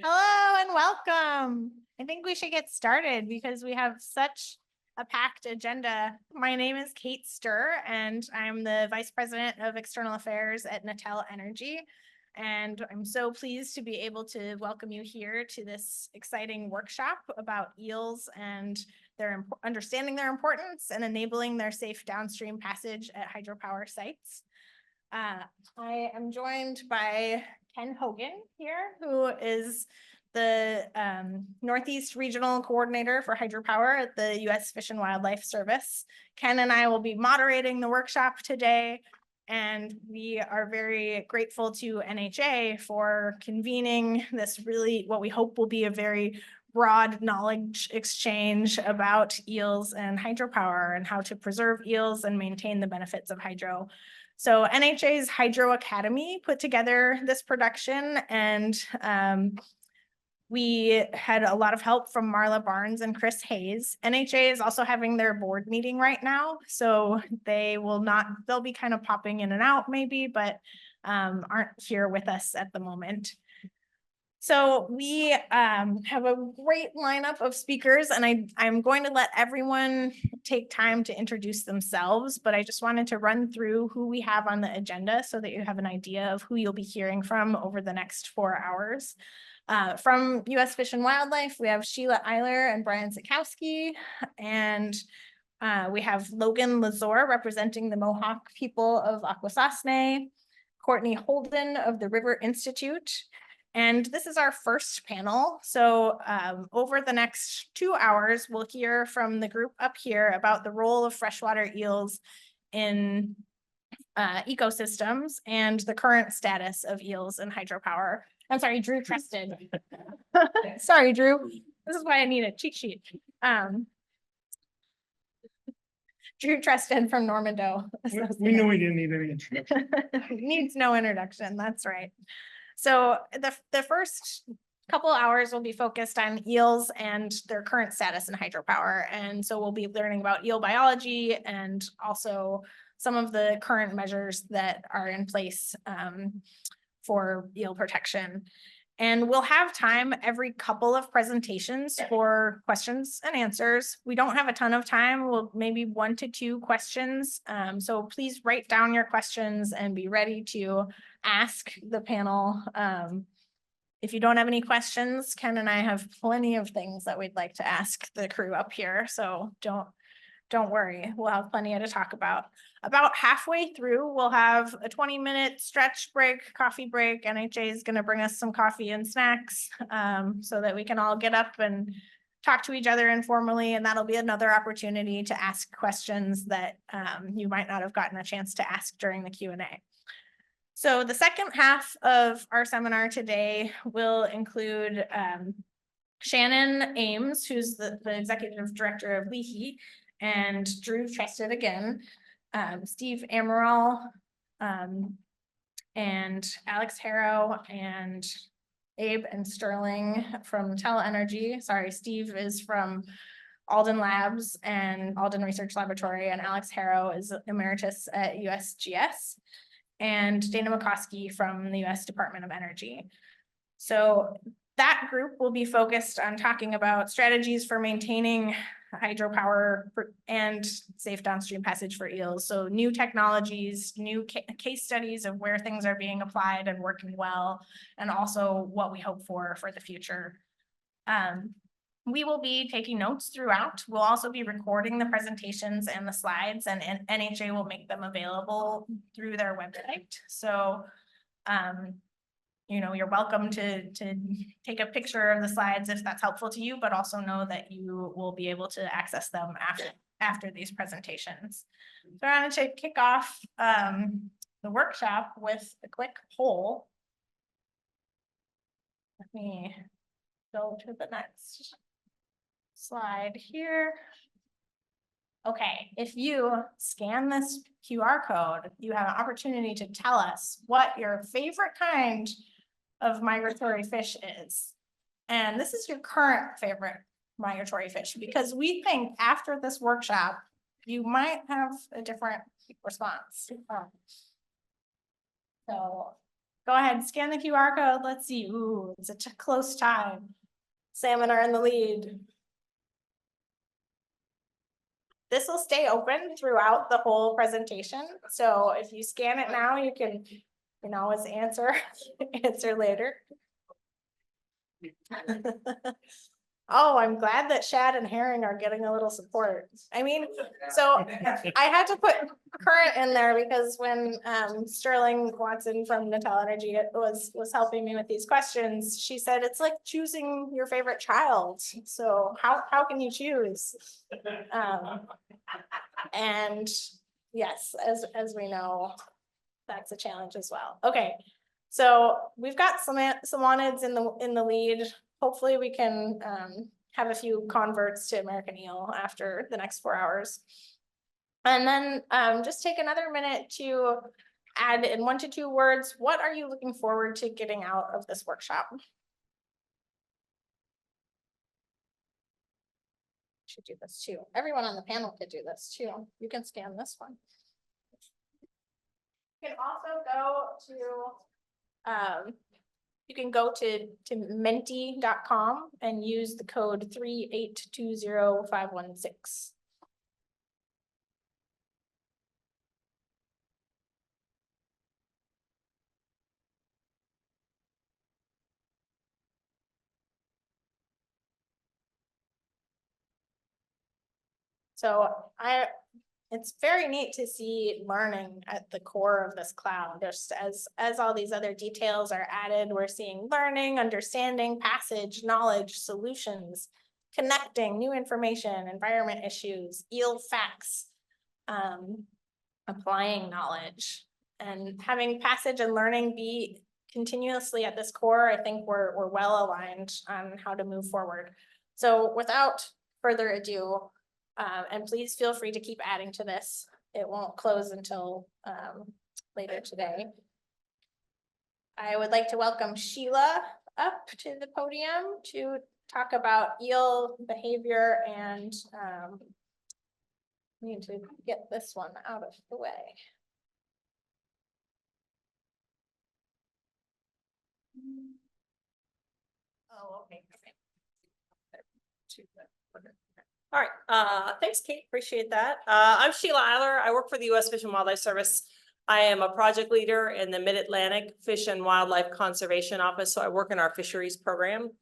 Hello and welcome. I think we should get started because we have such a packed agenda. My name is Kate Sturr, and I'm the Vice President of External Affairs at NHA Energy. And I'm so pleased to be able to welcome you here to this exciting workshop about eels and their understanding their importance and enabling their safe downstream passage at hydropower sites. I am joined by Ken Hogan here, who is the Northeast Regional Coordinator for Hydropower at the U.S. Fish and Wildlife Service. Ken and I will be moderating the workshop today, and we are very grateful to NHA for convening this really what we hope will be a very broad knowledge exchange about eels and hydropower and how to preserve eels and maintain the benefits of hydro. So NHA's Hydro Academy put together this production, and we had a lot of help from Marla Barnes and Chris Hayes. NHA is also having their board meeting right now, so they'll be kind of popping in and out maybe, but aren't here with us at the moment. So we have a great lineup of speakers, and I'm going to let everyone take time to introduce themselves, but I just wanted to run through who we have on the agenda so that you have an idea of who you'll be hearing from over the next 4 hours. From U.S. Fish and Wildlife, we have Sheila Eiler and Brian Sikowski, and we have Logan Lazor representing the Mohawk people of Akwesasne, Courtney Holden of the River Institute. And this is our first panel. So over the next 2 hours, we'll hear from the group up here about the role of freshwater eels in ecosystems and the current status of eels in hydropower. I'm sorry, Drew Trested. Sorry, Drew. This is why I need a cheat sheet. Drew Trested from Normando. We knew we didn't need any introduction. Needs no introduction, that's right. So the first couple hours will be focused on eels and their current status in hydropower. And so we'll be learning about eel biology and also some of the current measures that are in place for eel protection. And we'll have time every couple of presentations for questions and answers. We don't have a ton of time. We'll maybe 1 to 2 questions. So please write down your questions and be ready to ask the panel. If you don't have any questions, Ken and I have plenty of things that we'd like to ask the crew up here. So don't worry, we'll have plenty to talk about. About halfway through, we'll have a 20-minute stretch break, coffee break. NHA is going to bring us some coffee and snacks so that we can all get up and talk to each other informally. And that'll be another opportunity to ask questions that you might not have gotten a chance to ask during the Q&A. So the second half of our seminar today will include Shannon Ames, who's the executive director of LEHI, and Drew Trested again, Steve Amaral, and Alex Harrow, and Abe and Sterling from Energy. Sorry, Steve is from Alden Labs and Alden Research Laboratory, and Alex Harrow is emeritus at USGS, and Dana McCoskey from the U.S. Department of Energy. So that group will be focused on talking about strategies for maintaining hydropower and safe downstream passage for eels. So new technologies, new case studies of where things are being applied and working well, and also what we hope for the future. We will be taking notes throughout. We'll also be recording the presentations and the slides, and NHA will make them available through their website. So you're welcome to take a picture of the slides if that's helpful to you, but also know that you will be able to access them after these presentations. So I'm going to kick off the workshop with a quick poll. Let me go to the next slide here. Okay, if you scan this QR code, you have an opportunity to tell us what your favorite kind of migratory fish is. And this is your current favorite migratory fish, because we think after this workshop, you might have a different response. So Go ahead, scan the QR code. Let's see. Ooh, it's a close tie. Salmon are in the lead. This will stay open throughout the whole presentation. So if you scan it now, you can always answer later. Oh, I'm glad that shad and herring are getting a little support. I mean, so I had to put current in there because when Sterling Watson from Natal Energy was helping me with these questions, she said it's like choosing your favorite child. So how can you choose? And yes, as we know, that's a challenge as well. Okay, so we've got salmonids in the lead. Hopefully we can have a few converts to American eel after the next 4 hours. And then just take another minute to add in 1 to 2 words, what are you looking forward to getting out of this workshop? Should do this too. Everyone on the panel could do this too. You can scan this one. You can also go to menti.com and use the code 3820516. So it's very neat to see learning at the core of this cloud. There's as all these other details are added, we're seeing learning, understanding, passage, knowledge, solutions, connecting, new information, environment issues, eel facts, applying knowledge, and having passage and learning be continuously at this core. I think we're well aligned on how to move forward. So without further ado, and please feel free to keep adding to this. It won't close until later today. I would like to welcome Sheila up to the podium to talk about eel behavior, and need to get this one out of the way. Oh, okay. All right, thanks, Kate. Appreciate that. I'm Sheila Eiler. I work for the U.S. Fish and Wildlife Service. I am a project leader in the Mid-Atlantic Fish and Wildlife Conservation Office. So I work in our fisheries program,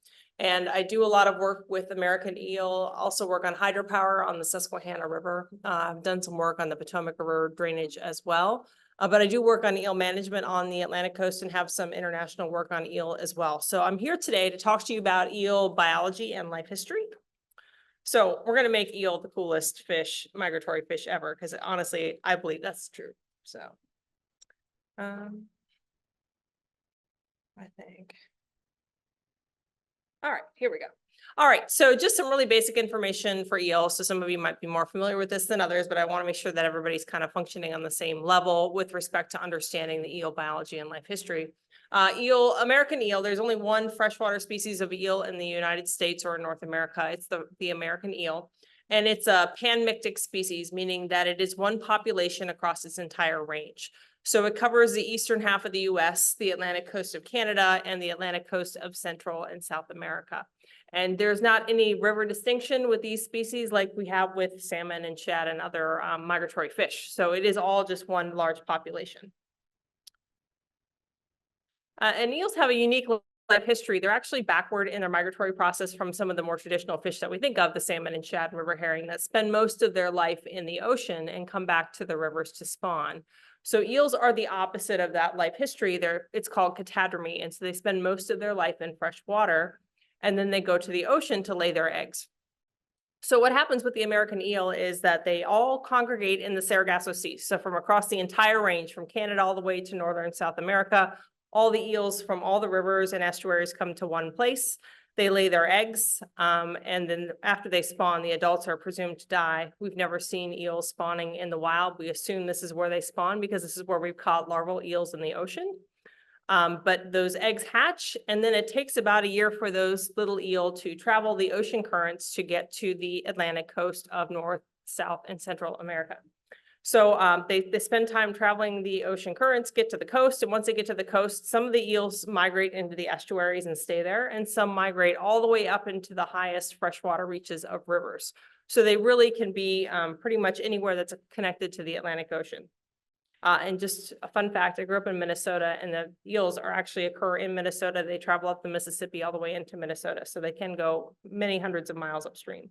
and I do a lot of work with American eel. Also work on hydropower on the Susquehanna River. I've done some work on the Potomac River drainage as well. But I do work on eel management on the Atlantic coast and have some international work on eel as well. So I'm here today to talk to you about eel biology and life history. So we're going to make eel the coolest fish, migratory fish ever, because honestly, I believe that's true. So I think. All right, here we go. All right, so just some really basic information for eel. So some of you might be more familiar with this than others, but I want to make sure that everybody's kind of functioning on the same level with respect to understanding the eel biology and life history. American eel, there's only one freshwater species of eel in the United States or in North America. It's the American eel, and it's a panmictic species, meaning that it is one population across its entire range. So it covers the eastern half of the US, the Atlantic coast of Canada, and the Atlantic coast of Central and South America. And there's not any river distinction with these species like we have with salmon and shad and other migratory fish. So it is all just one large population. And eels have a unique life history. They're actually backward in their migratory process from some of the more traditional fish that we think of, the salmon and shad and river herring, that spend most of their life in the ocean and come back to the rivers to spawn. So eels are the opposite of that life history. It's called catadromy. And so they spend most of their life in fresh water, and then they go to the ocean to lay their eggs. So what happens with the American eel is that they all congregate in the Sargasso Sea. So from across the entire range, from Canada all the way to northern South America, all the eels from all the rivers and estuaries come to one place. They lay their eggs, and then after they spawn, the adults are presumed to die. We've never seen eels spawning in the wild. We assume this is where they spawn because this is where we've caught larval eels in the ocean. But those eggs hatch, and then it takes about a year for those little eel to travel the ocean currents to get to the Atlantic coast of North, South, and Central America. So they spend time traveling the ocean currents, get to the coast, and once they get to the coast, some of the eels migrate into the estuaries and stay there, and some migrate all the way up into the highest freshwater reaches of rivers. So they really can be pretty much anywhere that's connected to the Atlantic Ocean. And just a fun fact, I grew up in Minnesota, and the eels actually occur in Minnesota. They travel up the Mississippi all the way into Minnesota, so they can go many hundreds of miles upstream.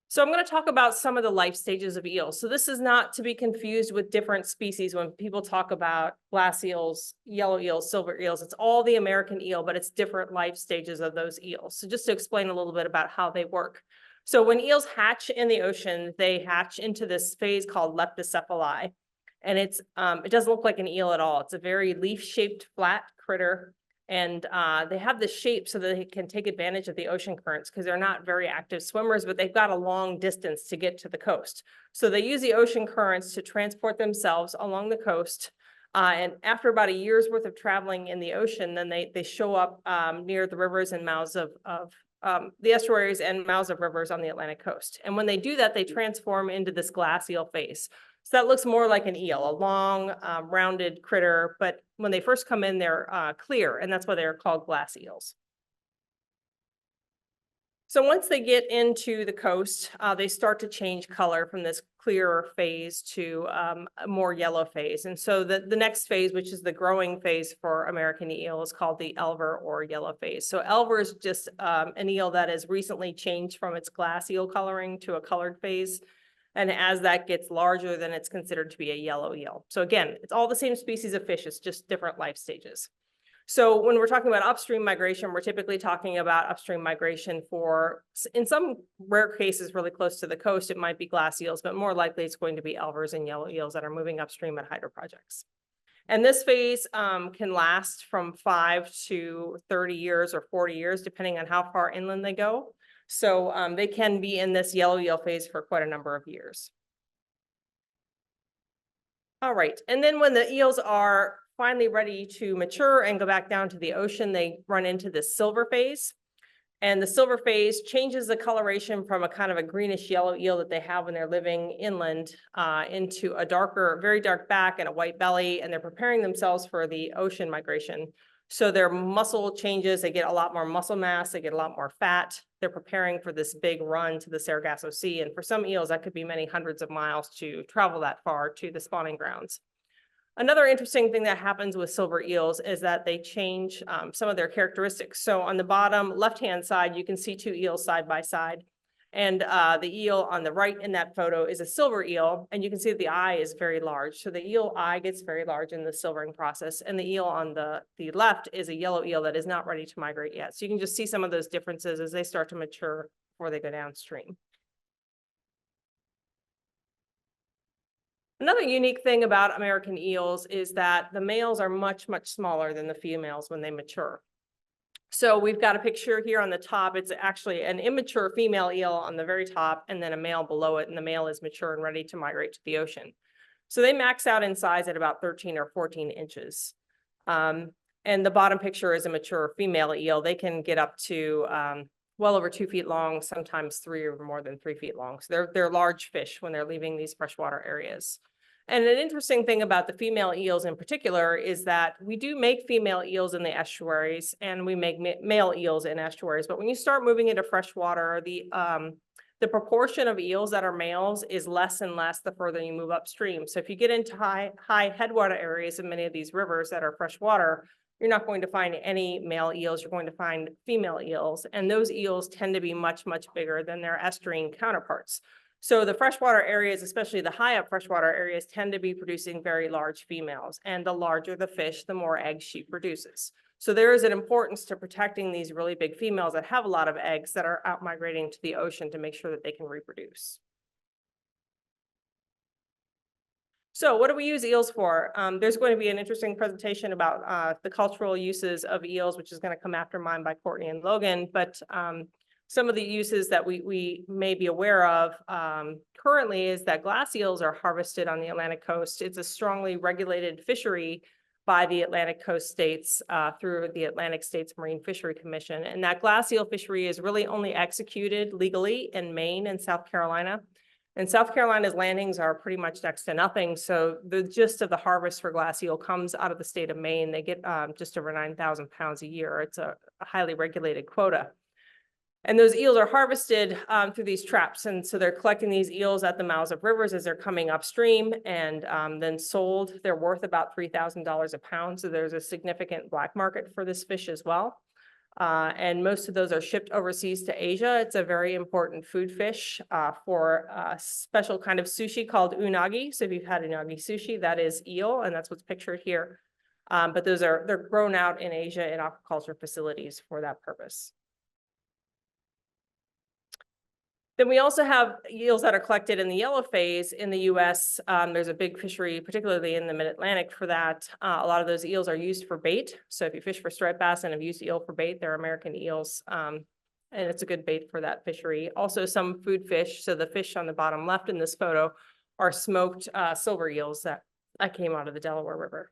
So I'm going to talk about some of the life stages of eels. So this is not to be confused with different species. When people talk about glass eels, yellow eels, silver eels, it's all the American eel, but it's different life stages of those eels. So just to explain a little bit about how they work. So when eels hatch in the ocean, they hatch into this phase called leptocephali. And it doesn't look like an eel at all. It's a very leaf-shaped flat critter. And they have this shape so that they can take advantage of the ocean currents because they're not very active swimmers, but they've got a long distance to get to the coast. So they use the ocean currents to transport themselves along the coast. And after about a year's worth of traveling in the ocean, then they show up near the rivers and mouths of the estuaries and mouths of rivers on the Atlantic coast. And when they do that, they transform into this glass eel phase. So that looks more like an eel, a long, rounded critter, but when they first come in, they're clear, and that's why they're called glass eels. So once they get into the coast, they start to change color from this clearer phase to a more yellow phase. And so the next phase, which is the growing phase for American eel, is called the elver or yellow phase. So elver is just an eel that has recently changed from its glass eel coloring to a colored phase. And as that gets larger, then it's considered to be a yellow eel. So again, it's all the same species of fish, it's just different life stages. So when we're talking about upstream migration, we're typically talking about upstream migration for, in some rare cases, really close to the coast, it might be glass eels, but more likely it's going to be elvers and yellow eels that are moving upstream at hydro projects. And this phase can last from 5 to 30 years or 40 years, depending on how far inland they go. So they can be in this yellow eel phase for quite a number of years. All right, and then when the eels are finally ready to mature and go back down to the ocean, they run into this silver phase. And the silver phase changes the coloration from a kind of a greenish yellow eel that they have when they're living inland into a darker, very dark back and a white belly, and they're preparing themselves for the ocean migration. So their muscle changes, they get a lot more muscle mass, they get a lot more fat. They're preparing for this big run to the Sargasso Sea. And for some eels, that could be many hundreds of miles to travel that far to the spawning grounds. Another interesting thing that happens with silver eels is that they change some of their characteristics. So on the bottom left-hand side, you can see two eels side by side. And the eel on the right in that photo is a silver eel. And you can see that the eye is very large. So the eel eye gets very large in the silvering process. And the eel on the left is a yellow eel that is not ready to migrate yet. So you can just see some of those differences as they start to mature before they go downstream. Another unique thing about American eels is that the males are much, much smaller than the females when they mature. So we've got a picture here on the top. It's actually an immature female eel on the very top and then a male below it, and the male is mature and ready to migrate to the ocean. So they max out in size at about 13 or 14 inches. And the bottom picture is a mature female eel. They can get up to well over 2 feet long, sometimes 3 or more than 3 feet long. So they're large fish when they're leaving these freshwater areas. And an interesting thing about the female eels in particular is that we do make female eels in the estuaries and we make male eels in estuaries. But when you start moving into freshwater, the proportion of eels that are males is less and less the further you move upstream. So if you get into high headwater areas in many of these rivers that are freshwater, you're not going to find any male eels, you're going to find female eels. And those eels tend to be much, much bigger than their estuarine counterparts. So the freshwater areas, especially the high up freshwater areas, tend to be producing very large females. And the larger the fish, the more eggs she produces. So there is an importance to protecting these really big females that have a lot of eggs that are out migrating to the ocean to make sure that they can reproduce. So what do we use eels for? There's going to be an interesting presentation about the cultural uses of eels, which is going to come after mine by Courtney and Logan. But some of the uses that we may be aware of currently is that glass eels are harvested on the Atlantic coast. It's a strongly regulated fishery by the Atlantic coast states through the Atlantic States Marine Fishery Commission. And that glass eel fishery is really only executed legally in Maine and South Carolina. And South Carolina's landings are pretty much next to nothing. So the gist of the harvest for glass eel comes out of the state of Maine. They get just over 9,000 pounds a year. It's a highly regulated quota. And those eels are harvested through these traps. And so they're collecting these eels at the mouths of rivers as they're coming upstream and then sold. They're worth about $3,000 a pound. So there's a significant black market for this fish as well. And most of those are shipped overseas to Asia. It's a very important food fish for a special kind of sushi called unagi. So if you've had unagi sushi, that is eel, and that's what's pictured here. But they're grown out in Asia in aquaculture facilities for that purpose. Then we also have eels that are collected in the yellow phase in the US. There's a big fishery, particularly in the mid-Atlantic for that. A lot of those eels are used for bait. So if you fish for striped bass and have used eel for bait, they're American eels. And it's a good bait for that fishery. Also some food fish. So the fish on the bottom left in this photo are smoked silver eels that came out of the Delaware River.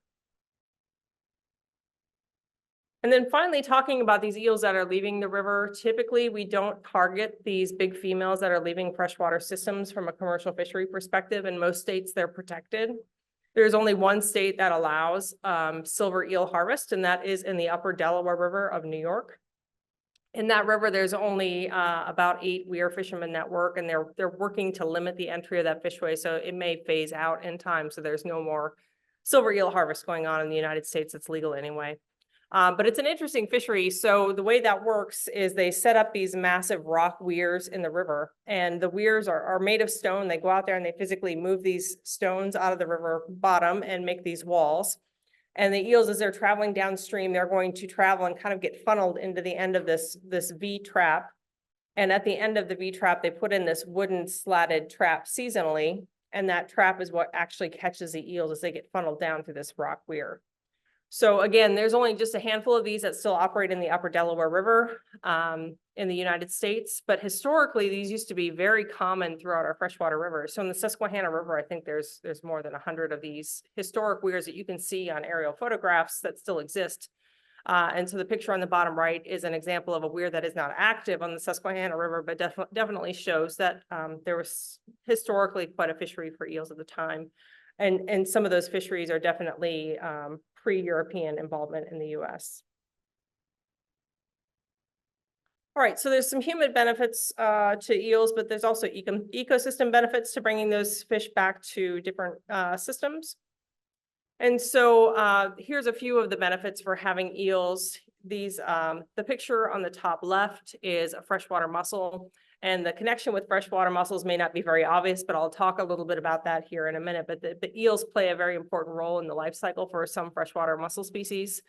And then finally, talking about these eels that are leaving the river, typically we don't target these big females that are leaving freshwater systems from a commercial fishery perspective. In most states, they're protected. There's only one state that allows silver eel harvest, and that is in the upper Delaware River of New York. In that river, there's only about 8 weir fishermen that work, and they're working to limit the entry of that fishway, so it may phase out in time. So there's no more silver eel harvest going on in the United States. It's legal anyway. But it's an interesting fishery. So the way that works is they set up these massive rock weirs in the river, and the weirs are made of stone. They go out there and they physically move these stones out of the river bottom and make these walls. And the eels, as they're traveling downstream, they're going to travel and kind of get funneled into the end of this V trap. And at the end of the V trap, they put in this wooden slatted trap seasonally. And that trap is what actually catches the eels as they get funneled down through this rock weir. So again, there's only just a handful of these that still operate in the upper Delaware River in the United States. But historically, these used to be very common throughout our freshwater rivers. So in the Susquehanna River, I think there's more than 100 of these historic weirs that you can see on aerial photographs that still exist. And so the picture on the bottom right is an example of a weir that is not active on the Susquehanna River, but definitely shows that there was historically quite a fishery for eels at the time. And some of those fisheries are definitely pre-European involvement in the US. All right, so there's some human benefits to eels, but there's also ecosystem benefits to bringing those fish back to different systems. And so here's a few of the benefits for having eels. The picture on the top left is a freshwater mussel. And the connection with freshwater mussels may not be very obvious, but I'll talk a little bit about that here in a minute. But the eels play a very important role in the life cycle for some freshwater mussel species.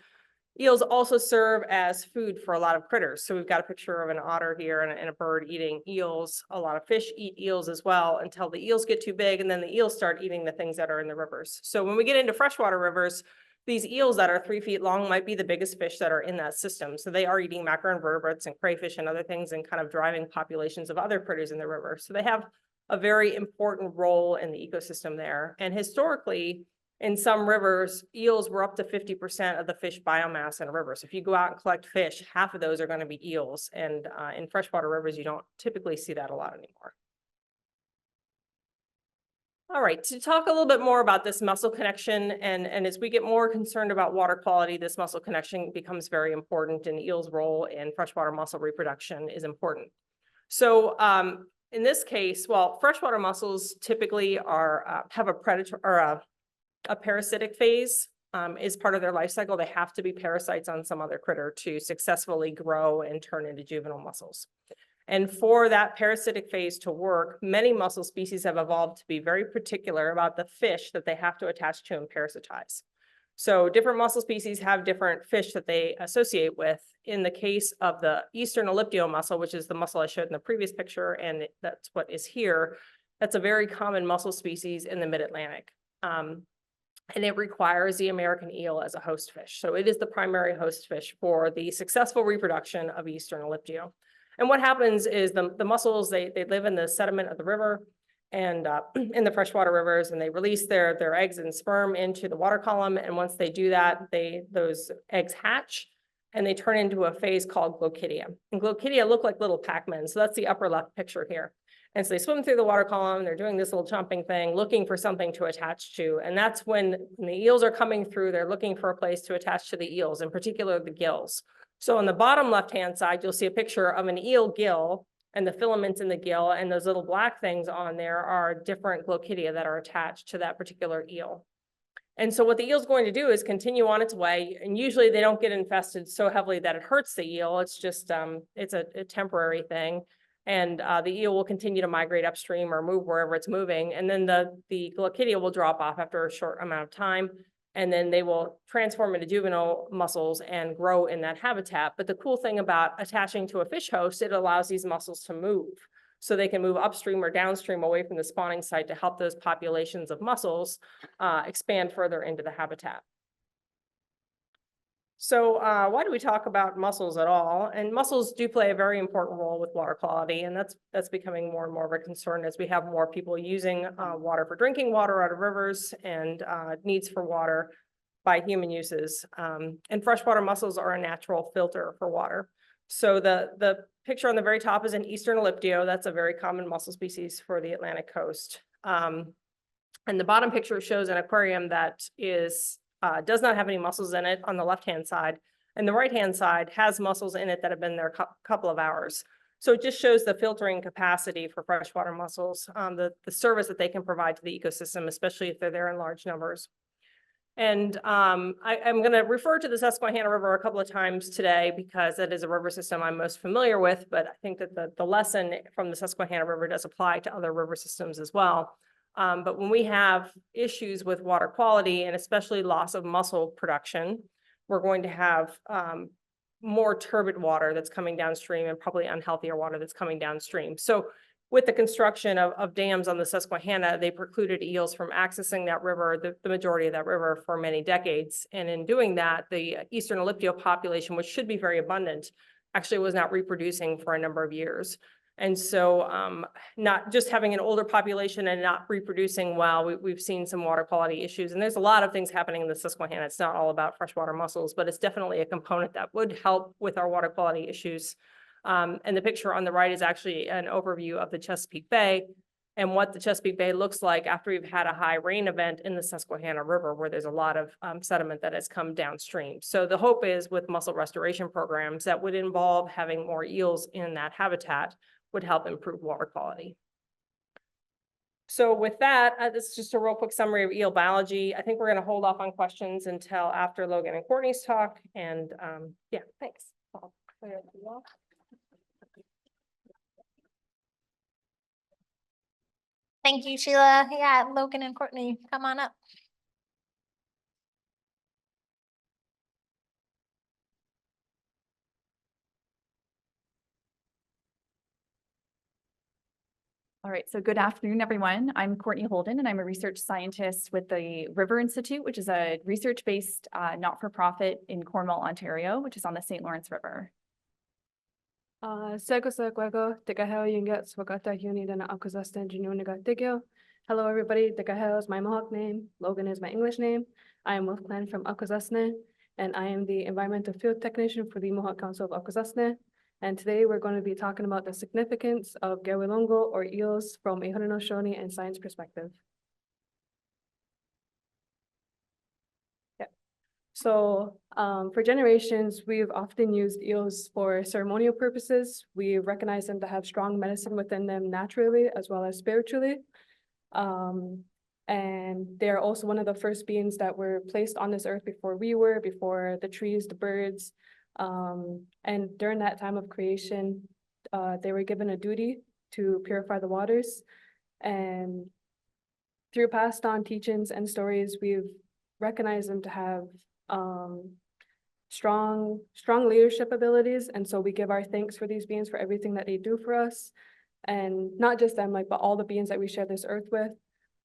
Eels also serve as food for a lot of critters. So we've got a picture of an otter here and a bird eating eels. A lot of fish eat eels as well until the eels get too big, and then the eels start eating the things that are in the rivers. So when we get into freshwater rivers, these eels that are 3 feet long might be the biggest fish that are in that system. So they are eating macroinvertebrates and crayfish and other things and kind of driving populations of other critters in the river. So they have a very important role in the ecosystem there. And historically, in some rivers, eels were up to 50% of the fish biomass in a river. So if you go out and collect fish, half of those are going to be eels. And in freshwater rivers, you don't typically see that a lot anymore. All right, to talk a little bit more about this mussel connection, and as we get more concerned about water quality, this mussel connection becomes very important, and eels' role in freshwater mussel reproduction is important. So in this case, well, freshwater mussels typically have a predator or a parasitic phase is part of their life cycle. They have to be parasites on some other critter to successfully grow and turn into juvenile mussels. And for that parasitic phase to work, many mussel species have evolved to be very particular about the fish that they have to attach to and parasitize. So different mussel species have different fish that they associate with. In the case of the eastern elliptio mussel, which is the mussel I showed in the previous picture, and that's what is here, that's a very common mussel species in the mid-Atlantic. And it requires the American eel as a host fish. So it is the primary host fish for the successful reproduction of eastern elliptio. And what happens is the mussels, they live in the sediment of the river and in the freshwater rivers, and they release their eggs and sperm into the water column. And once they do that, those eggs hatch and they turn into a phase called glochidia. And glochidia look like little Pac-Man. So that's the upper left picture here. And so they swim through the water column, they're doing this little chomping thing, looking for something to attach to. And that's when the eels are coming through, they're looking for a place to attach to the eels, in particular the gills. So on the bottom left-hand side, you'll see a picture of an eel gill and the filaments in the gill, and those little black things on there are different glochidia that are attached to that particular eel. And so what the eel's going to do is continue on its way, and usually they don't get infested so heavily that it hurts the eel. It's just, it's a temporary thing. And the eel will continue to migrate upstream or move wherever it's moving. And then the glochidia will drop off after a short amount of time. And then they will transform into juvenile mussels and grow in that habitat. But the cool thing about attaching to a fish host, it allows these mussels to move. So they can move upstream or downstream away from the spawning site to help those populations of mussels expand further into the habitat. So why do we talk about mussels at all? And mussels do play a very important role with water quality, and that's becoming more and more of a concern as we have more people using water for drinking water out of rivers and needs for water by human uses. And freshwater mussels are a natural filter for water. So the picture on the very top is an eastern elliptio. That's a very common mussel species for the Atlantic coast. And the bottom picture shows an aquarium that is does not have any mussels in it on the left-hand side, and the right-hand side has mussels in it that have been there a couple of hours. So it just shows the filtering capacity for freshwater mussels, the service that they can provide to the ecosystem, especially if they're there in large numbers. And I'm going to refer to the Susquehanna River a couple of times today because that is a river system I'm most familiar with, but I think that the lesson from the Susquehanna River does apply to other river systems as well. But when we have issues with water quality and especially loss of mussel production, we're going to have more turbid water that's coming downstream and probably unhealthier water that's coming downstream. So with the construction of dams on the Susquehanna, they precluded eels from accessing that river, the majority of that river, for many decades. And in doing that, the eastern elliptio population, which should be very abundant, actually was not reproducing for a number of years. And so not just having an older population and not reproducing well, we've seen some water quality issues. And there's a lot of things happening in the Susquehanna. It's not all about freshwater mussels, but it's definitely a component that would help with our water quality issues. And the picture on the right is actually an overview of the Chesapeake Bay and what the Chesapeake Bay looks like after we've had a high rain event in the Susquehanna River, where there's a lot of sediment that has come downstream. So the hope is with mussel restoration programs that would involve having more eels in that habitat would help improve water quality. So with that, this is just a real quick summary of eel biology. I think we're going to hold off on questions until after Logan and Courtney's talk. And yeah, thanks. I'll clear it off. Thank you, Sheila. Yeah, Logan and Courtney, come on up. All right, so good afternoon, everyone. I'm Courtney Holden, and I'm a research scientist with the River Institute, which is a research-based not-for-profit in Cornwall, Ontario, which is on the St. Lawrence River. Hello, everybody. Tikahel is my Mohawk name. Logan is my English name. I am Wolf Clan from Akwesasne, and I am the environmental field technician for the Mohawk Council of Akwesasne. And today we're going to be talking about the significance of Gewilongo or eels from a Haudenosaunee and science perspective. So for generations, we've often used eels for ceremonial purposes. We recognize them to have strong medicine within them naturally as well as spiritually. And they're also one of the first beings that were placed on this earth before we were, before the trees, the birds. And during that time of creation, they were given a duty to purify the waters. And through passed on teachings and stories, we've recognized them to have strong leadership abilities. And so we give our thanks for these beings for everything that they do for us. And not just them, but all the beings that we share this earth with.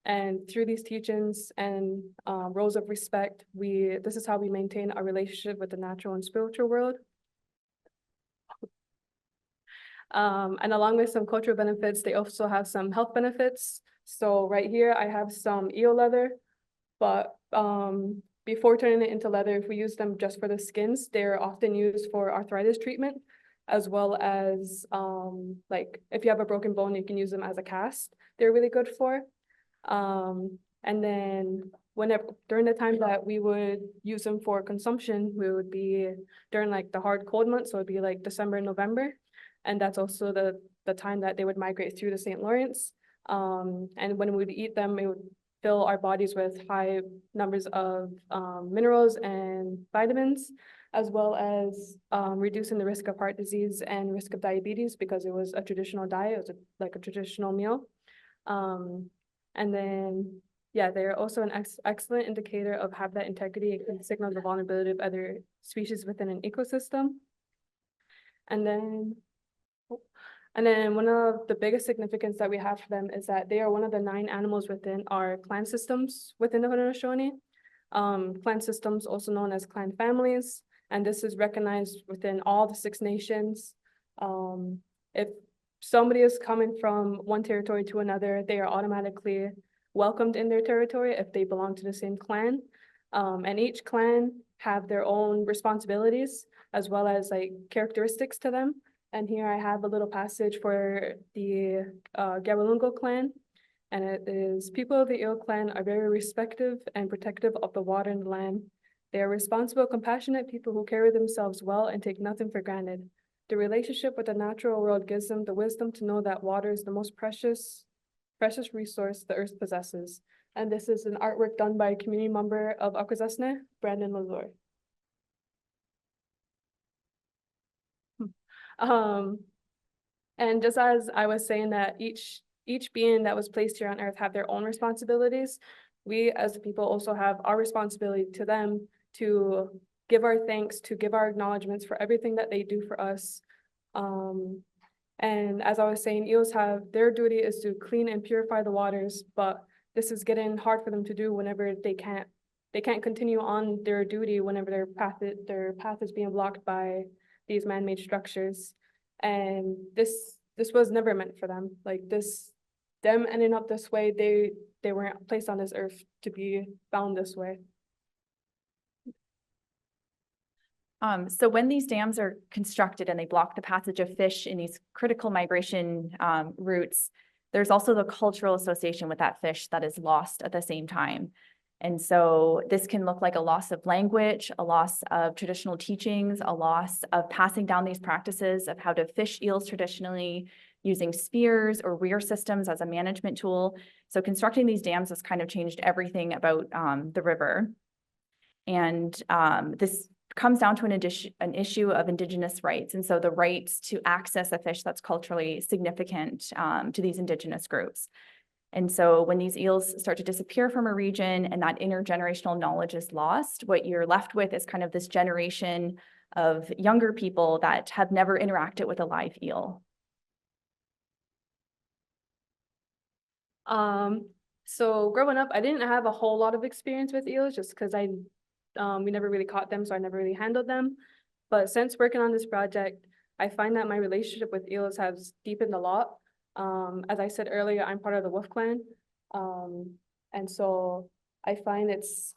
And through these teachings and roles of respect, this is how we maintain our relationship with the natural and spiritual world. And along with some cultural benefits, they also have some health benefits. So right here, I have some eel leather, but before turning it into leather, if we use them just for the skins, they're often used for arthritis treatment. as well as like if you have a broken bone, you can use them as a cast. They're really good for. And then whenever during the time that we would use them for consumption, we would be during like the hard cold months, so it'd be like December and November. And that's also the time that they would migrate through the St. Lawrence. And when we'd eat them, it would fill our bodies with high numbers of minerals and vitamins, as well as reducing the risk of heart disease and risk of diabetes, because it was a traditional diet, it was like a traditional meal. And then, yeah, they're also an excellent indicator of habitat integrity and signal the vulnerability of other species within an ecosystem. And then one of the biggest significance that we have for them is that they are one of the 9 animals within our clan systems within the Haudenosaunee. Clan systems, also known as clan families, and this is recognized within all the 6 nations. If somebody is coming from one territory to another, they are automatically welcomed in their territory if they belong to the same clan. And each clan have their own responsibilities as well as like characteristics to them. And here I have a little passage for the Gawalungo clan. And it is, people of the Eel clan are very respectful and protective of the water and land. They are responsible, compassionate people who carry themselves well and take nothing for granted. The relationship with the natural world gives them the wisdom to know that water is the most precious resource the earth possesses. And this is an artwork done by a community member of Akwesasne, Brandon Lazor. And just as I was saying that each being that was placed here on earth have their own responsibilities, we as the people also have our responsibility to them to give our thanks, to give our acknowledgements for everything that they do for us. And as I was saying, eels have, their duty is to clean and purify the waters, but this is getting hard for them to do whenever they can't continue on their duty whenever their path is being blocked by these man-made structures. And this was never meant for them. Like them ending up this way, they weren't placed on this earth to be found this way. So when these dams are constructed and they block the passage of fish in these critical migration routes, there's also the cultural association with that fish that is lost at the same time. And so this can look like a loss of language, a loss of traditional teachings, a loss of passing down these practices of how to fish eels traditionally, using spears or weir systems as a management tool. So constructing these dams has kind of changed everything about the river. And this comes down to an issue of Indigenous rights. And so the right to access a fish that's culturally significant to these Indigenous groups. And so when these eels start to disappear from a region and that intergenerational knowledge is lost, what you're left with is kind of this generation of younger people that have never interacted with a live eel. So growing up, I didn't have a whole lot of experience with eels just because we never really caught them, so I never really handled them. But since working on this project, I find that my relationship with eels has deepened a lot. As I said earlier, I'm part of the Wolf Clan. And so I find it's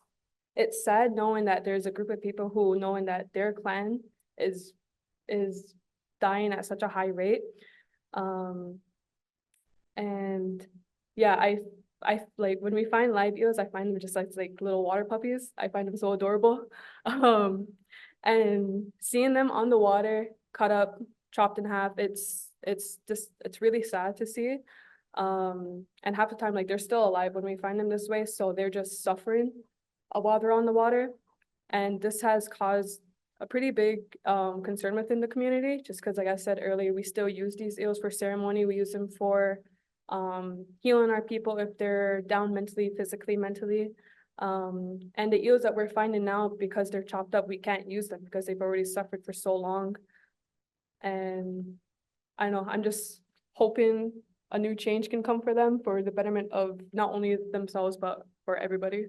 sad knowing that there's a group of people who knowing that their clan is dying at such a high rate. And yeah, I like when we find live eels, I find them just like little water puppies. I find them so adorable. And seeing them on the water, cut up, chopped in half, it's really sad to see. And half the time, like they're still alive when we find them this way, so they're just suffering while they're on the water. And this has caused a pretty big concern within the community, just because, like I said earlier, we still use these eels for ceremony. We use them for healing our people if they're down mentally, physically, mentally. And the eels that we're finding now, because they're chopped up, we can't use them because they've already suffered for so long. And I know, I'm just hoping a new change can come for them for the betterment of not only themselves, but for everybody.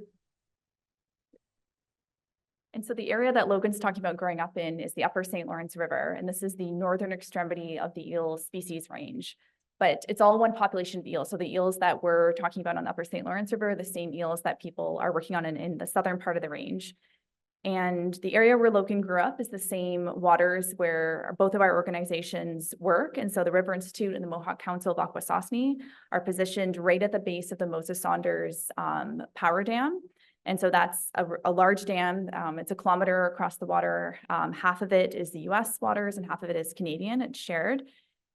And so the area that Logan's talking about growing up in is the Upper St. Lawrence River, and this is the northern extremity of the eel species range. But it's all one population of eels. So the eels that we're talking about on the Upper St. Lawrence River are the same eels that people are working on in the southern part of the range. And the area where Logan grew up is the same waters where both of our organizations work. And so the River Institute and the Mohawk Council of Akwesasne are positioned right at the base of the Moses Saunders power dam. And so that's a large dam. It's a kilometer across the water. Half of it is the US waters and half of it is Canadian. It's shared.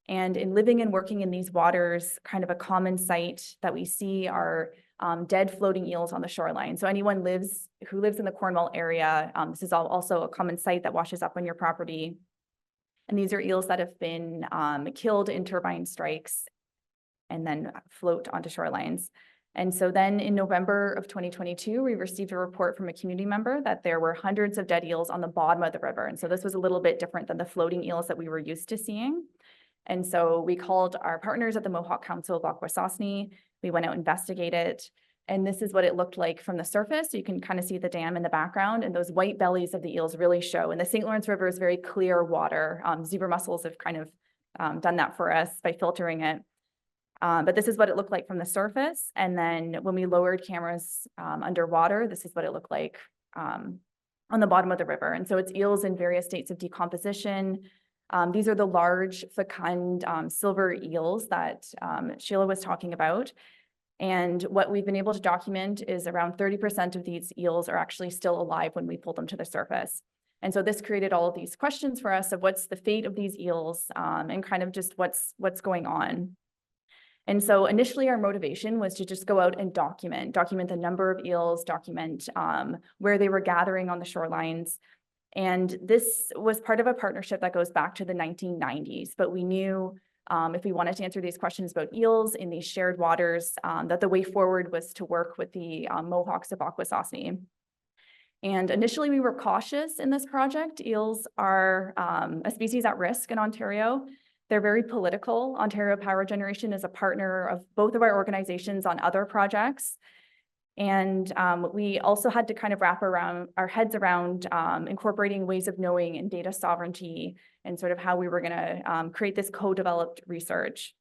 And in living and working in these waters, kind of a common sight that we see are dead floating eels on the shoreline. So anyone who lives in the Cornwall area, this is also a common sight that washes up on your property. And these are eels that have been killed in turbine strikes and then float onto shorelines. And so then in November of 2022, we received a report from a community member that there were hundreds of dead eels on the bottom of the river. And so this was a little bit different than the floating eels that we were used to seeing. And so we called our partners at the Mohawk Council of Akwesasne. We went out and investigated, and this is what it looked like from the surface. You can kind of see the dam in the background, and those white bellies of the eels really show. And the St. Lawrence River is very clear water. Zebra mussels have kind of done that for us by filtering it. But this is what it looked like from the surface. And then when we lowered cameras underwater, this is what it looked like on the bottom of the river. And so it's eels in various states of decomposition. These are the large fecund silver eels that Sheila was talking about. And what we've been able to document is around 30% of these eels are actually still alive when we pull them to the surface. And so this created all of these questions for us of what's the fate of these eels and kind of just what's going on. And so initially our motivation was to just go out and document the number of eels, document where they were gathering on the shorelines. And this was part of a partnership that goes back to the 1990s, but we knew if we wanted to answer these questions about eels in these shared waters, that the way forward was to work with the Mohawks of Akwesasne. And initially we were cautious in this project. Eels are a species at risk in Ontario. They're very political. Ontario Power Generation is a partner of both of our organizations on other projects. And we also had to kind of wrap our heads around incorporating ways of knowing and data sovereignty and sort of how we were going to create this co-developed research.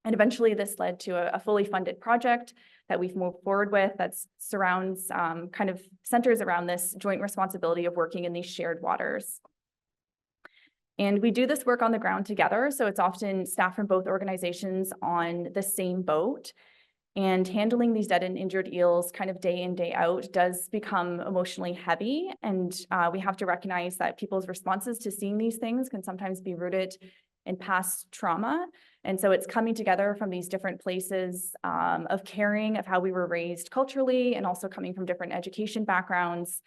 And eventually this led to a fully funded project that we've moved forward with that surrounds, kind of centers around this joint responsibility of working in these shared waters. And we do this work on the ground together. So it's often staff from both organizations on the same boat. And handling these dead and injured eels kind of day in, day out does become emotionally heavy. And we have to recognize that people's responses to seeing these things can sometimes be rooted in past trauma. And so it's coming together from these different places of caring, of how we were raised culturally, and also coming from different education backgrounds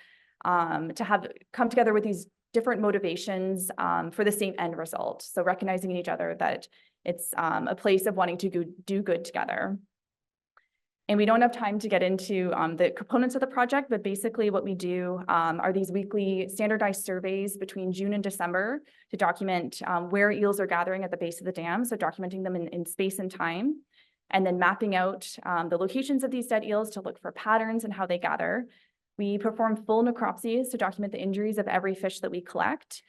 to have come together with these different motivations for the same end result. So recognizing in each other that it's a place of wanting to do good together. And we don't have time to get into the components of the project, but basically what we do are these weekly standardized surveys between June and December to document where eels are gathering at the base of the dam, so documenting them in space and time, and then mapping out the locations of these dead eels to look for patterns and how they gather. We perform full necropsies to document the injuries of every fish that we collect.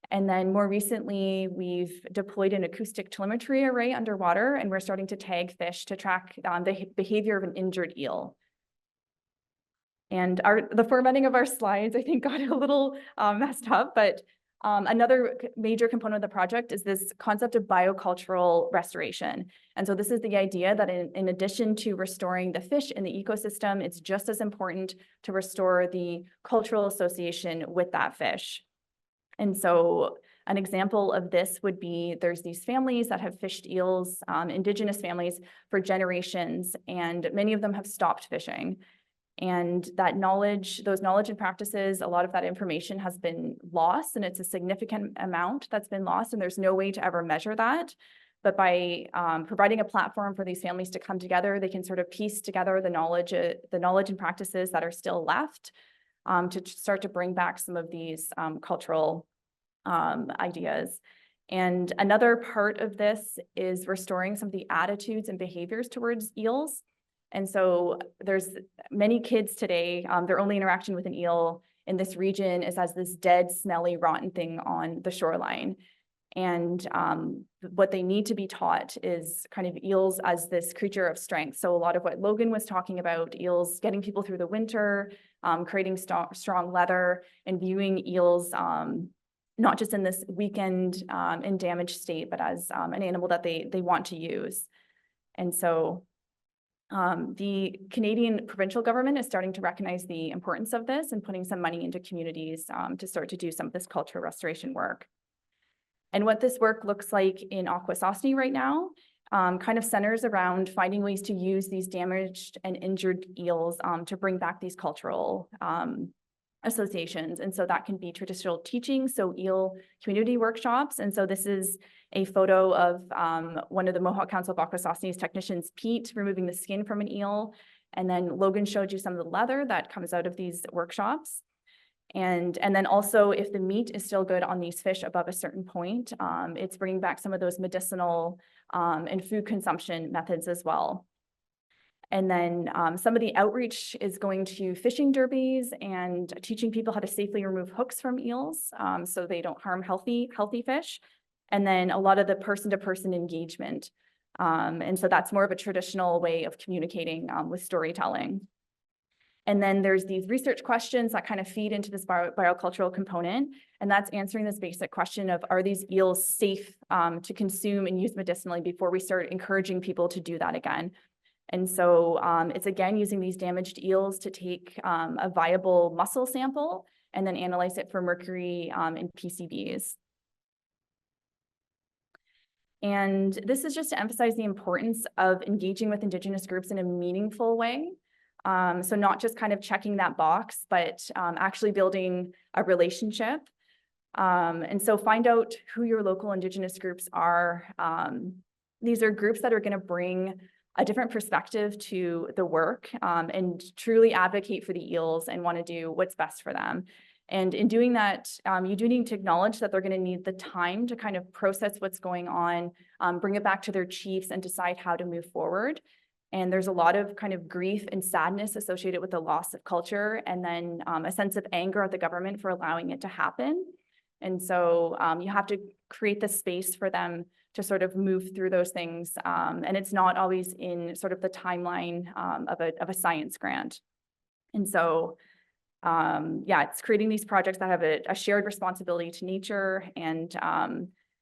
And then more recently, we've deployed an acoustic telemetry array underwater, and we're starting to tag fish to track the behavior of an injured eel. And the formatting of our slides, I think, got a little messed up, but another major component of the project is this concept of biocultural restoration. And so this is the idea that in addition to restoring the fish in the ecosystem, it's just as important to restore the cultural association with that fish. And so an example of this would be there's these families that have fished eels, Indigenous families, for generations, and many of them have stopped fishing. And that knowledge, those knowledge and practices, a lot of that information has been lost, and it's a significant amount that's been lost, and there's no way to ever measure that. But by providing a platform for these families to come together, they can sort of piece together the knowledge and practices that are still left to start to bring back some of these cultural ideas. And another part of this is restoring some of the attitudes and behaviors towards eels. And so there's many kids today, their only interaction with an eel in this region is as this dead, smelly, rotten thing on the shoreline. And what they need to be taught is kind of eels as this creature of strength. So a lot of what Logan was talking about, eels getting people through the winter, creating strong leather and viewing eels not just in this weakened and damaged state, but as an animal that they want to use. And so the Canadian provincial government is starting to recognize the importance of this and putting some money into communities to start to do some of this cultural restoration work. And what this work looks like in Akwesasne right now kind of centers around finding ways to use these damaged and injured eels to bring back these cultural associations. And so that can be traditional teaching, so eel community workshops. And so this is a photo of one of the Mohawk Council of Akwesasne's technicians, Pete, removing the skin from an eel. And then Logan showed you some of the leather that comes out of these workshops. And then also, if the meat is still good on these fish above a certain point, it's bringing back some of those medicinal and food consumption methods as well. And then some of the outreach is going to fishing derbies and teaching people how to safely remove hooks from eels so they don't harm healthy fish. And then a lot of the person-to-person engagement. And so that's more of a traditional way of communicating with storytelling. And then there's these research questions that kind of feed into this biocultural component. And that's answering this basic question of, are these eels safe to consume and use medicinally before we start encouraging people to do that again? And so it's again using these damaged eels to take a viable muscle sample and then analyze it for mercury and PCBs. And this is just to emphasize the importance of engaging with Indigenous groups in a meaningful way. So not just kind of checking that box, but actually building a relationship. And so find out who your local Indigenous groups are. These are groups that are going to bring a different perspective to the work and truly advocate for the eels and want to do what's best for them. And in doing that, you do need to acknowledge that they're going to need the time to kind of process what's going on, bring it back to their chiefs and decide how to move forward. And there's a lot of kind of grief and sadness associated with the loss of culture, and then a sense of anger at the government for allowing it to happen. And so you have to create the space for them to sort of move through those things. And it's not always in sort of the timeline of a science grant. And so, yeah, it's creating these projects that have a shared responsibility to nature and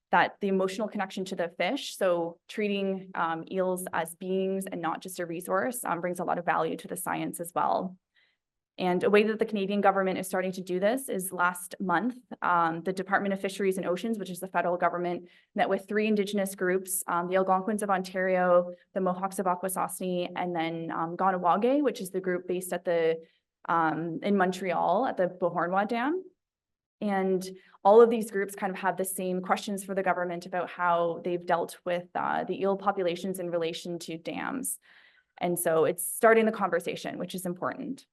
that the emotional connection to the fish. So treating eels as beings and not just a resource brings a lot of value to the science as well. And a way that the Canadian government is starting to do this is last month, the Department of Fisheries and Oceans, which is the federal government, met with 3 Indigenous groups, the Algonquins of Ontario, the Mohawks of Akwesasne, and then Ganawage, which is the group based at the in Montreal at the Beauharnois Dam. And all of these groups kind of have the same questions for the government about how they've dealt with the eel populations in relation to dams. And so it's starting the conversation, which is important.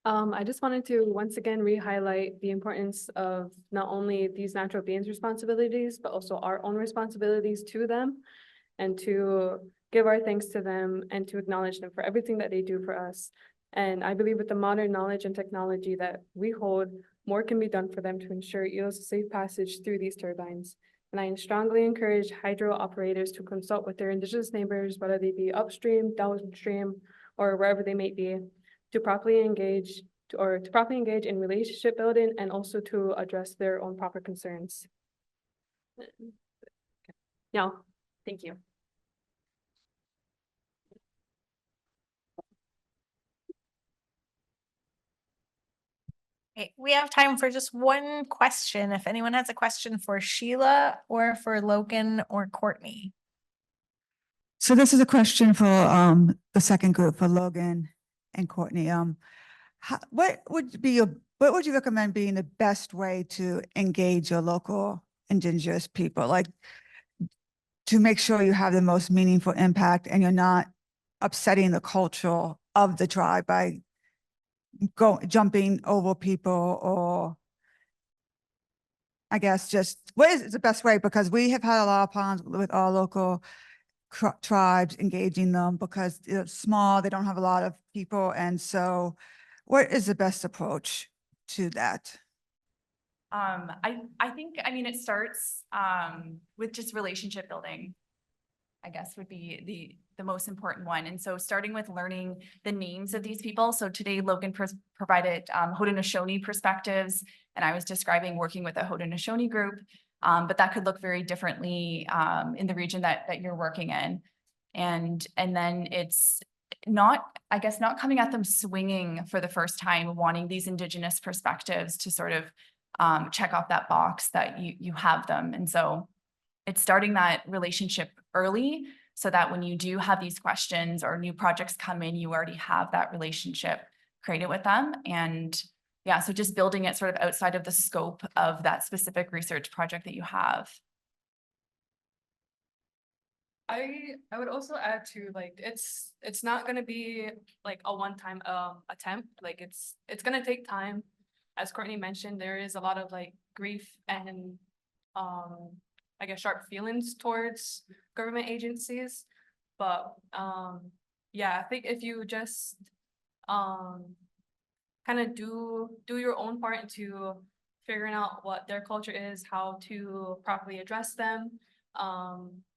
I just wanted to once again re-highlight the importance of not only these natural beings' responsibilities, but also our own responsibilities to them, and to give our thanks to them and to acknowledge them for everything that they do for us. And I believe with the modern knowledge and technology that we hold, more can be done for them to ensure eels a safe passage through these turbines. And I strongly encourage hydro operators to consult with their Indigenous neighbors, whether they be upstream, downstream, or wherever they may be, to properly engage in relationship building and also to address their own proper concerns. Yeah, Thank you. Okay, we have time for just one question. If anyone has a question for Sheila or for Logan or Courtney. So this is a question for the second group, for Logan and Courtney. What would you recommend being the best way to engage your local Indigenous people, like to make sure you have the most meaningful impact and you're not upsetting the culture of the tribe by jumping over people, or I guess just what is the best way? Because we have had a lot of problems with our local tribes engaging them because they're small, they don't have a lot of people. And so what is the best approach to that? I think, I mean, it starts with just relationship building. I guess would be the most important one. And so starting with learning the names of these people. So today Logan provided Haudenosaunee perspectives, and I was describing working with a Haudenosaunee group, but that could look very differently in the region that you're working in. And then it's not, I guess, not coming at them swinging for the first time, wanting these Indigenous perspectives to sort of check off that box that you have them. And so it's starting that relationship early so that when you do have these questions or new projects come in, you already have that relationship created with them. And yeah, so just building it sort of outside of the scope of that specific research project that you have. I would also add to, like, it's not gonna be like a one-time attempt. Like it's gonna take time. As Courtney mentioned, there is a lot of like grief and I guess sharp feelings towards government agencies. But yeah, I think if you just kind of do your own part into figuring out what their culture is, how to properly address them,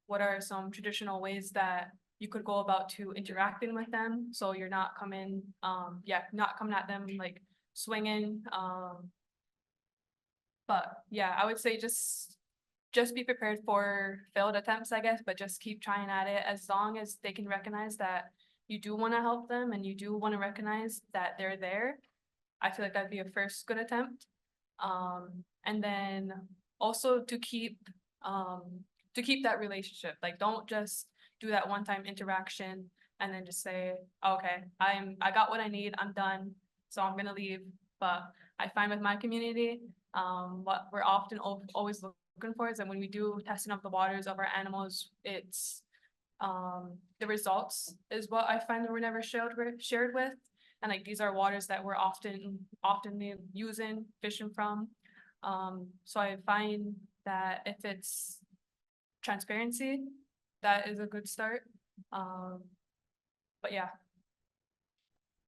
what are some traditional ways that you could go about to interacting with them, so you're not coming not coming at them like swinging. But yeah, I would say just be prepared for failed attempts, I guess, but just keep trying at it as long as they can recognize that you do want to help them and you do want to recognize that they're there. I feel like that'd be a first good attempt. And then also to keep that relationship. Like, don't just do that one-time interaction and then just say, okay, I got what I need, I'm done, so I'm gonna leave. But I find with my community, what we're often always looking for is that when we do testing of the waters of our animals, it's the results is what I find that we're never shared with. And like, these are waters that we're often using, fishing from. So I find that if it's transparency, that is a good start. But yeah.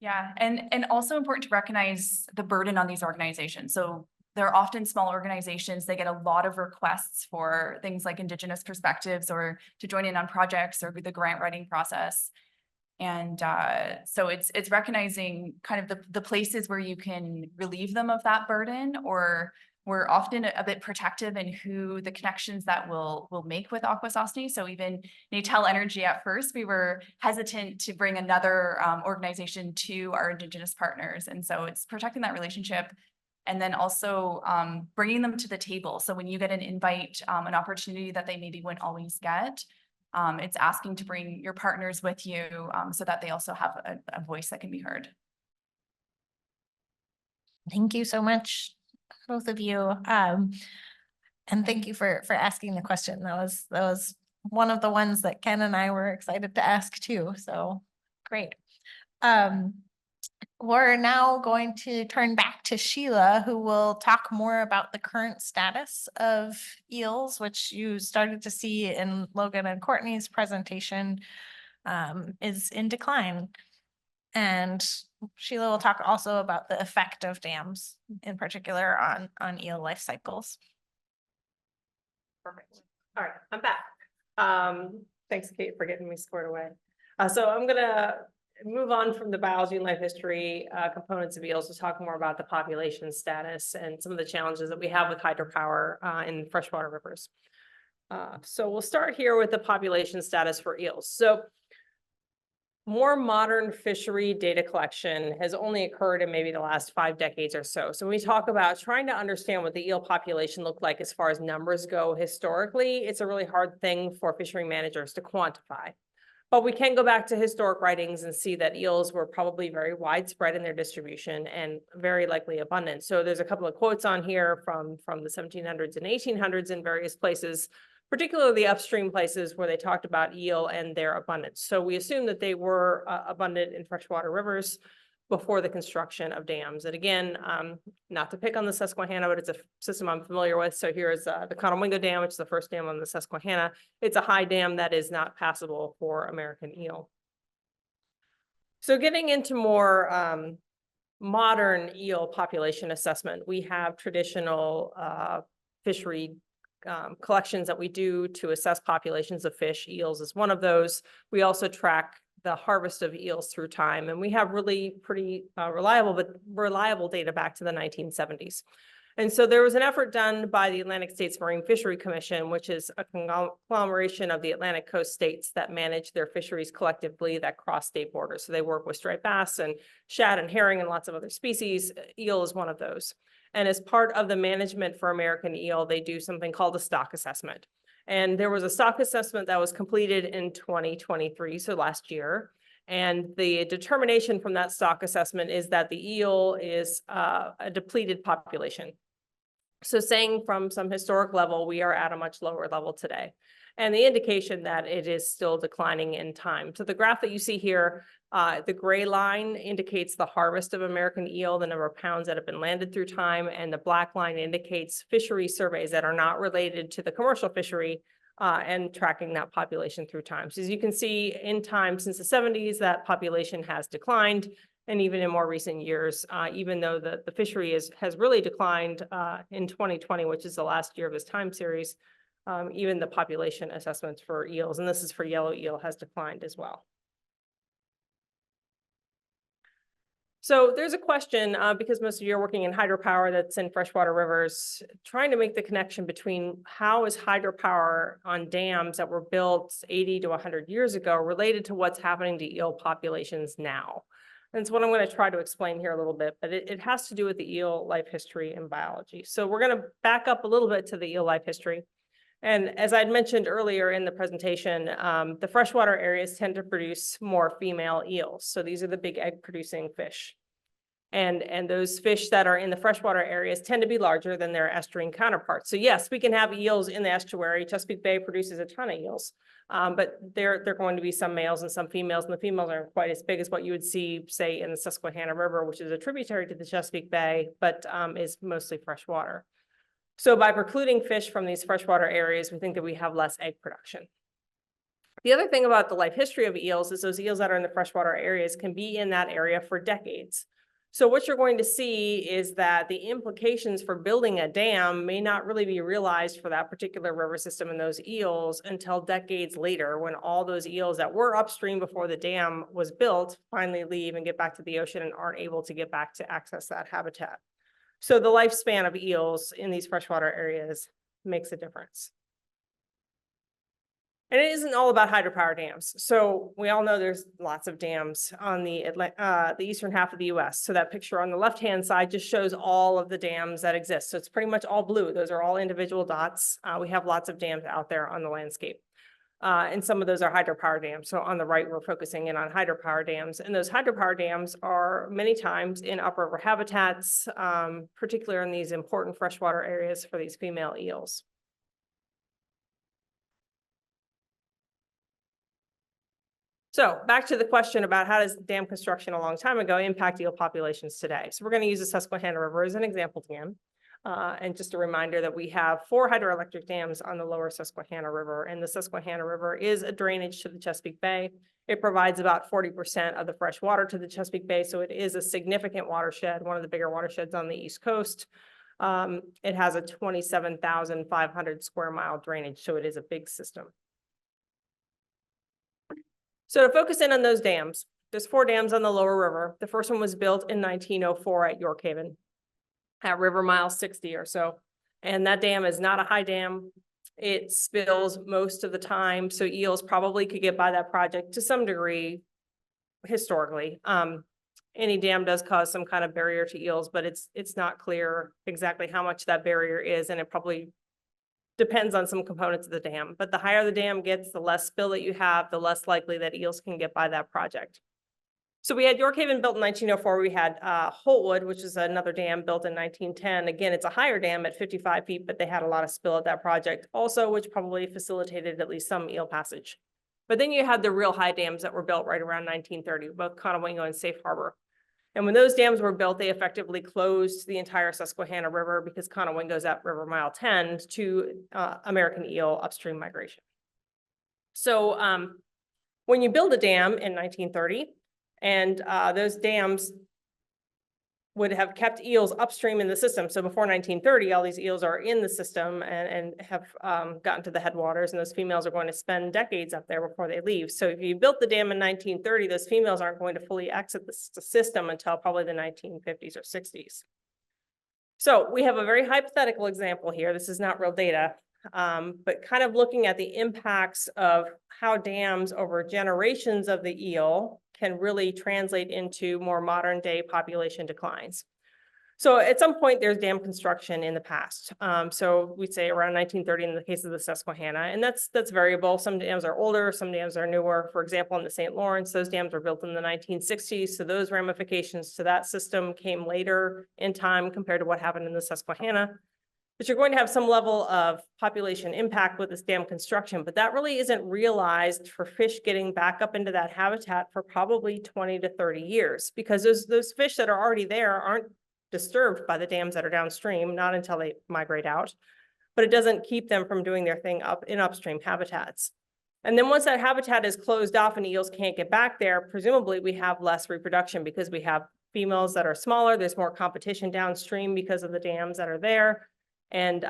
Yeah, and also important to recognize the burden on these organizations. So they're often small organizations. They get a lot of requests for things like Indigenous perspectives or to join in on projects or the grant writing process. And so it's recognizing kind of the places where you can relieve them of that burden, or we're often a bit protective in who the connections that we'll make with Akwesasne. So even Natel Energy, at first, we were hesitant to bring another organization to our Indigenous partners. And so it's protecting that relationship and then also bringing them to the table. So when you get an invite, an opportunity that they maybe wouldn't always get, it's asking to bring your partners with you so that they also have a voice that can be heard. Thank you so much, both of you. And thank you for asking the question. That was one of the ones that Ken and I were excited to ask too. So great. We're now going to turn back to Sheila, who will talk more about the current status of eels, which you started to see in Logan and Courtney's presentation, is in decline. And Sheila will talk also about the effect of dams, in particular on eel life cycles. Perfect. All right, I'm back. Thanks, Kate, for getting me squared away. So I'm gonna move on from the biology and life history components of eels to talk more about the population status and some of the challenges that we have with hydropower in freshwater rivers. So we'll start here with the population status for eels. So more modern fishery data collection has only occurred in maybe the last 5 decades or so. So when we talk about trying to understand what the eel population looked like as far as numbers go historically, it's a really hard thing for fishery managers to quantify. But we can go back to historic writings and see that eels were probably very widespread in their distribution and very likely abundant. So there's a couple of quotes on here from the 1700s and 1800s in various places, particularly upstream places where they talked about eel and their abundance. So we assume that they were abundant in freshwater rivers before the construction of dams. And again, not to pick on the Susquehanna, but it's a system I'm familiar with. So here's the Conowingo Dam, which is the first dam on the Susquehanna. It's a high dam that is not passable for American eel. So getting into more modern eel population assessment, we have traditional fishery collections that we do to assess populations of fish. Eels is one of those. We also track the harvest of eels through time, and we have really pretty reliable data back to the 1970s. And so there was an effort done by the Atlantic States Marine Fishery Commission, which is a conglomeration of the Atlantic coast states that manage their fisheries collectively that cross state borders. So they work with striped bass and shad and herring and lots of other species. Eel is one of those. And as part of the management for American eel, they do something called a stock assessment. And there was a stock assessment that was completed in 2023, so last year. And the determination from that stock assessment is that the eel is a depleted population. So saying from some historic level, we are at a much lower level today. And the indication that it is still declining in time. So the graph that you see here, the gray line indicates the harvest of American eel, the number of pounds that have been landed through time, and the black line indicates fishery surveys that are not related to the commercial fishery and tracking that population through time. So as you can see, in time since the 70s, that population has declined. And even in more recent years, even though the fishery has really declined in 2020, which is the last year of this time series, even the population assessments for eels, and this is for yellow eel, has declined as well. So there's a question, because most of you are working in hydropower that's in freshwater rivers, trying to make the connection between how is hydropower on dams that were built 80 to 100 years ago related to what's happening to eel populations now. And it's what I'm going to try to explain here a little bit, but it has to do with the eel life history and biology. So we're going to back up a little bit to the eel life history. And as I'd mentioned earlier in the presentation, the freshwater areas tend to produce more female eels. So these are the big egg producing fish. And those fish that are in the freshwater areas tend to be larger than their estuarine counterparts. So yes, we can have eels in the estuary. Chesapeake Bay produces a ton of eels, but they're going to be some males and some females, and the females aren't quite as big as what you would see, say, in the Susquehanna River, which is a tributary to the Chesapeake Bay, but is mostly freshwater. So by precluding fish from these freshwater areas, we think that we have less egg production. The other thing about the life history of eels is those eels that are in the freshwater areas can be in that area for decades. So what you're going to see is that the implications for building a dam may not really be realized for that particular river system and those eels until decades later, when all those eels that were upstream before the dam was built finally leave and get back to the ocean and aren't able to get back to access that habitat. So the lifespan of eels in these freshwater areas makes a difference. And it isn't all about hydropower dams. So we all know there's lots of dams on the eastern half of the US. So that picture on the left-hand side just shows all of the dams that exist. So it's pretty much all blue. Those are all individual dots. We have lots of dams out there on the landscape. And some of those are hydropower dams. So on the right, we're focusing in on hydropower dams. And those hydropower dams are many times in upriver habitats, particularly in these important freshwater areas for these female eels. So back to the question about how does dam construction a long time ago impact eel populations today? So we're going to use the Susquehanna River as an example dam. And just a reminder that we have 4 hydroelectric dams on the lower Susquehanna River, and the Susquehanna River is a drainage to the Chesapeake Bay. It provides about 40% of the fresh water to the Chesapeake Bay, so it is a significant watershed, one of the bigger watersheds on the East Coast. It has a 27,500 square mile drainage, so it is a big system. So to focus in on those dams, there's 4 dams on the lower river. The first one was built in 1904 at York Haven at river mile 60 or so. And that dam is not a high dam. It spills most of the time. So eels probably could get by that project to some degree historically. Any dam does cause some kind of barrier to eels, but it's not clear exactly how much that barrier is. And it probably depends on some components of the dam, but the higher the dam gets, the less spill that you have, the less likely that eels can get by that project. So we had York Haven built in 1904. We had Holtwood, which is another dam built in 1910. Again, it's a higher dam at 55 feet, but they had a lot of spill at that project also, which probably facilitated at least some eel passage. But then you had the real high dams that were built right around 1930, both Conowingo and Safe Harbor. And when those dams were built, they effectively closed the entire Susquehanna River because Conowingo's at river mile 10 to American eel upstream migration. So when you build a dam in 1930, and those dams would have kept eels upstream in the system. So before 1930, all these eels are in the system and have gotten to the headwaters, and those females are going to spend decades up there before they leave. So if you built the dam in 1930, those females aren't going to fully exit the system until probably the 1950s or 60s. So we have a very hypothetical example here. This is not real data, but kind of looking at the impacts of how dams over generations of the eel can really translate into more modern day population declines. So at some point there's dam construction in the past. So we'd say around 1930 in the case of the Susquehanna, and that's variable. Some dams are older, some dams are newer. For example, in the St. Lawrence, those dams were built in the 1960s. So those ramifications to that system came later in time compared to what happened in the Susquehanna. But you're going to have some level of population impact with this dam construction, but that really isn't realized for fish getting back up into that habitat for probably 20 to 30 years, because those fish that are already there aren't disturbed by the dams that are downstream, not until they migrate out, but it doesn't keep them from doing their thing up in upstream habitats. And then once that habitat is closed off and eels can't get back there, presumably we have less reproduction because we have females that are smaller, there's more competition downstream because of the dams that are there. And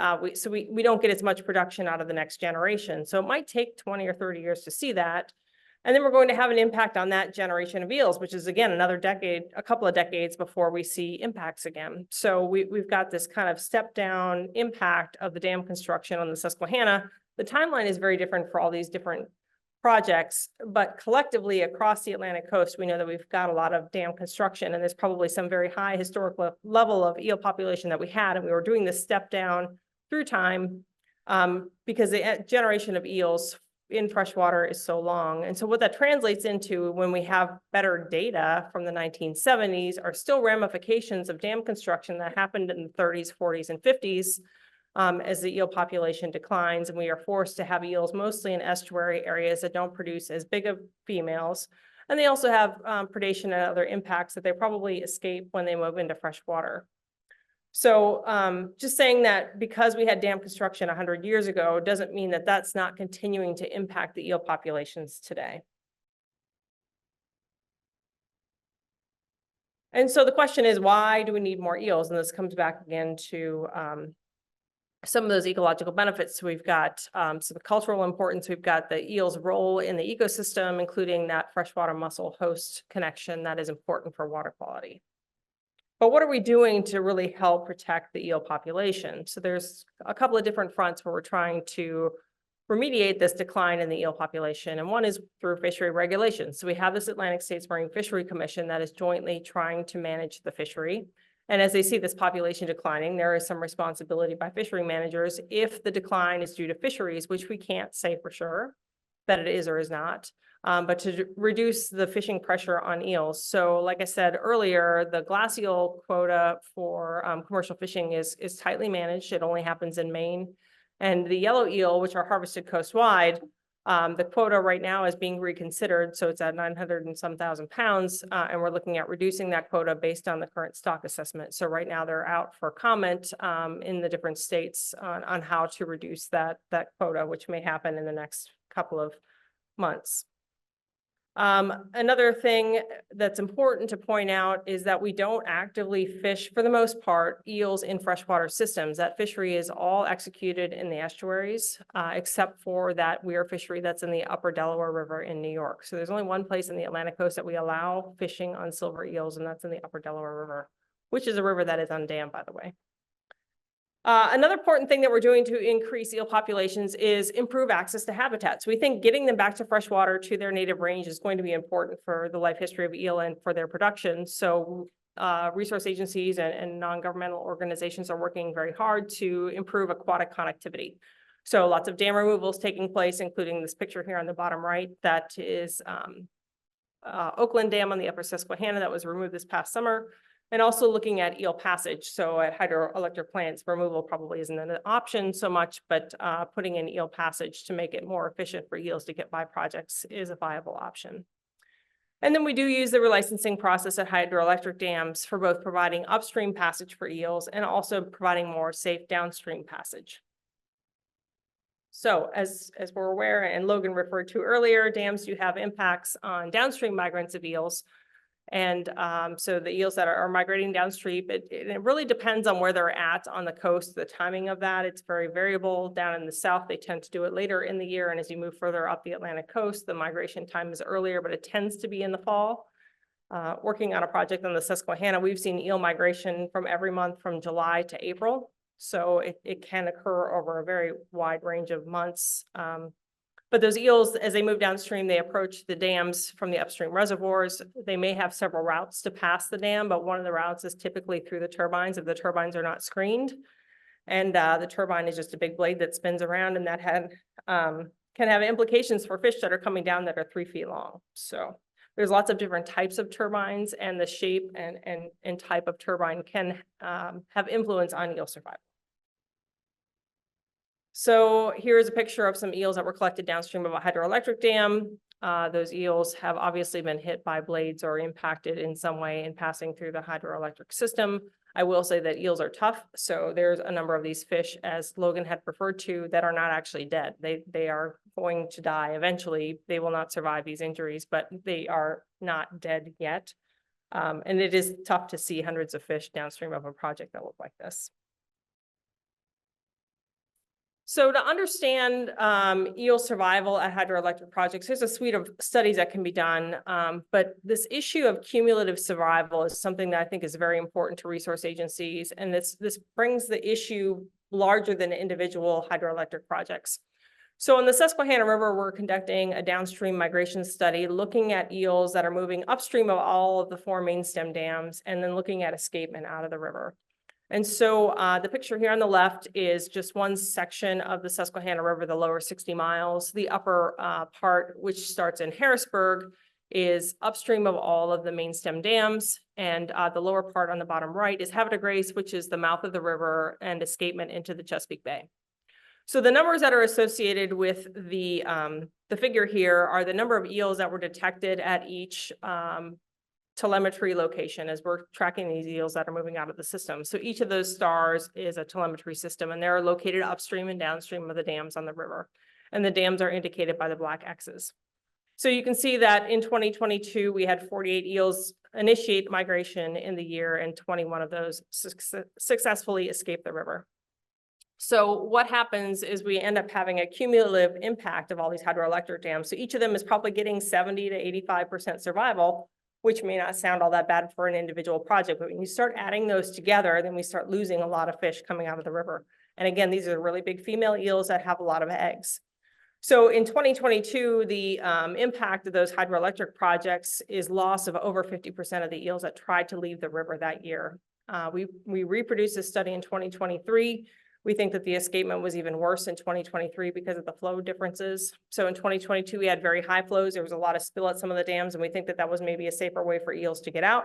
we don't get as much production out of the next generation. So it might take 20 or 30 years to see that. And then we're going to have an impact on that generation of eels, which is again, another decade, a couple of decades before we see impacts again. So we've got this kind of step down impact of the dam construction on the Susquehanna. The timeline is very different for all these different projects, but collectively across the Atlantic coast, we know that we've got a lot of dam construction, and there's probably some very high historical level of eel population that we had, and we were doing this step down through time because the generation of eels in freshwater is so long. And so what that translates into when we have better data from the 1970s are still ramifications of dam construction that happened in the 30s, 40s, and 50s. As the eel population declines, and we are forced to have eels mostly in estuary areas that don't produce as big of females. And they also have predation and other impacts that they probably escape when they move into freshwater. So just saying that because we had dam construction 100 years ago doesn't mean that that's not continuing to impact the eel populations today. And so the question is, why do we need more eels? And this comes back again to some of those ecological benefits. So we've got some cultural importance. We've got the eel's role in the ecosystem, including that freshwater mussel host connection that is important for water quality. But what are we doing to really help protect the eel population? So there's a couple of different fronts where we're trying to remediate this decline in the eel population. And one is through fishery regulations. So we have this Atlantic States Marine Fishery Commission that is jointly trying to manage the fishery. And as they see this population declining, there is some responsibility by fishery managers if the decline is due to fisheries, which we can't say for sure that it is or is not, but to reduce the fishing pressure on eels. So like I said earlier, the glass eel quota for commercial fishing is tightly managed. It only happens in Maine. And the yellow eel, which are harvested coastwide, the quota right now is being reconsidered, so it's at 900 and some thousand pounds, and we're looking at reducing that quota based on the current stock assessment. So right now they're out for comment in the different states on how to reduce that quota, which may happen in the next couple of months. Another thing that's important to point out is that we don't actively fish, for the most part, eels in freshwater systems. That fishery is all executed in the estuaries, except for that weir fishery that's in the upper Delaware River in New York. So there's only one place in the Atlantic coast that we allow fishing on silver eels, and that's in the upper Delaware River, which is a river that is undammed, by the way. Another important thing that we're doing to increase eel populations is improve access to habitats. We think getting them back to freshwater to their native range is going to be important for the life history of eel and for their production. So resource agencies and non-governmental organizations are working very hard to improve aquatic connectivity. So lots of dam removals taking place, including this picture here on the bottom right. That is Oakland Dam on the upper Susquehanna that was removed this past summer. And also looking at eel passage. So at hydroelectric plants, removal probably isn't an option so much, but putting in eel passage to make it more efficient for eels to get by projects is a viable option. And then we do use the relicensing process at hydroelectric dams for both providing upstream passage for eels and also providing more safe downstream passage. So as we're aware, and Logan referred to earlier, dams do have impacts on downstream migrants of eels. And so the eels that are migrating downstream, it really depends on where they're at on the coast, the timing of that. It's very variable. Down in the south, they tend to do it later in the year. And as you move further up the Atlantic coast, the migration time is earlier, but it tends to be in the fall. Working on a project on the Susquehanna, we've seen eel migration from every month from July to April. So it can occur over a very wide range of months. But those eels, as they move downstream, they approach the dams from the upstream reservoirs. They may have several routes to pass the dam, but one of the routes is typically through the turbines if the turbines are not screened. And the turbine is just a big blade that spins around, and that can have implications for fish that are coming down that are 3 feet long. So there's lots of different types of turbines, and the shape and type of turbine can have influence on eel survival. So here's a picture of some eels that were collected downstream of a hydroelectric dam. Those eels have obviously been hit by blades or impacted in some way in passing through the hydroelectric system. I will say that eels are tough. So there's a number of these fish, as Logan had referred to, that are not actually dead. They are going to die eventually. They will not survive these injuries, but they are not dead yet. And it is tough to see hundreds of fish downstream of a project that look like this. So to understand eel survival at hydroelectric projects, there's a suite of studies that can be done. But this issue of cumulative survival is something that I think is very important to resource agencies. And this brings the issue larger than individual hydroelectric projects. So in the Susquehanna River, we're conducting a downstream migration study looking at eels that are moving upstream of all of the 4 main stem dams, and then looking at escapement out of the river. And so the picture here on the left is just one section of the Susquehanna River, the lower 60 miles. The upper part, which starts in Harrisburg, is upstream of all of the main stem dams. And the lower part on the bottom right is Havre de Grace, which is the mouth of the river and escapement into the Chesapeake Bay. So the numbers that are associated with the figure here are the number of eels that were detected at each telemetry location as we're tracking these eels that are moving out of the system. So each of those stars is a telemetry system, and they're located upstream and downstream of the dams on the river. And the dams are indicated by the black X's. So you can see that in 2022, we had 48 eels initiate migration in the year, and 21 of those successfully escaped the river. So what happens is we end up having a cumulative impact of all these hydroelectric dams. So each of them is probably getting 70 to 85% survival, which may not sound all that bad for an individual project, but when you start adding those together, then we start losing a lot of fish coming out of the river. And again, these are really big female eels that have a lot of eggs. So in 2022, the impact of those hydroelectric projects is loss of over 50% of the eels that tried to leave the river that year. We reproduced this study in 2023. We think that the escapement was even worse in 2023 because of the flow differences. So in 2022, we had very high flows. There was a lot of spill at some of the dams, and we think that that was maybe a safer way for eels to get out.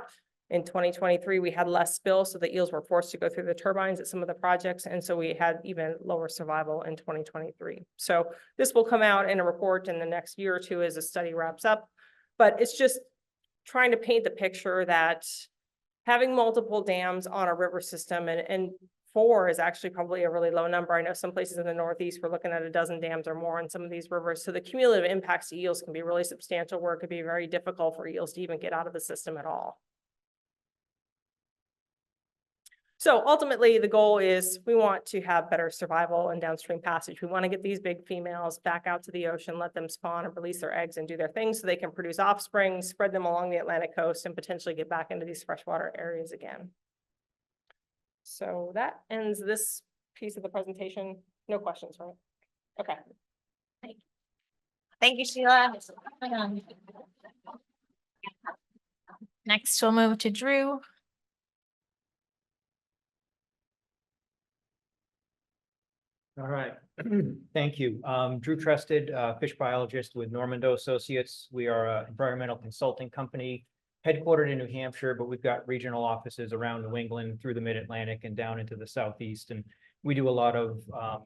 In 2023, we had less spill, so the eels were forced to go through the turbines at some of the projects, and so we had even lower survival in 2023. So this will come out in a report in the next year or two as the study wraps up. But it's just trying to paint the picture that having multiple dams on a river system, and 4 is actually probably a really low number. I know some places in the Northeast, we're looking at a dozen dams or more on some of these rivers. So the cumulative impacts to eels can be really substantial, where it could be very difficult for eels to even get out of the system at all. So ultimately, the goal is we want to have better survival and downstream passage. We want to get these big females back out to the ocean, let them spawn and release their eggs and do their thing so they can produce offspring, spread them along the Atlantic coast, and potentially get back into these freshwater areas again. So that ends this piece of the presentation. No questions, right? Okay. Thank you, Sheila. Next, we'll move to Drew. All right, thank you. Drew Trusted, fish biologist with Normando Associates. We are an environmental consulting company headquartered in New Hampshire, but we've got regional offices around New England, through the Mid-Atlantic and down into the Southeast. And we do a lot of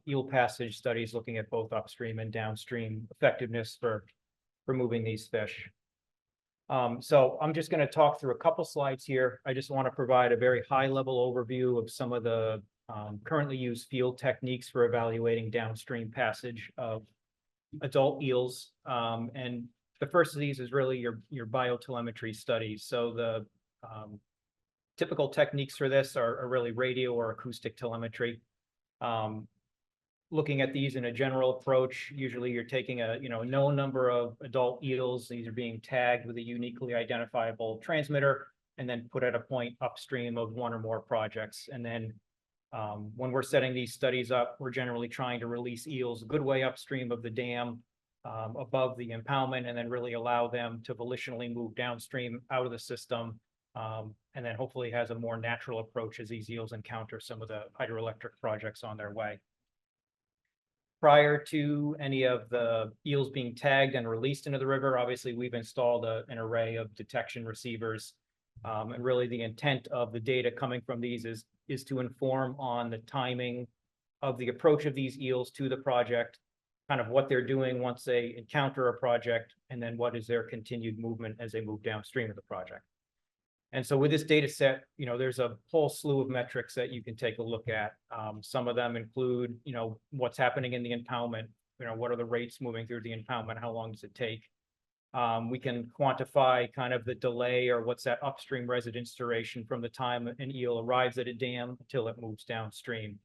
eel passage studies looking at both upstream and downstream effectiveness for moving these fish. So I'm just going to talk through a couple slides here. I just want to provide a very high-level overview of some of the currently used field techniques for evaluating downstream passage of adult eels, and the first of these is really your biotelemetry studies. So the typical techniques for this are really radio or acoustic telemetry. Looking at these in a general approach, usually you're taking a known number of adult eels. These are being tagged with a uniquely identifiable transmitter and then put at a point upstream of one or more projects. And then when we're setting these studies up, we're generally trying to release eels a good way upstream of the dam, above the impoundment, and then really allow them to volitionally move downstream out of the system. And then hopefully has a more natural approach as these eels encounter some of the hydroelectric projects on their way. Prior to any of the eels being tagged and released into the river, obviously we've installed an array of detection receivers. And really the intent of the data coming from these is to inform on the timing of the approach of these eels to the project, kind of what they're doing once they encounter a project, and then what is their continued movement as they move downstream of the project. And so with this data set, there's a whole slew of metrics that you can take a look at. Some of them include, what's happening in the impoundment, what are the rates moving through the impoundment, how long does it take? We can quantify kind of the delay or what's that upstream residence duration from the time an eel arrives at a dam until it moves downstream.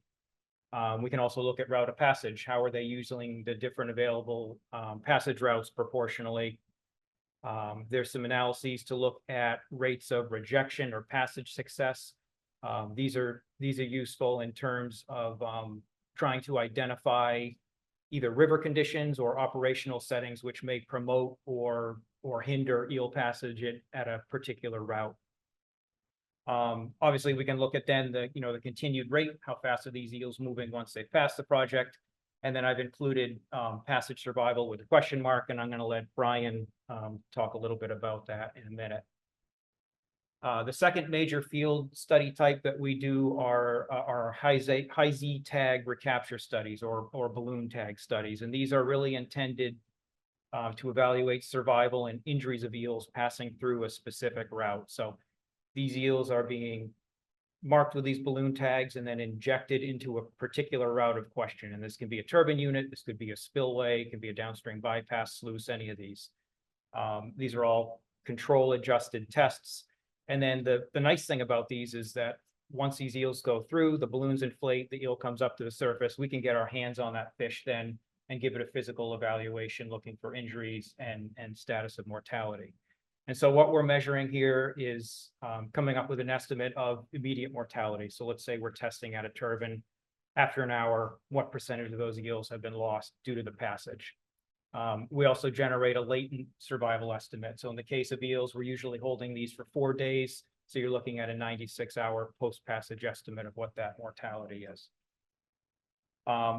We can also look at route of passage. How are they using the different available passage routes proportionally? There's some analyses to look at rates of rejection or passage success. These are useful in terms of trying to identify either river conditions or operational settings which may promote or hinder eel passage at a particular route. Obviously, we can look at then the continued rate, how fast are these eels moving once they pass the project. And then I've included passage survival with a question mark, and I'm going to let Brian talk a little bit about that in a minute. The second major field study type that we do are high Z tag recapture studies or balloon tag studies. And these are really intended to evaluate survival and injuries of eels passing through a specific route. So these eels are being marked with these balloon tags and then injected into a particular route of question. And this can be a turbine unit, this could be a spillway, it can be a downstream bypass sluice, any of these. These are all control adjusted tests. And then the nice thing about these is that once these eels go through, the balloons inflate, the eel comes up to the surface, we can get our hands on that fish then and give it a physical evaluation looking for injuries and status of mortality. And so what we're measuring here is coming up with an estimate of immediate mortality. So let's say we're testing at a turbine. After an hour, what percentage of those eels have been lost due to the passage? We also generate a latent survival estimate. So in the case of eels, we're usually holding these for 4 days. So you're looking at a 96-hour post-passage estimate of what that mortality is.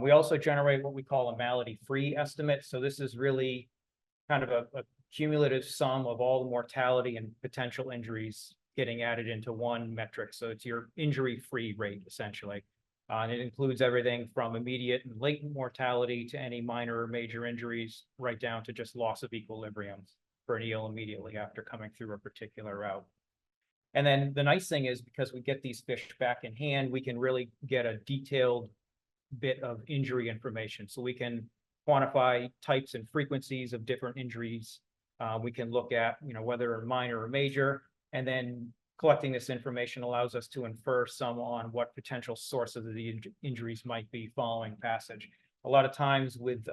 We also generate what we call a malady-free estimate. So this is really kind of a cumulative sum of all the mortality and potential injuries getting added into one metric. So it's your injury-free rate, essentially. And it includes everything from immediate and latent mortality to any minor or major injuries, right down to just loss of equilibrium for an eel immediately after coming through a particular route. And then the nice thing is, because we get these fish back in hand, we can really get a detailed bit of injury information. So we can quantify types and frequencies of different injuries. We can look at, whether minor or major, and then collecting this information allows us to infer some on what potential source of the injuries might be following passage. A lot of times with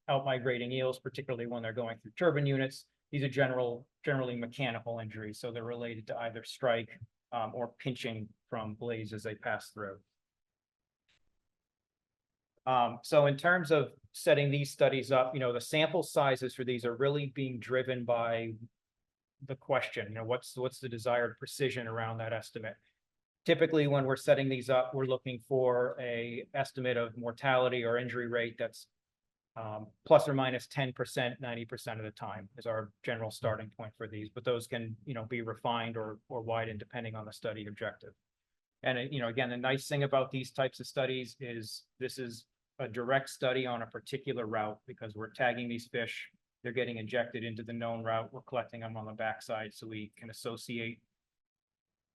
out-migrating eels, particularly when they're going through turbine units, these are generally mechanical injuries. So they're related to either strike or pinching from blades as they pass through. So in terms of setting these studies up, the sample sizes for these are really being driven by the question, what's the desired precision around that estimate. Typically, when we're setting these up, we're looking for a estimate of mortality or injury rate that's plus or minus 10%, 90% of the time is our general starting point for these, but those can, be refined or widened depending on the study objective. And, again, the nice thing about these types of studies is this is a direct study on a particular route, because we're tagging these fish, they're getting injected into the known route, we're collecting them on the backside, so we can associate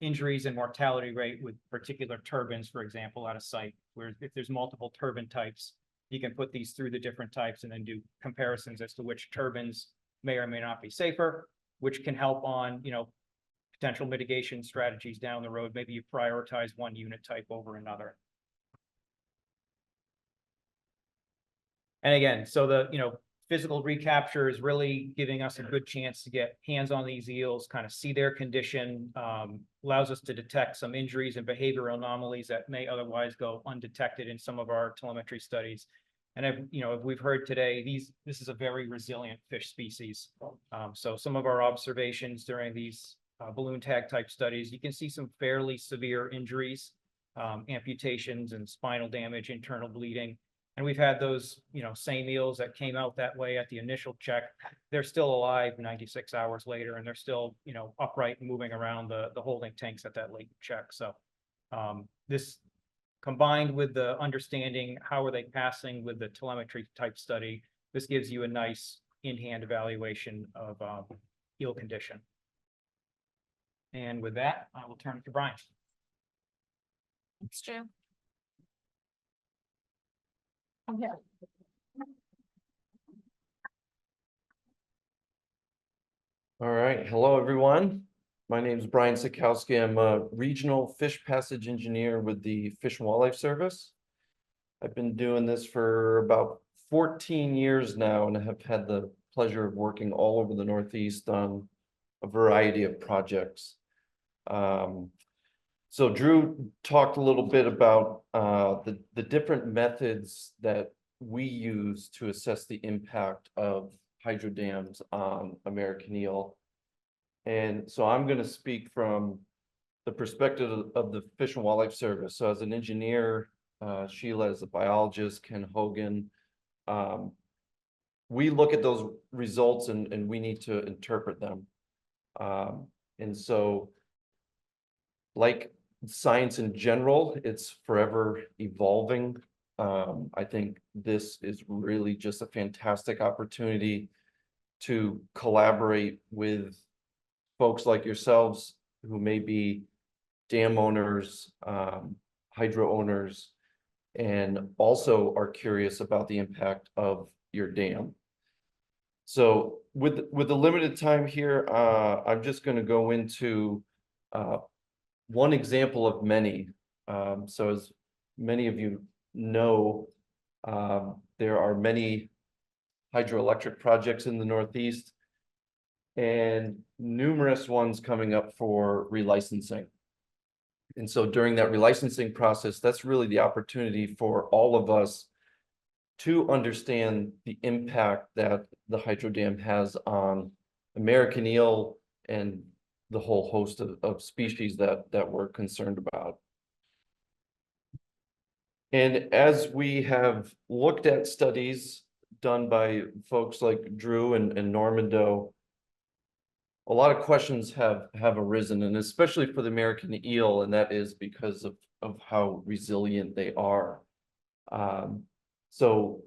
injuries and mortality rate with particular turbines, for example, at a site, where if there's multiple turbine types, you can put these through the different types and then do comparisons as to which turbines may or may not be safer, which can help on, potential mitigation strategies down the road. Maybe you prioritize one unit type over another. And again, so the, physical recapture is really giving us a good chance to get hands on these eels, kind of see their condition, allows us to detect some injuries and behavioral anomalies that may otherwise go undetected in some of our telemetry studies. And if we've heard today, this is a very resilient fish species. So some of our observations during these balloon tag type studies, you can see some fairly severe injuries, amputations and spinal damage, internal bleeding. And we've had those, same eels that came out that way at the initial check. They're still alive 96 hours later, and they're still, upright and moving around the holding tanks at that latent check. So this combined with the understanding how are they passing with the telemetry type study, this gives you a nice in-hand evaluation of eel condition. And with that, I will turn it to Brian. Thanks, Drew. All right, hello, everyone. My name is Brian Sikowski. I'm a regional fish passage engineer with the Fish and Wildlife Service. I've been doing this for about 14 years now, and I have had the pleasure of working all over the Northeast on a variety of projects. So Drew talked a little bit about the different methods that we use to assess the impact of hydro dams on American eel. And so I'm going to speak from the perspective of the Fish and Wildlife Service. So as an engineer, Sheila as a biologist, Ken Hogan, we look at those results and we need to interpret them. And so like science in general, it's forever evolving. I think this is really just a fantastic opportunity to collaborate with folks like yourselves who may be dam owners, hydro owners, and also are curious about the impact of your dam. So with the limited time here, I'm just going to go into one example of many. So as many of you know, there are many hydroelectric projects in the Northeast and numerous ones coming up for relicensing. And so during that relicensing process, that's really the opportunity for all of us to understand the impact that the hydro dam has on American eel and the whole host of species that we're concerned about. And as we have looked at studies done by folks like Drew and Normando, a lot of questions have arisen, and especially for the American eel, and that is because of how resilient they are. So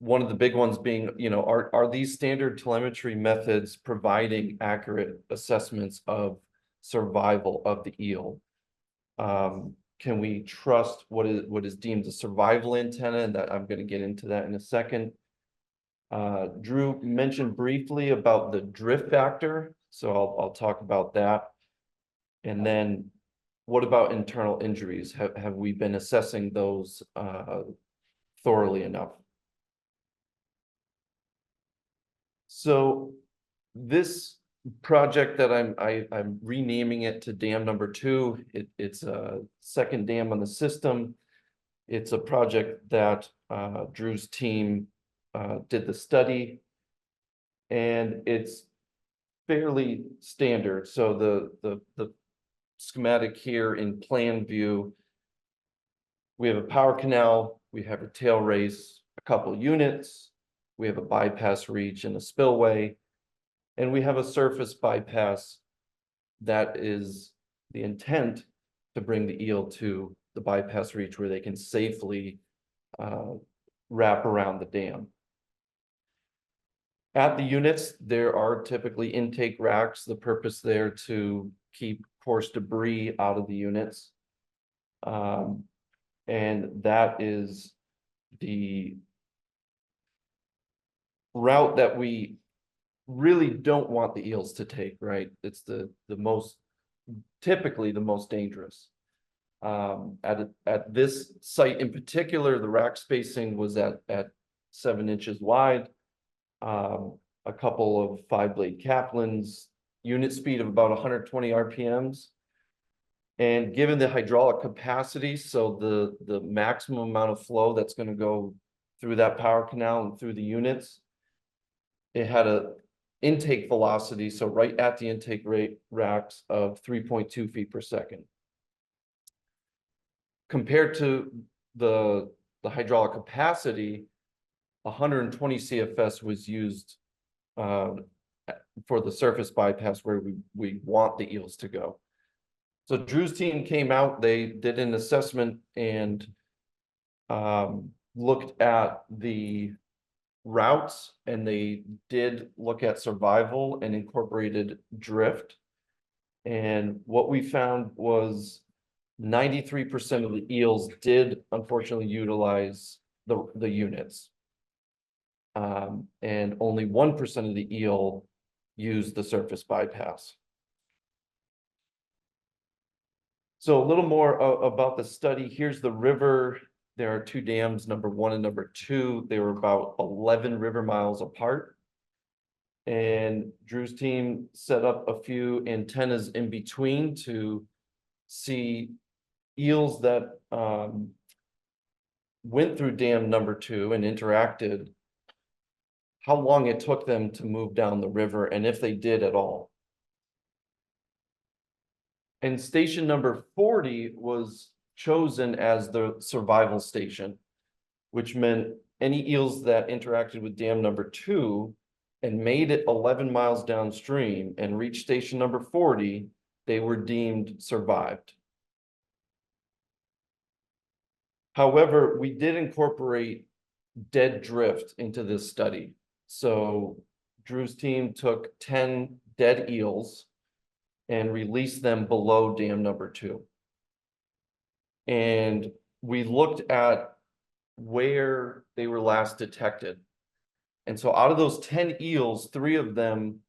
one of the big ones being, are these standard telemetry methods providing accurate assessments of survival of the eel? Can we trust what is deemed a survival antenna? And that I'm going to get into that in a second. Drew mentioned briefly about the drift factor, so I'll talk about that. And then what about internal injuries? Have we been assessing those thoroughly enough? So this project that I'm renaming it to dam number 2. It's a second dam on the system. It's a project that Drew's team did the study, and it's fairly standard. So the schematic here in plan view, we have a power canal, we have a tail race, a couple units, we have a bypass reach and a spillway, and we have a surface bypass that is the intent to bring the eel to the bypass reach where they can safely wrap around the dam. At the units, there are typically intake racks, the purpose there to keep coarse debris out of the units. And that is the route that we really don't want the eels to take, right? It's typically the most dangerous. At this site in particular, the rack spacing was at 7 inches wide. A couple of 5-blade caplins, unit speed of about 120 RPMs. And given the hydraulic capacity, so the maximum amount of flow that's going to go through that power canal and through the units, it had a intake velocity, so right at the intake rate racks of 3.2 feet per second. Compared to the hydraulic capacity, 120 CFS was used for the surface bypass where we want the eels to go. So Drew's team came out, they did an assessment and looked at the routes, and they did look at survival and incorporated drift. And what we found was 93% of the eels did unfortunately utilize the units. And only 1% of the eel used the surface bypass. So a little more about the study. Here's the river. There are 2 dams, number 1 and number 2. They were about 11 river miles apart. And Drew's team set up a few antennas in between to see eels that went through dam number 2 and interacted, how long it took them to move down the river, and if they did at all. And station number 40 was chosen as the survival station, which meant any eels that interacted with dam number 2 and made it 11 miles downstream and reached station number 40, they were deemed survived. However, we did incorporate dead drift into this study. So Drew's team took 10 dead eels and released them below dam number 2. And we looked at where they were last detected. And so out of those 10 eels, 3 of them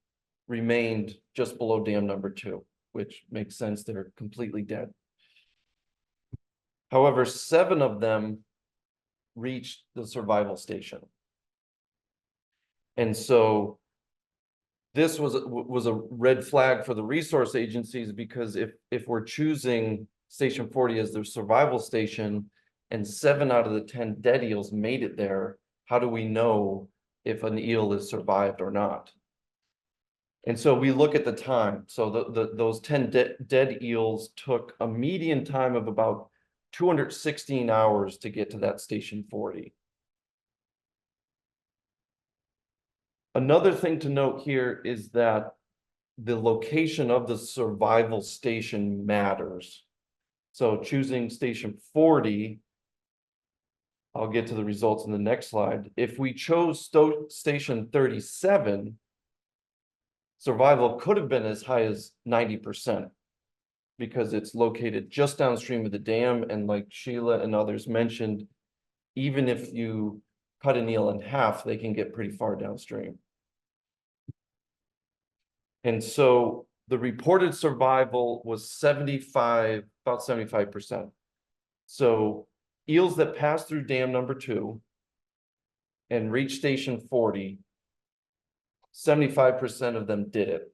remained just below dam number 2, which makes sense, they're completely dead. However, 7 of them reached the survival station. And so this was a red flag for the resource agencies, because if we're choosing station 40 as their survival station and 7 out of the 10 dead eels made it there, how do we know if an eel is survived or not? And so we look at the time. So those 10 dead eels took a median time of about 216 hours to get to that station 40. Another thing to note here is that the location of the survival station matters. So choosing station 40, I'll get to the results in the next slide. If we chose station 37, survival could have been as high as 90%, because it's located just downstream of the dam. And like Sheila and others mentioned, even if you cut an eel in half, they can get pretty far downstream. And so the reported survival was about 75%. So eels that passed through dam number 2 and reached station 40, 75% of them did it.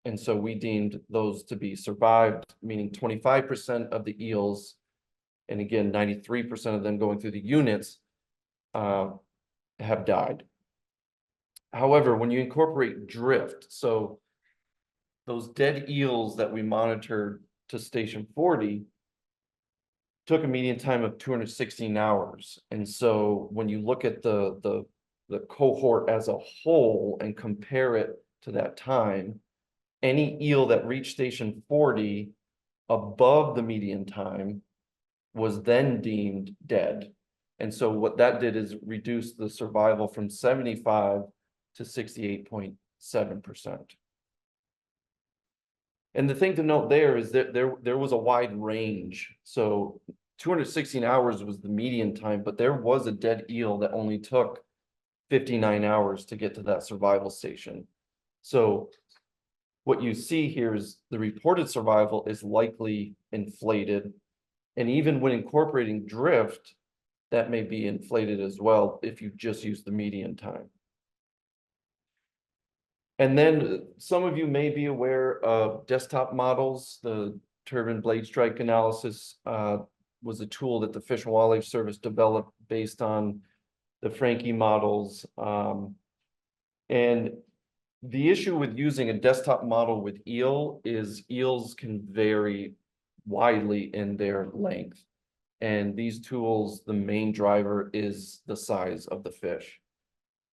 And so we deemed those to be survived, meaning 25% of the eels, and again, 93% of them going through the units, have died. However, when you incorporate drift, so those dead eels that we monitored to station 40 took a median time of 216 hours. And so when you look at the cohort as a whole and compare it to that time, any eel that reached station 40 above the median time was then deemed dead. And so what that did is reduce the survival from 75 to 68.7%. And the thing to note there is that there was a wide range. So 216 hours was the median time, but there was a dead eel that only took 59 hours to get to that survival station. So what you see here is the reported survival is likely inflated. And even when incorporating drift, that may be inflated as well if you just use the median time. And then some of you may be aware of desktop models. The turbine blade strike analysis was a tool that the Fish and Wildlife Service developed based on the Frankie models. And the issue with using a desktop model with eel is eels can vary widely in their length. And these tools, the main driver is the size of the fish.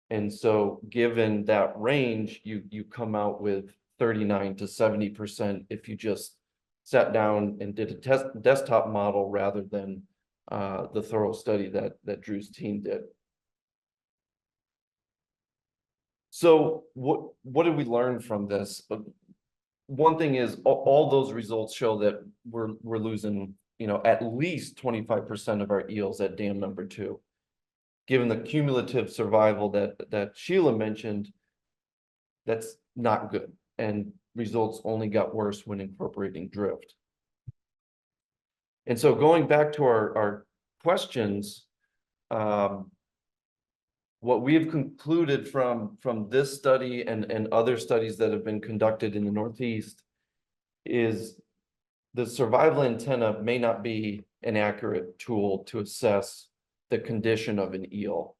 And so given that range, you come out with 39 to 70% if you just sat down and did a desktop model rather than the thorough study that Drew's team did. So what did we learn from this? One thing is all those results show that we're losing, at least 25% of our eels at dam number 2. Given the cumulative survival that Sheila mentioned, that's not good. And results only got worse when incorporating drift. And so going back to our questions, what we have concluded from this study and other studies that have been conducted in the Northeast is the survival antenna may not be an accurate tool to assess the condition of an eel.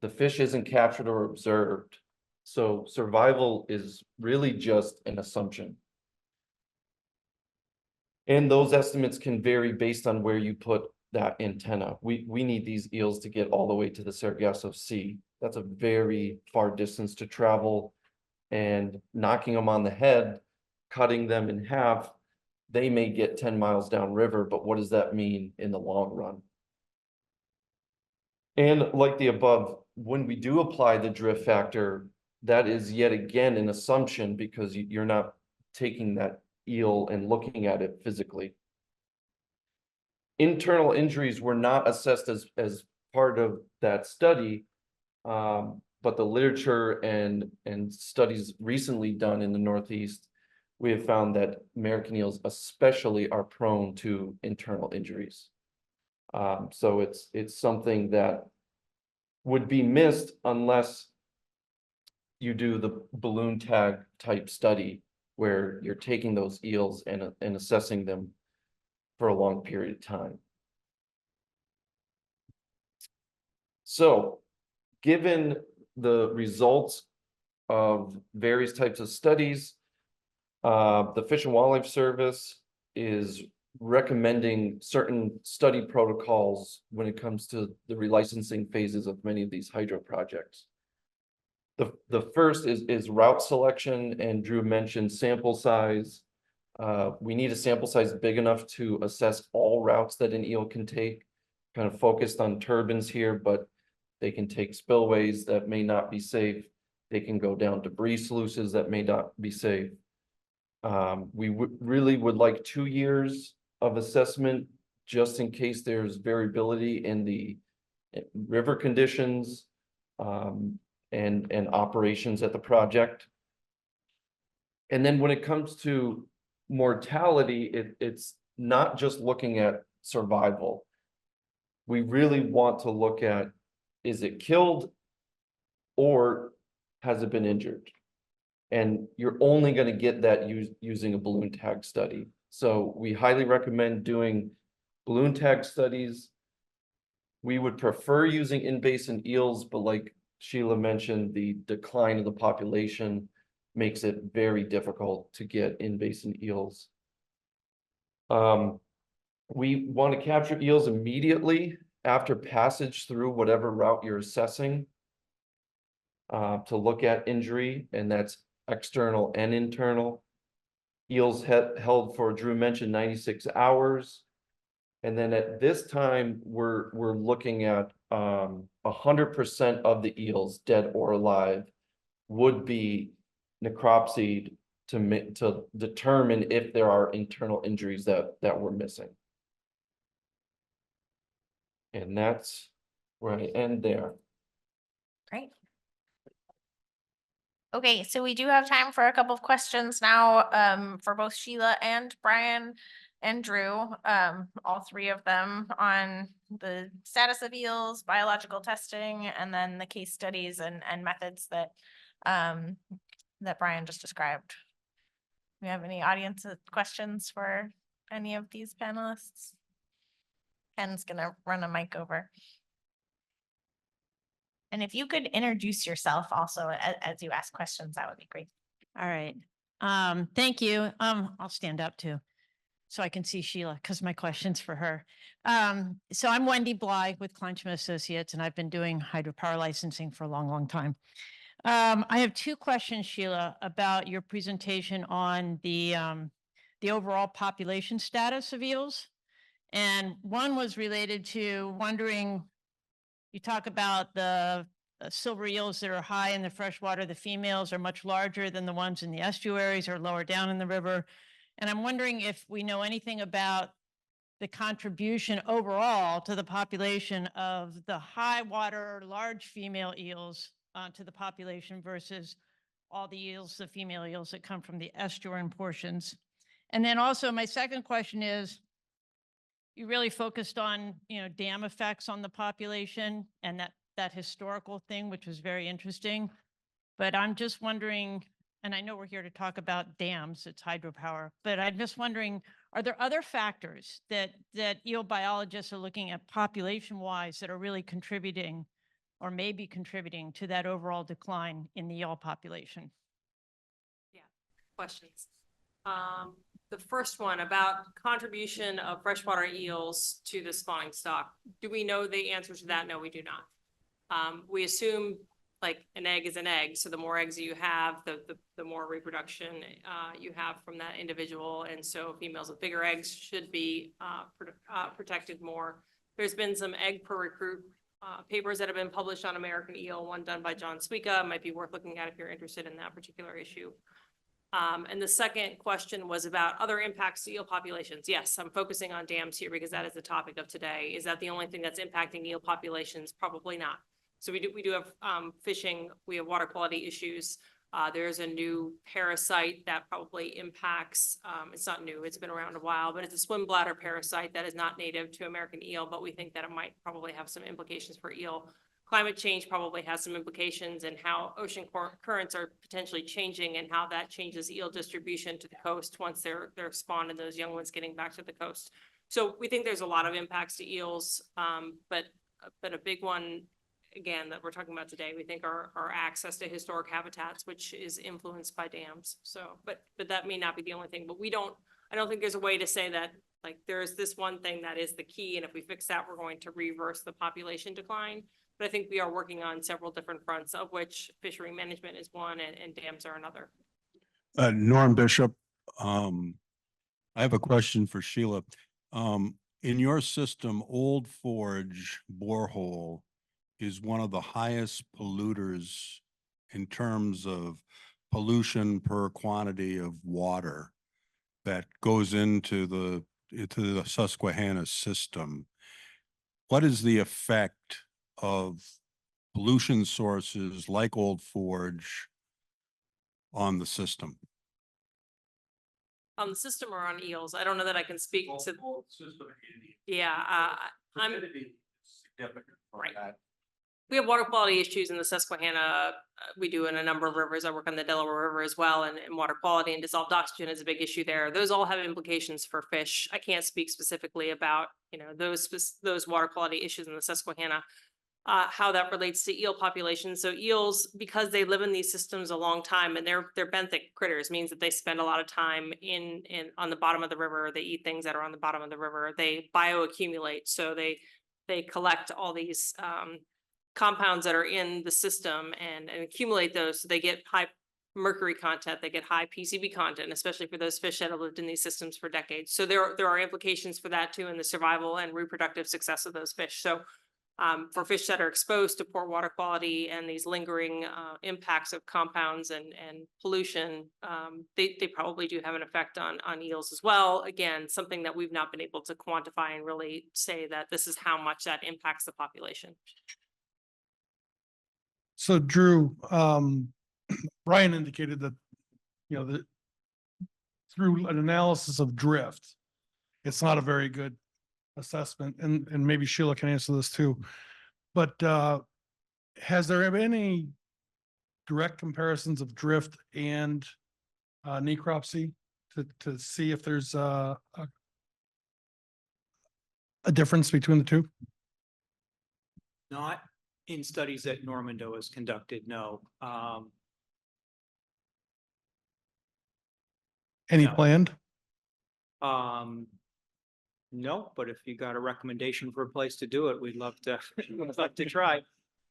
The fish isn't captured or observed, so survival is really just an assumption. And those estimates can vary based on where you put that antenna. We need these eels to get all the way to the Sargasso Sea. That's a very far distance to travel, and knocking them on the head, cutting them in half, they may get 10 miles downriver, but what does that mean in the long run? And like the above, when we do apply the drift factor, that is yet again an assumption because you're not taking that eel and looking at it physically. Internal injuries were not assessed as part of that study, but the literature and studies recently done in the Northeast, we have found that American eels especially are prone to internal injuries. So it's something that would be missed unless you do the balloon tag type study where you're taking those eels and assessing them for a long period of time. So given the results of various types of studies, the Fish and Wildlife Service is recommending certain study protocols when it comes to the relicensing phases of many of these hydro projects. The first is route selection, and Drew mentioned sample size. We need a sample size big enough to assess all routes that an eel can take. Kind of focused on turbines here, but they can take spillways that may not be safe. They can go down debris sluices that may not be safe. We really would like 2 years of assessment just in case there's variability in the river conditions and operations at the project. And then when it comes to mortality, it's not just looking at survival. We really want to look at, is it killed or has it been injured? And you're only going to get that using a balloon tag study. So we highly recommend doing balloon tag studies. We would prefer using in-basin eels, but like Sheila mentioned, the decline of the population makes it very difficult to get in-basin eels. We want to capture eels immediately after passage through whatever route you're assessing to look at injury, and that's external and internal. Eels held for, Drew mentioned, 96 hours. And then at this time, we're looking at 100% of the eels, dead or alive, would be necropsied to determine if there are internal injuries that we're missing. And that's where I end there. Great. Okay, so we do have time for a couple of questions now, for both Sheila and Brian and Drew, all three of them on the status of eels, biological testing, and then the case studies and methods that, that Brian just described. Do we have any audience questions for any of these panelists? Ken's gonna run a mic over. And if you could introduce yourself also as you ask questions, that would be great. All right. Thank you. I'll stand up too, so I can see Sheila, because my question's for her. So I'm Wendy Bly with Kleinschmidt Associates, and I've been doing hydropower licensing for a long, long time. I have two questions, Sheila, about your presentation on the overall population status of eels. And one was related to wondering, you talk about the silver eels that are high in the freshwater. The females are much larger than the ones in the estuaries or lower down in the river. And I'm wondering if we know anything about the contribution overall to the population of the high water, large female eels to the population versus all the eels, the female eels that come from the estuarine portions. And then also my second question is, you really focused on, dam effects on the population and that historical thing, which was very interesting. But I'm just wondering, and I know we're here to talk about dams, it's hydropower, but I'm just wondering, are there other factors that eel biologists are looking at population-wise that are really contributing or maybe contributing to that overall decline in the eel population? Questions. The first one about contribution of freshwater eels to the spawning stock. Do we know the answer to that? No, we do not. We assume like an egg is an egg. So the more eggs you have, the more reproduction you have from that individual. And so females with bigger eggs should be protected more. There's been some egg per recruit papers that have been published on American eel, one done by John Sweeka, might be worth looking at if you're interested in that particular issue. And the second question was about other impacts to eel populations. Yes, I'm focusing on dams here because that is the topic of today. Is that the only thing that's impacting eel populations? Probably not. So we do have fishing, we have water quality issues. There's a new parasite that probably impacts, it's not new, it's been around a while, but it's a swim bladder parasite that is not native to American eel, but we think that it might probably have some implications for eel. Climate change probably has some implications and how ocean currents are potentially changing and how that changes eel distribution to the coast once they're spawned and those young ones getting back to the coast. So we think there's a lot of impacts to eels, but a big one, again, that we're talking about today, we think our access to historic habitats, which is influenced by dams. So, but that may not be the only thing, but I don't think there's a way to say that like there's this one thing that is the key. And if we fix that, we're going to reverse the population decline. But I think we are working on several different fronts, of which fishery management is one and dams are another. Norm Bishop, I have a question for Sheila. In your system, Old Forge borehole is one of the highest polluters in terms of pollution per quantity of water that goes into the Susquehanna system. What is the effect of pollution sources like Old Forge on the system? On the system or on eels? I don't know that I can speak to. Yeah, I'm. Right. We have water quality issues in the Susquehanna. We do in a number of rivers. I work on the Delaware River as well, and water quality and dissolved oxygen is a big issue there. Those all have implications for fish. I can't speak specifically about those water quality issues in the Susquehanna. How that relates to eel populations. So eels, because they live in these systems a long time and they're benthic critters, means that they spend a lot of time on the bottom of the river. They eat things that are on the bottom of the river. They bioaccumulate. So they collect all these compounds that are in the system and accumulate those. So they get high mercury content, they get high PCB content, especially for those fish that have lived in these systems for decades. So there are implications for that too in the survival and reproductive success of those fish. So for fish that are exposed to poor water quality and these lingering impacts of compounds and pollution, they probably do have an effect on eels as well. Again, something that we've not been able to quantify and really say that this is how much that impacts the population. So Drew, Brian indicated that, that through an analysis of drift, it's not a very good assessment, and maybe Sheila can answer this too. But has there been any direct comparisons of drift and necropsy to see if there's a difference between the two? Not in studies that Normando has conducted, no. Any No. planned? No, but if you got a recommendation for a place to do it, we'd love to, we'd love to try.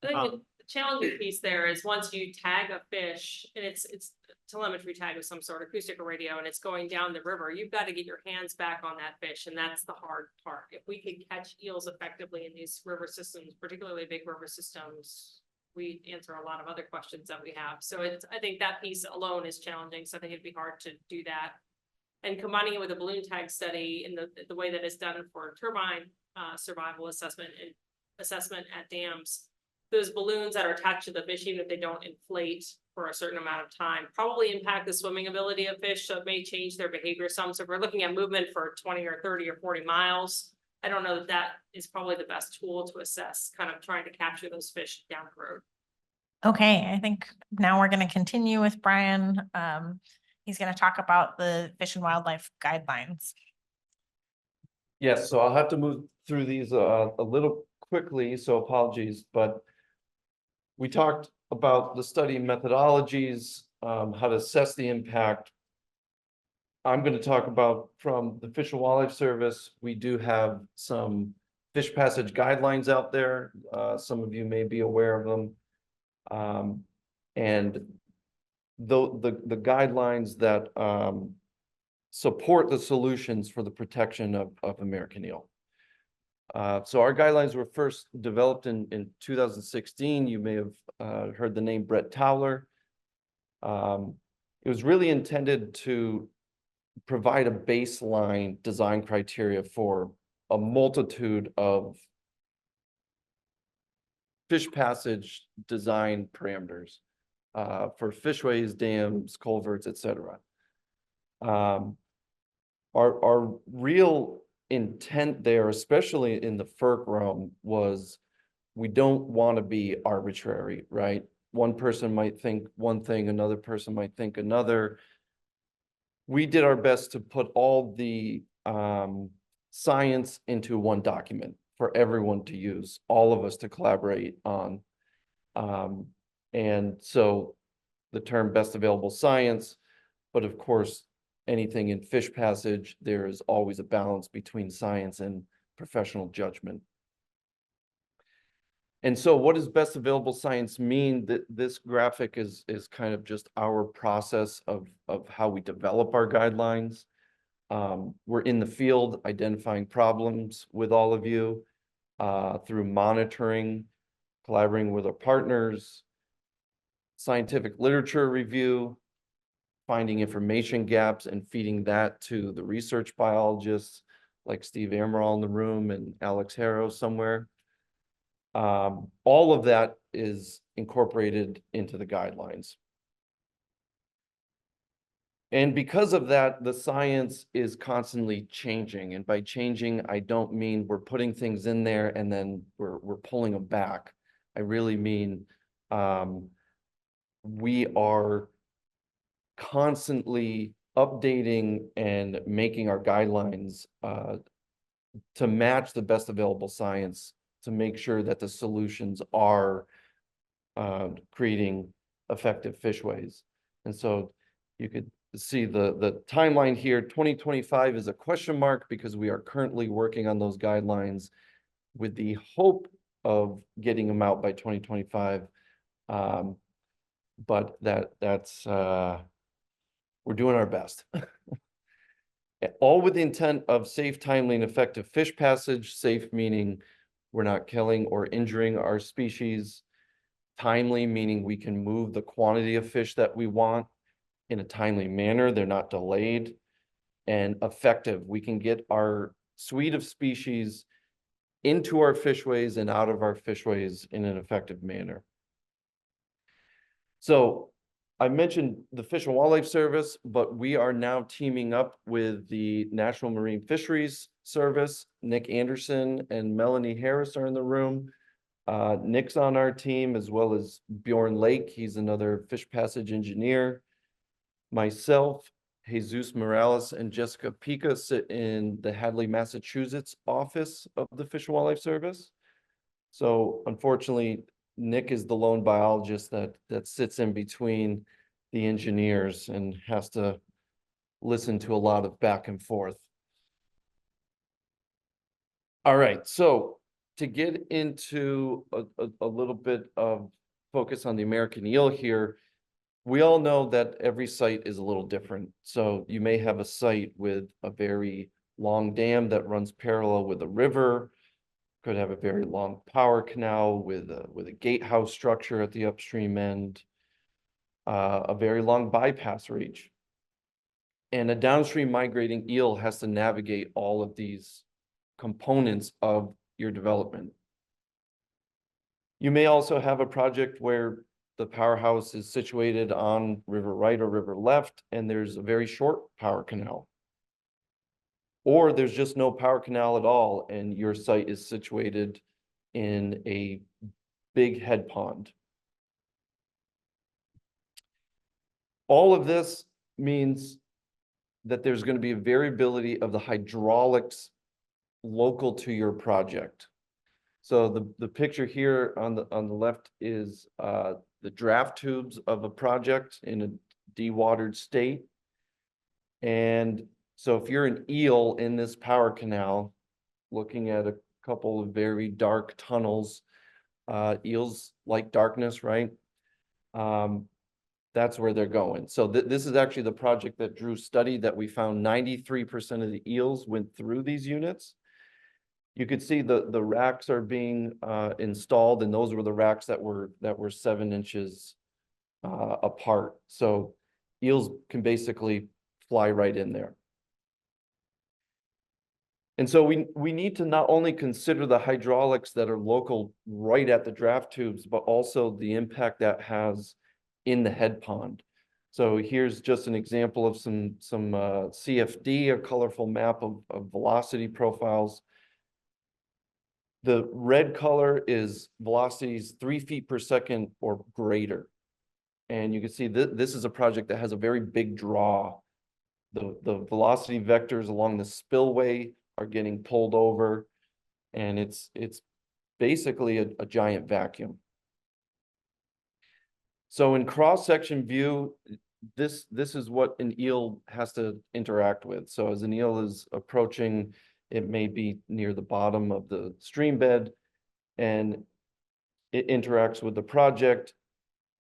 I think the challenging piece there is once you tag a fish and it's telemetry tag of some sort, acoustic or radio, and it's going down the river, you've got to get your hands back on that fish, and that's the hard part. If we could catch eels effectively in these river systems, particularly big river systems, we answer a lot of other questions that we have. So I think that piece alone is challenging. So I think it'd be hard to do that. And combining it with a balloon tag study in the way that it's done for turbine survival assessment and assessment at dams, those balloons that are attached to the fish, even if they don't inflate for a certain amount of time, probably impact the swimming ability of fish. So it may change their behavior some. So if we're looking at movement for 20 or 30 or 40 miles, I don't know that that is probably the best tool to assess kind of trying to capture those fish down the road. Okay, I think now we're going to continue with Brian. He's going to talk about the Fish and Wildlife guidelines. Yes, so I'll have to move through these a little quickly, so apologies, but we talked about the study methodologies, how to assess the impact. I'm going to talk about from the Fish and Wildlife Service. We do have some fish passage guidelines out there. Some of you may be aware of them. And the guidelines that support the solutions for the protection of American eel. So our guidelines were first developed in 2016. You may have heard the name Brett Towler. It was really intended to provide a baseline design criteria for a multitude of fish passage design parameters for fishways, dams, culverts, etc. Our real intent there, especially in the FERC realm, was we don't want to be arbitrary, right? One person might think one thing, another person might think another. We did our best to put all the science into one document for everyone to use, all of us to collaborate on. And so the term best available science, but of course, anything in fish passage, there is always a balance between science and professional judgment. And so what does best available science mean? That this graphic is kind of just our process of how we develop our guidelines. We're in the field identifying problems with all of you through monitoring, collaborating with our partners, scientific literature review, finding information gaps and feeding that to the research biologists like Steve Amaral in the room and Alex Harrow somewhere. All of that is incorporated into the guidelines. And because of that, the science is constantly changing. And by changing, I don't mean we're putting things in there and then we're pulling them back. I really mean we are constantly updating and making our guidelines to match the best available science, to make sure that the solutions are creating effective fishways. And so you could see the timeline here. 2025 is a question mark because we are currently working on those guidelines with the hope of getting them out by 2025. But that's we're doing our best. All with the intent of safe, timely, and effective fish passage. Safe meaning we're not killing or injuring our species. Timely meaning we can move the quantity of fish that we want in a timely manner. They're not delayed. And effective, we can get our suite of species into our fishways and out of our fishways in an effective manner. So I mentioned the Fish and Wildlife Service, but we are now teaming up with the National Marine Fisheries Service. Nick Anderson and Melanie Harris are in the room. Nick's on our team, as well as Bjorn Lake. He's another fish passage engineer. Myself, Jesus Morales, and Jessica Pica sit in the Hadley, Massachusetts office of the Fish and Wildlife Service. So unfortunately, Nick is the lone biologist that sits in between the engineers and has to listen to a lot of back and forth. All right, so to get into a little bit of focus on the American eel here, we all know that every site is a little different. So you may have a site with a very long dam that runs parallel with a river, could have a very long power canal with a gatehouse structure at the upstream end, a very long bypass reach. And a downstream migrating eel has to navigate all of these components of your development. You may also have a project where the powerhouse is situated on river right or river left, and there's a very short power canal. Or there's just no power canal at all, and your site is situated in a big head pond. All of this means that there's going to be a variability of the hydraulics local to your project. So the picture here on the left is the draft tubes of a project in a dewatered state. And so if you're an eel in this power canal, looking at a couple of very dark tunnels, eels like darkness, right? That's where they're going. So this is actually the project that Drew studied, that we found 93% of the eels went through these units. You could see the racks are being installed, and those were the racks that were 7 inches apart. So eels can basically fly right in there. And so we need to not only consider the hydraulics that are local right at the draft tubes, but also the impact that has in the head pond. So here's just an example of some CFD, a colorful map of velocity profiles. The red color is velocities 3 feet per second or greater. And you can see that this is a project that has a very big draw. The velocity vectors along the spillway are getting pulled over, and it's basically a giant vacuum. So in cross-section view, this is what an eel has to interact with. So as an eel is approaching, it may be near the bottom of the stream bed, and it interacts with the project.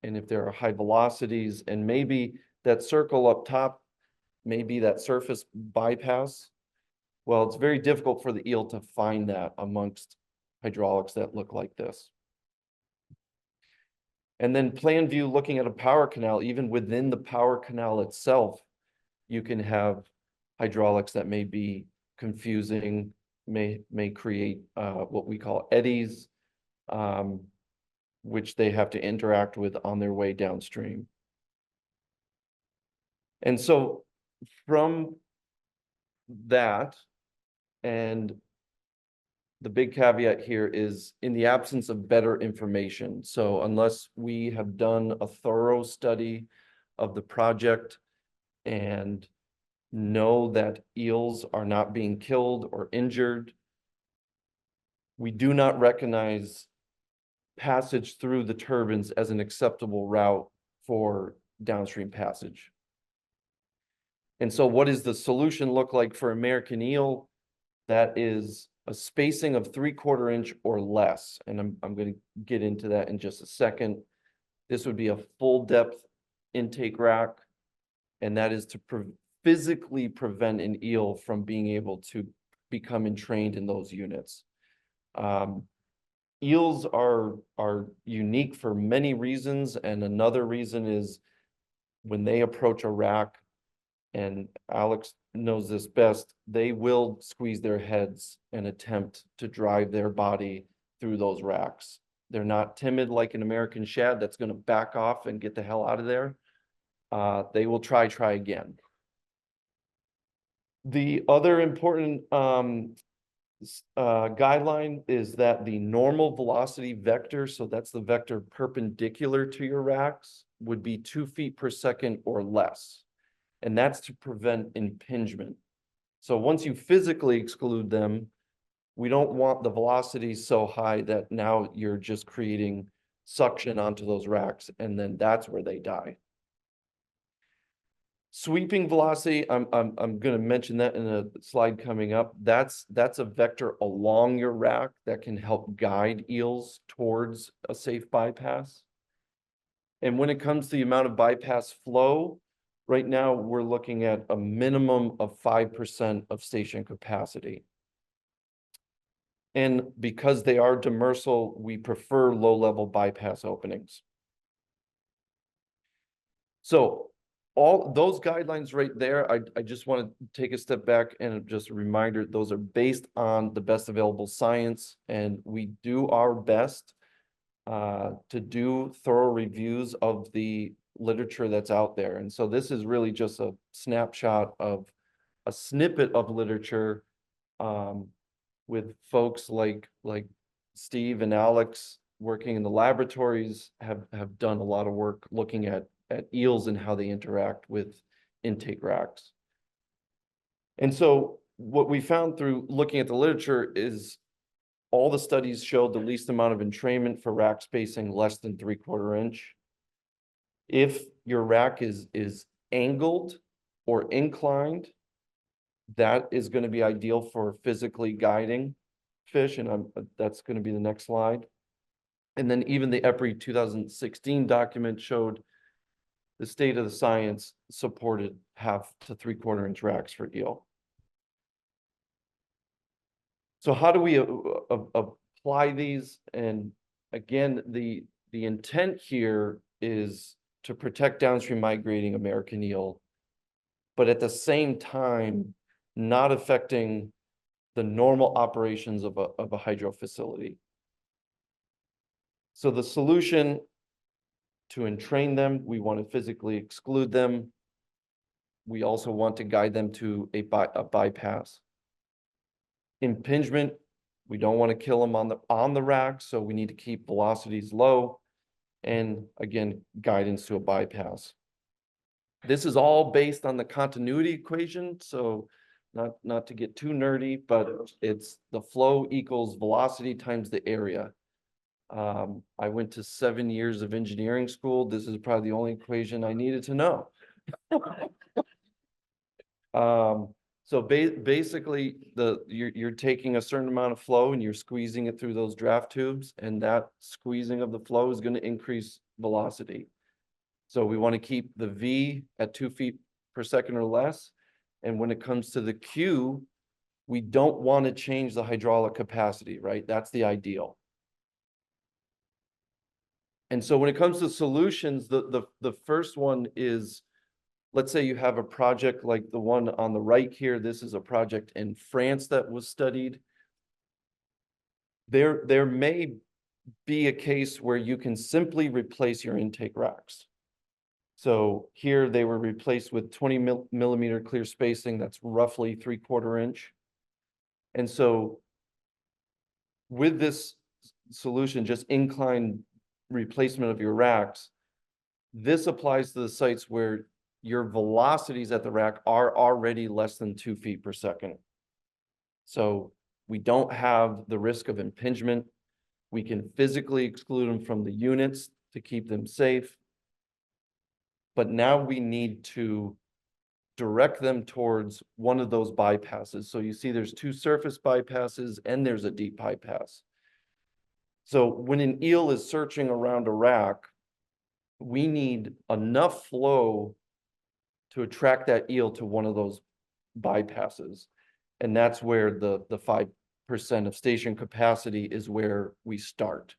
And if there are high velocities, and maybe that circle up top, maybe that surface bypass, well, it's very difficult for the eel to find that amongst hydraulics that look like this. And then plan view, looking at a power canal, even within the power canal itself, you can have hydraulics that may be confusing, may create what we call eddies, which they have to interact with on their way downstream. And so from that, and the big caveat here is in the absence of better information. So unless we have done a thorough study of the project and know that eels are not being killed or injured, we do not recognize passage through the turbines as an acceptable route for downstream passage. And so what does the solution look like for American eel? That is a spacing of 3/4 inch or less. And I'm going to get into that in just a second. This would be a full depth intake rack, and that is to physically prevent an eel from being able to become entrained in those units. Eels are unique for many reasons, and another reason is when they approach a rack, and Alex knows this best, they will squeeze their heads and attempt to drive their body through those racks. They're not timid like an American shad that's going to back off and get the hell out of there. they will try again. The other important guideline is that the normal velocity vector, so that's the vector perpendicular to your racks, would be 2 feet per second or less. And that's to prevent impingement. So once you physically exclude them, we don't want the velocity so high that now you're just creating suction onto those racks, and then that's where they die. Sweeping velocity, I'm gonna mention that in a slide coming up. That's a vector along your rack that can help guide eels towards a safe bypass. And when it comes to the amount of bypass flow, right now we're looking at a minimum of 5% of station capacity. And because they are demersal, we prefer low-level bypass openings. So all those guidelines right there, I just want to take a step back and just a reminder, those are based on the best available science, and we do our best to do thorough reviews of the literature that's out there. And so this is really just a snapshot of a snippet of literature with folks like Steve and Alex working in the laboratories have done a lot of work looking at eels and how they interact with intake racks. And so what we found through looking at the literature is all the studies showed the least amount of entrainment for rack spacing less than 3/4 inch. If your rack is angled or inclined, that is going to be ideal for physically guiding fish, and that's going to be the next slide. And then even the EPRI 2016 document showed the state of the science supported 1/2 to 3/4 inch racks for eel. So how do we apply these? And again, the intent here is to protect downstream migrating American eel, but at the same time, not affecting the normal operations of a hydro facility. So the solution to entrain them, we want to physically exclude them. We also want to guide them to a bypass. Impingement, we don't want to kill them on the rack, so we need to keep velocities low. And again, guidance to a bypass. This is all based on the continuity equation, so not to get too nerdy, but it's the flow equals velocity times the area. I went to 7 years of engineering school. This is probably the only equation I needed to know. So basically, you're taking a certain amount of flow and you're squeezing it through those draft tubes, and that squeezing of the flow is going to increase velocity. So we want to keep the V at 2 feet per second or less. And when it comes to the Q, we don't want to change the hydraulic capacity, right? That's the ideal. And so when it comes to solutions, the first one is, let's say you have a project like the one on the right here. This is a project in France that was studied. There may be a case where you can simply replace your intake racks. So here they were replaced with 20 millimeter clear spacing. That's roughly 3/4 inch. And so with this solution, just incline replacement of your racks, this applies to the sites where your velocities at the rack are already less than 2 feet per second. So we don't have the risk of impingement. We can physically exclude them from the units to keep them safe. But now we need to direct them towards one of those bypasses. So you see there's 2 surface bypasses and there's a deep bypass. So when an eel is searching around a rack, we need enough flow to attract that eel to one of those bypasses. And that's where the 5% of station capacity is where we start.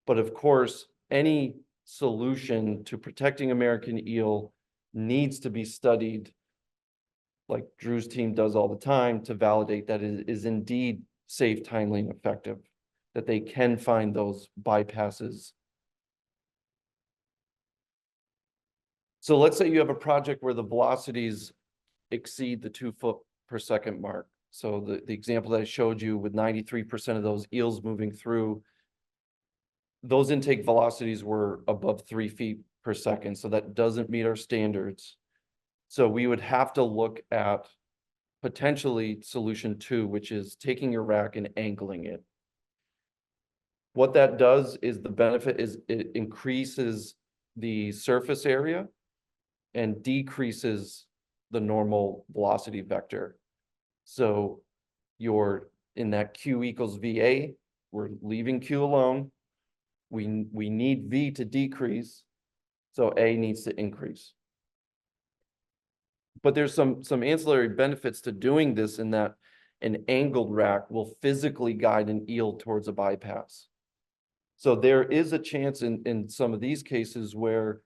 But of course, any solution to protecting American eel needs to be studied, like Drew's team does all the time, to validate that it is indeed safe, timely, and effective, that they can find those bypasses. So let's say you have a project where the velocities exceed the 2 foot per second mark. So the example that I showed you with 93% of those eels moving through, those intake velocities were above 3 feet per second. So that doesn't meet our standards. So we would have to look at potentially solution 2, which is taking your rack and angling it. What that does is the benefit is it increases the surface area and decreases the normal velocity vector. So you're in that Q equals VA, we're leaving Q alone. We need V to decrease, so A needs to increase. But there's some ancillary benefits to doing this in that an angled rack will physically guide an eel towards a bypass. So there is a chance in some of these cases where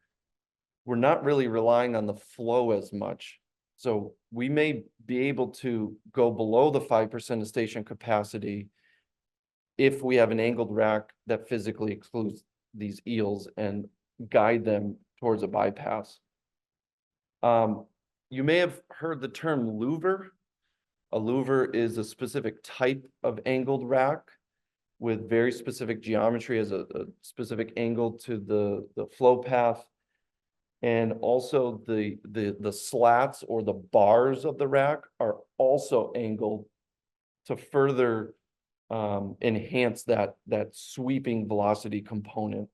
we're not really relying on the flow as much. So we may be able to go below the 5% of station capacity if we have an angled rack that physically excludes these eels and guide them towards a bypass. You may have heard the term louver. A louver is a specific type of angled rack with very specific geometry as a specific angle to the flow path. And also the slats or the bars of the rack are also angled to further enhance that sweeping velocity component.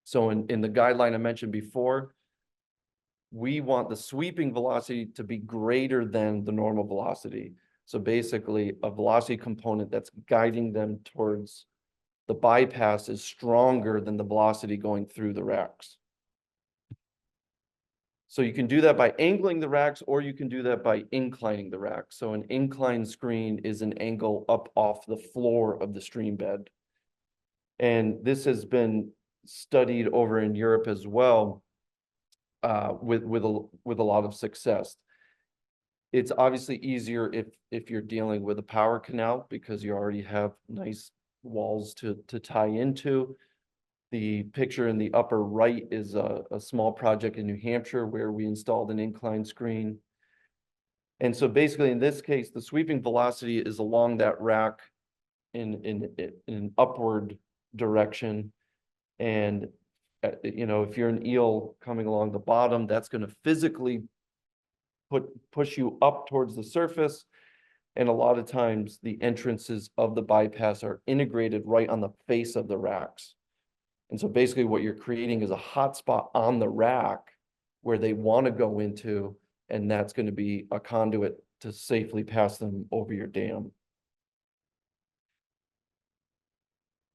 So in the guideline I mentioned before, we want the sweeping velocity to be greater than the normal velocity. So basically a velocity component that's guiding them towards the bypass is stronger than the velocity going through the racks. So you can do that by angling the racks, or you can do that by inclining the rack. So an inclined screen is an angle up off the floor of the stream bed. And this has been studied over in Europe as well, with a lot of success. It's obviously easier if you're dealing with a power canal because you already have nice walls to tie into. The picture in the upper right is a small project in New Hampshire where we installed an incline screen. And so basically in this case, the sweeping velocity is along that rack in an upward direction. And if you're an eel coming along the bottom, that's going to physically push you up towards the surface. And a lot of times the entrances of the bypass are integrated right on the face of the racks. And so basically what you're creating is a hotspot on the rack where they want to go into, and that's going to be a conduit to safely pass them over your dam.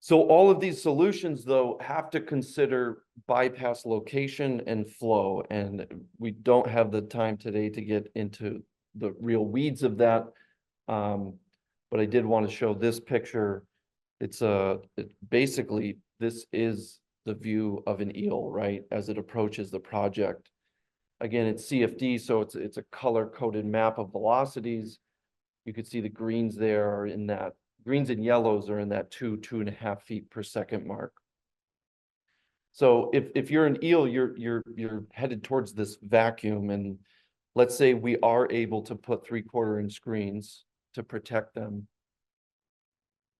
So all of these solutions, though, have to consider bypass location and flow. And we don't have the time today to get into the real weeds of that. But I did want to show this picture. It's basically, this is the view of an eel, right, as it approaches the project. Again, it's CFD, so it's a color-coded map of velocities. You can see the greens there are in that, greens and yellows are in that 2.5 feet per second mark. So if you're an eel, you're headed towards this vacuum, and let's say we are able to put 3/4-inch screens to protect them.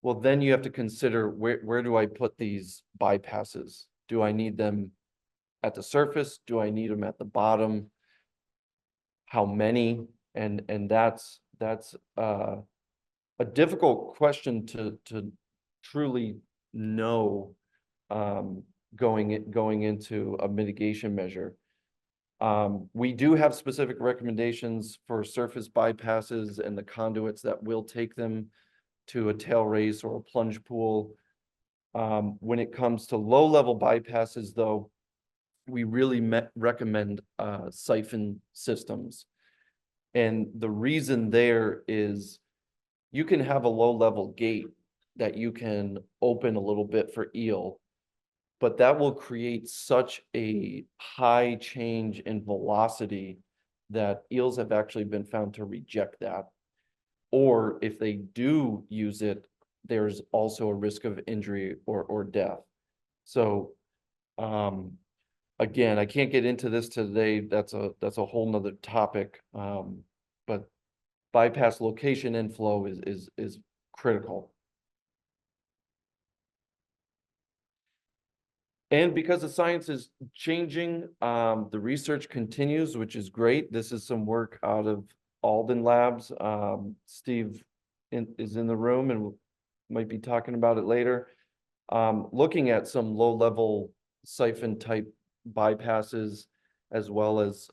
Well, then you have to consider where do I put these bypasses? Do I need them at the surface? Do I need them at the bottom? How many? And that's a difficult question to truly know going into a mitigation measure. We do have specific recommendations for surface bypasses and the conduits that will take them to a tail race or a plunge pool. When it comes to low-level bypasses, though, we really recommend siphon systems. And the reason there is you can have a low-level gate that you can open a little bit for eel, but that will create such a high change in velocity that eels have actually been found to reject that. Or if they do use it, there's also a risk of injury or death. So again, I can't get into this today. That's a whole nother topic. But bypass location inflow is critical. And because the science is changing, the research continues, which is great. This is some work out of Alden Labs. Steve is in the room and might be talking about it later. Looking at some low-level siphon type bypasses as well as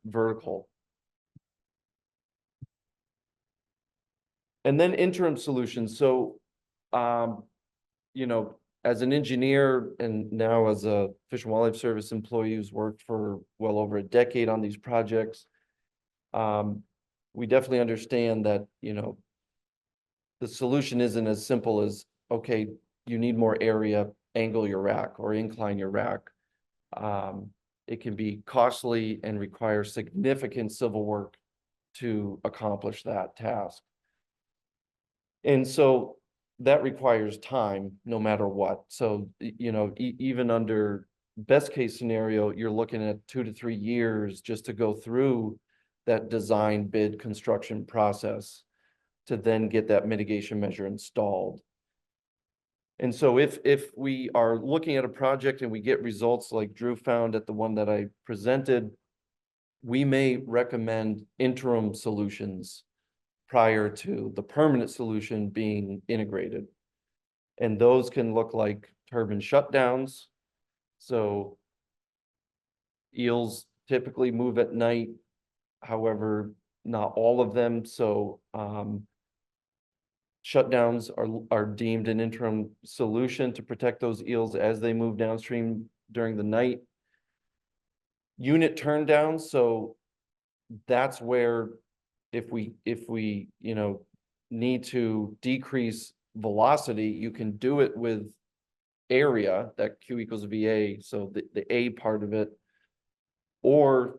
vertical. And then interim solutions. So, you know, as an engineer and now as a Fish and Wildlife Service employee who's worked for well over a decade on these projects, we definitely understand that, you know, the solution isn't as simple as, okay, you need more area, angle your rack or incline your rack. It can be costly and require significant civil work to accomplish that task. And so that requires time, no matter what. So, you know, even under best case scenario, you're looking at 2 to 3 years just to go through that design, bid, construction process to then get that mitigation measure installed. And so if we are looking at a project and we get results like Drew found at the one that I presented, we may recommend interim solutions prior to the permanent solution being integrated. And those can look like turbine shutdowns. So eels typically move at night, however, not all of them. So shutdowns are deemed an interim solution to protect those eels as they move downstream during the night. Unit turndowns, so that's where if we you know need to decrease velocity, you can do it with area, that Q equals VA, so the A part of it, or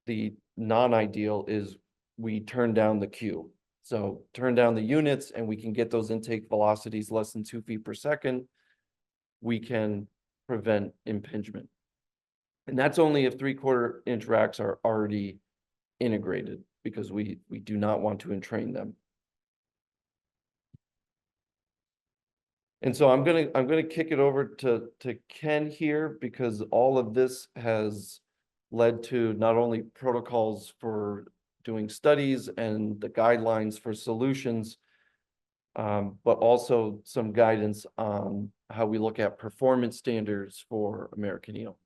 the non-ideal is we turn down the Q. So turn down the units and we can get those intake velocities less than 2 feet per second. We can prevent impingement. And that's only if 3/4 inch racks are already integrated, because we do not want to entrain them. And so I'm gonna kick it over to Ken here, because all of this has led to not only protocols for doing studies and the guidelines for solutions, but also some guidance on how we look at performance standards for American eel.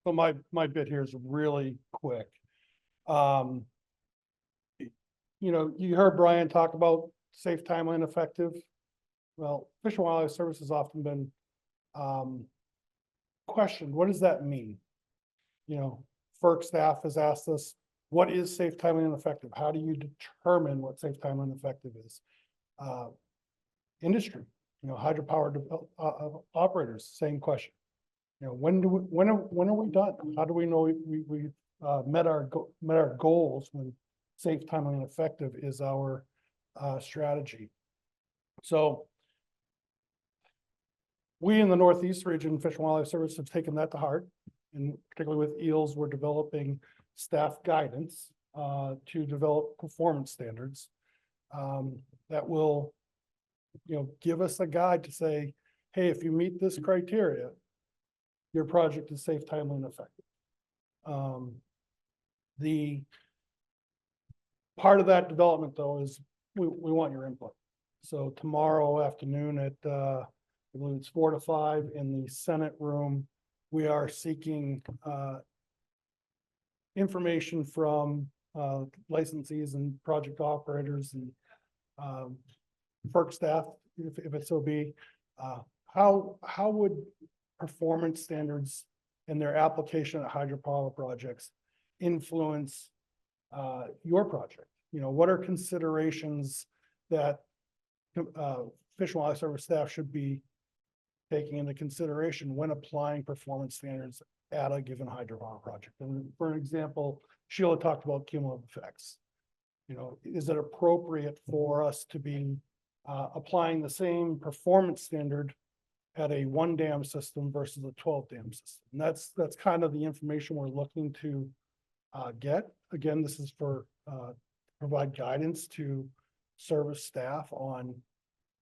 So my bit here is really quick. You know, you heard Brian talk about safe, timely, and effective. Well, Fish and Wildlife Service has often been questioned. What does that mean? You know, FERC staff has asked us, what is safe, timely, and effective? How do you determine what safe, timely, and effective is? Industry, you know, hydropower operators, same question. You know, when are we done? How do we know we met our goals when safe, timely, and effective is our strategy? So we in the Northeast region, Fish and Wildlife Service, have taken that to heart, and particularly with eels, we're developing staff guidance to develop performance standards that will, you know, give us a guide to say, hey, if you meet this criteria, your project is safe, timely, and effective. The part of that development, though, is we want your input. So tomorrow afternoon at I believe it's 4 to 5 in the Senate room, we are seeking information from licensees and project operators and FERC staff, if it so be. How would performance standards and their application at hydropower projects influence your project? You know, what are considerations that Fish and Wildlife Service staff should be taking into consideration when applying performance standards at a given hydropower project? And for an example, Sheila talked about cumulative effects. is it appropriate for us to be applying the same performance standard at a 1 dam system versus a 12 dam system? And that's kind of the information we're looking to get. Again, this is for provide guidance to service staff on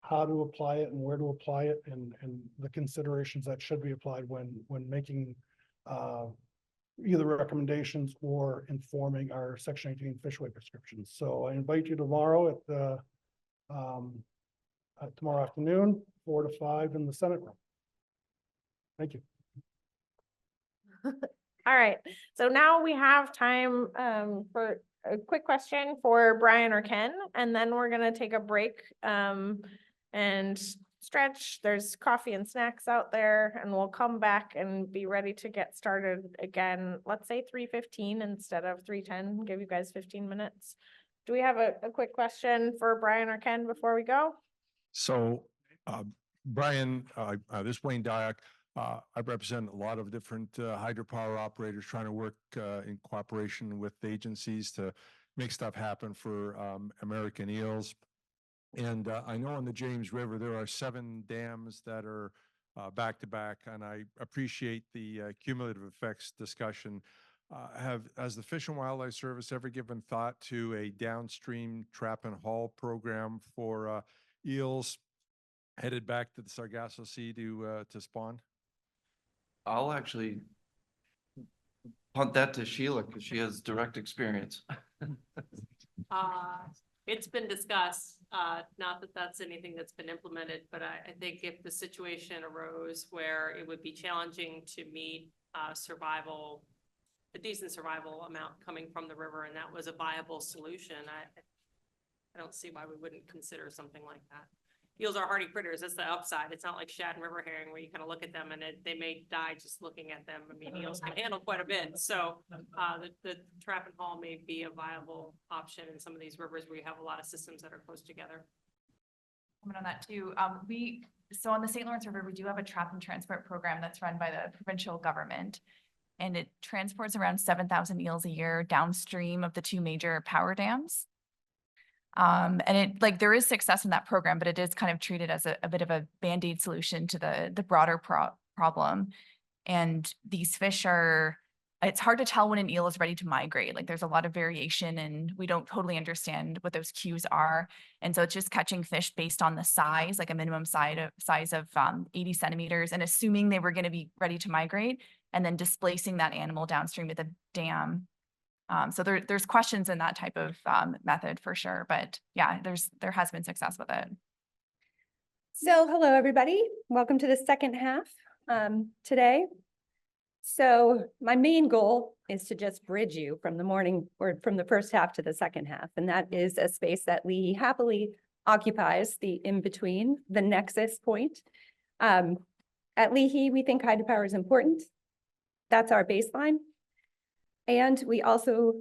how to apply it and where to apply it, and the considerations that should be applied when making either recommendations or informing our Section 18 fishway prescriptions. So I invite you tomorrow at tomorrow afternoon, 4 to 5 in the Senate room. Thank you. All right, so now we have time for a quick question for Brian or Ken, and then we're gonna take a break and stretch. There's coffee and snacks out there, and we'll come back and be ready to get started again. Let's say 3:15 instead of 3:10, give you guys 15 minutes. Do we have a quick question for Brian or Ken before we go? So, Brian, this is Wayne Dyak. I represent a lot of different hydropower operators trying to work in cooperation with agencies to make stuff happen for American eels. And I know on the James River, there are 7 dams that are back to back, and I appreciate the cumulative effects discussion. Has the Fish and Wildlife Service ever given thought to a downstream trap and haul program for eels headed back to the Sargasso Sea to spawn? I'll actually punt that to Sheila because she has direct experience. It's been discussed, not that that's anything that's been implemented, but I think if the situation arose where it would be challenging to meet survival, a decent survival amount coming from the river, and that was a viable solution, I don't see why we wouldn't consider something like that. Eels are hardy critters. That's the upside. It's not like shad and river herring where you kind of look at them and they may die just looking at them. I mean, eels can handle quite a bit. So the trap and haul may be a viable option in some of these rivers where you have a lot of systems that are close together. Comment on that too. So on the St. Lawrence River, we do have a trap and transport program that's run by the provincial government. And it transports around 7,000 eels a year downstream of the 2 major power dams. And it there is success in that program, but it is kind of treated as a bit of a Band-Aid solution to the broader problem. And these fish it's hard to tell when an eel is ready to migrate. Like there's a lot of variation and we don't totally understand what those cues are. And so it's just catching fish based on the size, like a minimum size of 80 centimeters, and assuming they were going to be ready to migrate and then displacing that animal downstream to the dam. So there's questions in that type of method for sure, but yeah, there has been success with it. So hello, everybody. Welcome to the second half today. So my main goal is to just bridge you from the morning or from the first half to the second half. And that is a space that Lee happily occupies, the in-between, the nexus point. At Leahy, we think hydropower is important. That's our baseline. And we also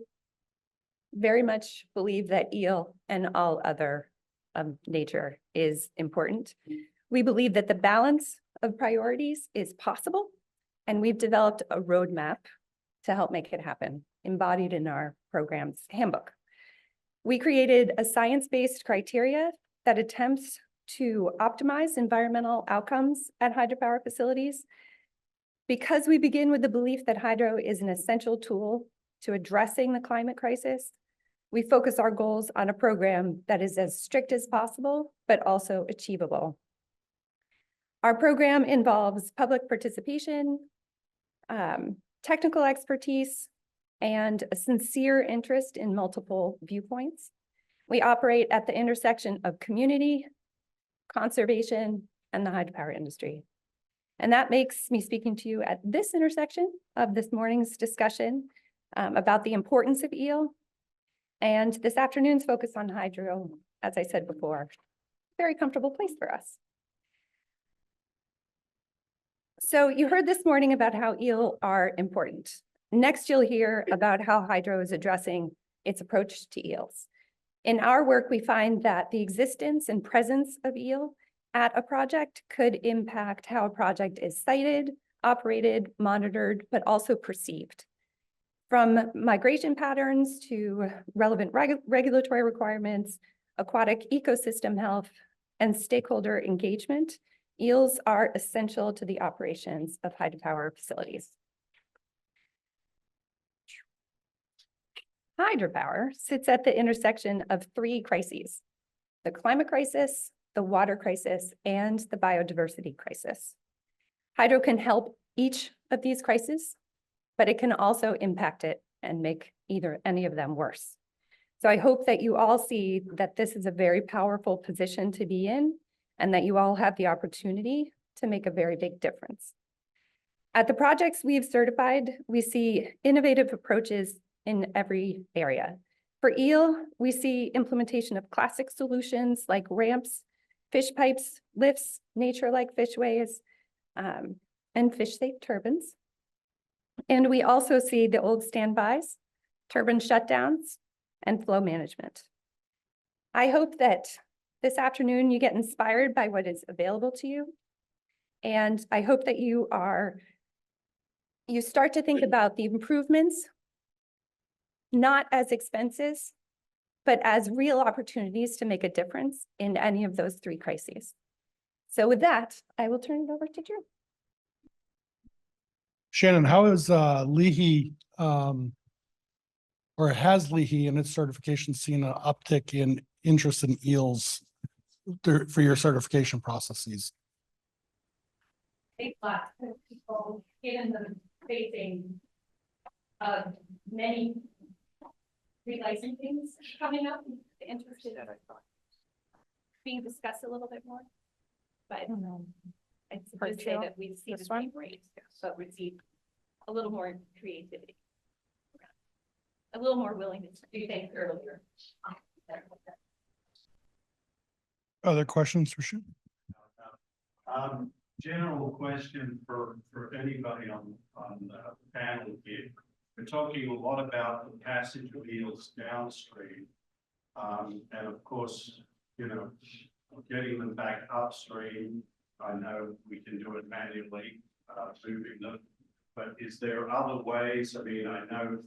very much believe that eel and all other nature is important. We believe that the balance of priorities is possible, and we've developed a roadmap to help make it happen, embodied in our program's handbook. We created a science-based criteria that attempts to optimize environmental outcomes at hydropower facilities. Because we begin with the belief that hydro is an essential tool to addressing the climate crisis, we focus our goals on a program that is as strict as possible, but also achievable. Our program involves public participation, technical expertise, and a sincere interest in multiple viewpoints. We operate at the intersection of community, conservation, and the hydropower industry. And that makes me speaking to you at this intersection of this morning's discussion about the importance of eel, and this afternoon's focus on hydro, as I said before, very comfortable place for us. So you heard this morning about how eel are important. Next, you'll hear about how hydro is addressing its approach to eels. In our work, we find that the existence and presence of eel at a project could impact how a project is sited, operated, monitored, but also perceived. From migration patterns to relevant regulatory requirements, aquatic ecosystem health, and stakeholder engagement, eels are essential to the operations of hydropower facilities. Hydropower sits at the intersection of three crises: the climate crisis, the water crisis, and the biodiversity crisis. Hydro can help each of these crises, but it can also impact it and make any of them worse. So I hope that you all see that this is a very powerful position to be in and that you all have the opportunity to make a very big difference. At the projects we've certified, we see innovative approaches in every area. For eel, we see implementation of classic solutions like ramps, fish pipes, lifts, nature-like fishways, and fish-safe turbines. And we also see the old standbys, turbine shutdowns, and flow management. I hope that this afternoon you get inspired by what is available to you. And I hope that you start to think about the improvements, not as expenses, but as real opportunities to make a difference in any of those three crises. So with that, I will turn it over to Drew. Shannon, how is Leahy or has Leahy in its certification seen an uptick in interest in eels for your certification processes? Big lot of people, given the facing of many relicensings coming up, interested in being discussed a little bit more. But it's fair to say that we see the same rate, but we see a little more creativity, a little more willingness to do things earlier. Other questions for Shannon? General question for anybody on the panel here. We're talking a lot about the passage of eels downstream. And of course, getting them back upstream. I know we can do it manually, moving them, but is there other ways? I mean, I know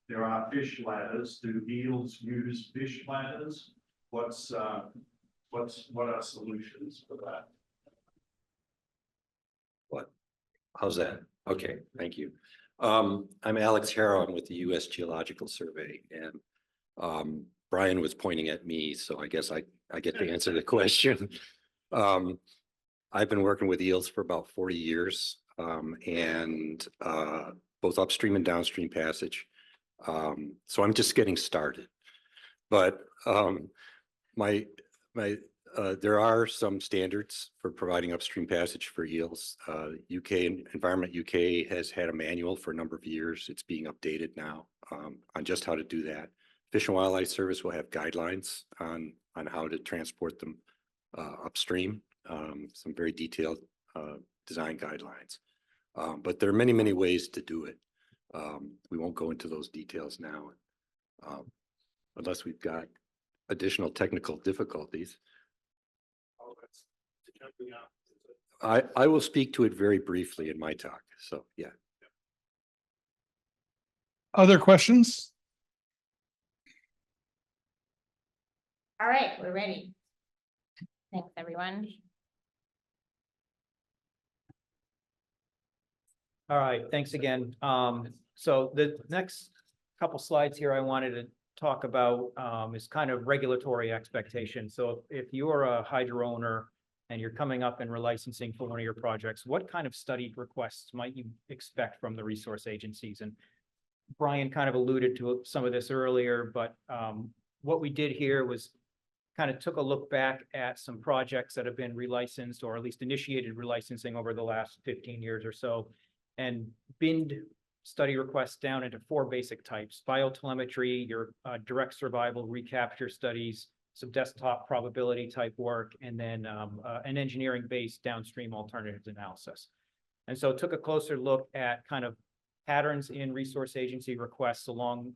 there are fish ladders. Do eels use fish ladders? What are solutions for that? How's that? Okay, thank you. I'm Alex Harrow. I'm with the U.S. Geological Survey, and Brian was pointing at me, so I guess I get to answer the question. I've been working with eels for about 40 years, and both upstream and downstream passage. So I'm just getting started, but there are some standards for providing upstream passage for eels. Environment UK has had a manual for a number of years. It's being updated now on just how to do that. Fish and Wildlife Service will have guidelines on how to transport them upstream, some very detailed design guidelines. But there are many, many ways to do it. We won't go into those details now unless we've got additional technical difficulties. I will speak to it very briefly in my talk. So, yeah. Other questions? All right, we're ready. Thanks, everyone. All right, thanks again. So the next couple slides here I wanted to talk about is kind of regulatory expectations. So if you're a hydro owner and you're coming up and relicensing for one of your projects, what kind of studied requests might you expect from the resource agencies? And Brian kind of alluded to some of this earlier, but what we did here was kind of took a look back at some projects that have been relicensed or at least initiated relicensing over the last 15 years or so, and binned study requests down into 4 basic types: biotelemetry, your direct survival recapture studies, some desktop probability type work, and then an engineering-based downstream alternatives analysis. And so took a closer look at kind of patterns in resource agency requests along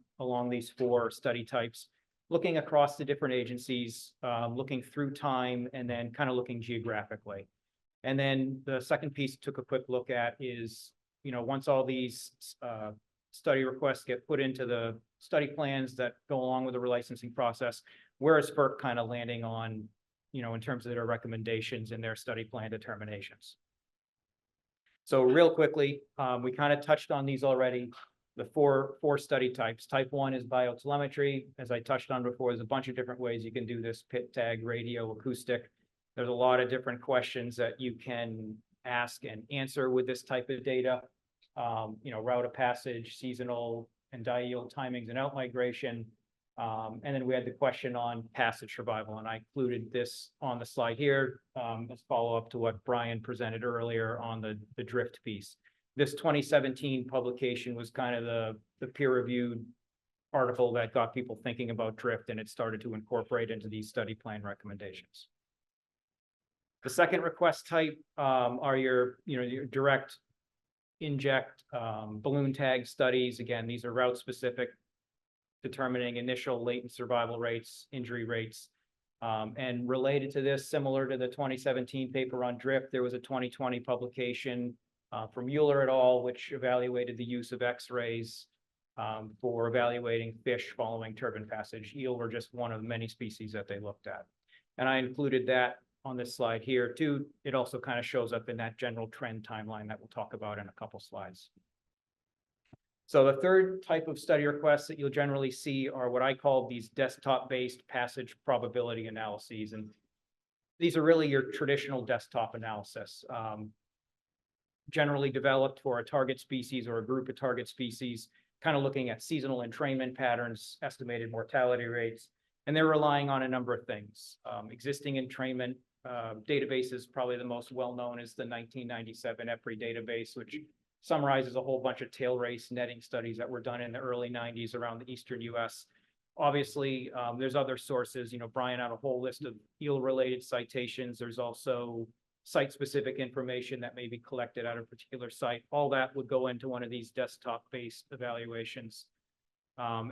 these 4 study types, looking across the different agencies, looking through time, and then kind of looking geographically. And then the second piece took a quick look at is, once all these study requests get put into the study plans that go along with the relicensing process. Where is FERC kind of landing on, in terms of their recommendations and their study plan determinations? So real quickly, we kind of touched on these already. The four study types. Type 1 is biotelemetry. As I touched on before, there's a bunch of different ways you can do this: pit tag, radio, acoustic. There's a lot of different questions that you can ask and answer with this type of data. Route of passage, seasonal and die-yield timings and outmigration. And then we had the question on passage survival, and I included this on the slide here as follow-up to what Brian presented earlier on the drift piece. This 2017 publication was kind of the peer-reviewed article that got people thinking about drift, and it started to incorporate into these study plan recommendations. The second request type are your direct inject balloon tag studies. Again, these are route specific, determining initial latent survival rates, injury rates. And related to this, similar to the 2017 paper on drift, there was a 2020 publication from Euler et al., which evaluated the use of X-rays for evaluating fish following turbine passage. Eel were just one of many species that they looked at. And I included that on this slide here too. It also kind of shows up in that general trend timeline that we'll talk about in a couple slides. So the third type of study requests that you'll generally see are what I call these desktop-based passage probability analyses. And these are really your traditional desktop analysis, generally developed for a target species or a group of target species, kind of looking at seasonal entrainment patterns, estimated mortality rates, and they're relying on a number of things. Existing entrainment databases, probably the most well-known is the 1997 EPRI database, which summarizes a whole bunch of tail race netting studies that were done in the early 90s around the eastern US. Obviously, there's other sources. Brian had a whole list of eel-related citations. There's also site-specific information that may be collected at a particular site. All that would go into one of these desktop-based evaluations,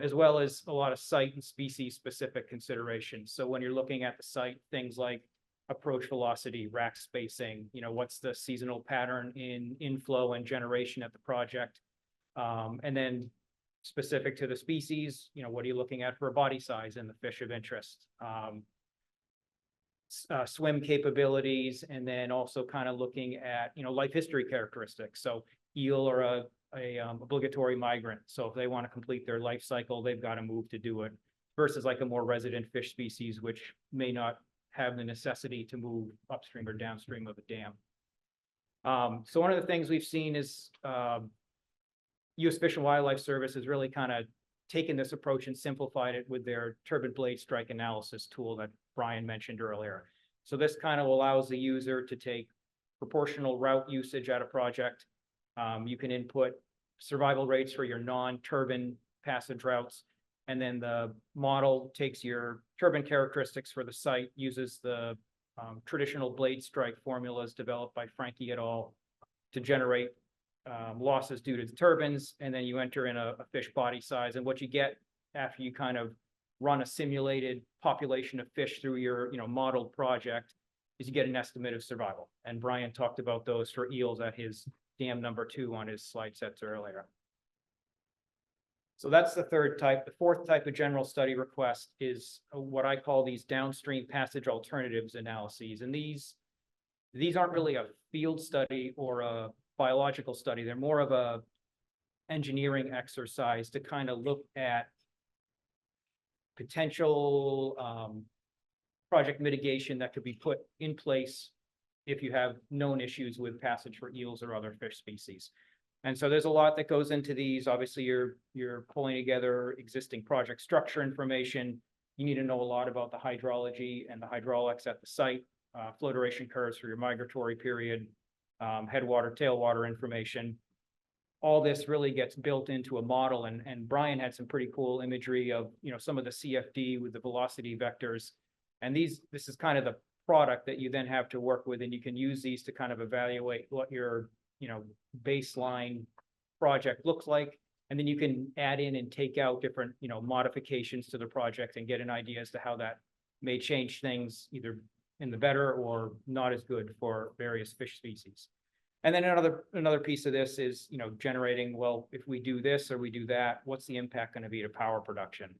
as well as a lot of site and species-specific considerations. So when you're looking at the site, things like approach velocity, rack spacing, what's the seasonal pattern in inflow and generation at the project. And then specific to the species, what are you looking at for a body size in the fish of interest? Swim capabilities, and then also kind of looking at, life history characteristics. So eel are a obligatory migrant. So if they want to complete their life cycle, they've got to move to do it, versus like a more resident fish species, which may not have the necessity to move upstream or downstream of a dam. So one of the things we've seen is U.S. Fish and Wildlife Service has really kind of taken this approach and simplified it with their turbine blade strike analysis tool that Brian mentioned earlier. So this kind of allows the user to take proportional route usage at a project. You can input survival rates for your non-turbine passage routes. And then the model takes your turbine characteristics for the site, uses the traditional blade strike formulas developed by Frankie et al. To generate losses due to the turbines. And then you enter in a fish body size. And what you get after you kind of run a simulated population of fish through your modeled project is you get an estimate of survival. And Brian talked about those for eels at his dam number 2 on his slide sets earlier. So that's the third type. The fourth type of general study request is what I call these downstream passage alternatives analyses. And these aren't really a field study or a biological study. They're more of a engineering exercise to kind of look at potential project mitigation that could be put in place if you have known issues with passage for eels or other fish species. And so there's a lot that goes into these. Obviously, you're pulling together existing project structure information. You need to know a lot about the hydrology and the hydraulics at the site, flow duration curves for your migratory period, headwater, tailwater information. All this really gets built into a model. And Brian had some pretty cool imagery of some of the CFD with the velocity vectors. And this is kind of the product that you then have to work with, and you can use these to kind of evaluate what your baseline project looks like. And then you can add in and take out different, modifications to the project and get an idea as to how that may change things either in the better or not as good for various fish species. And then another piece of this is, you know, generating, well, if we do this or we do that, what's the impact going to be to power production?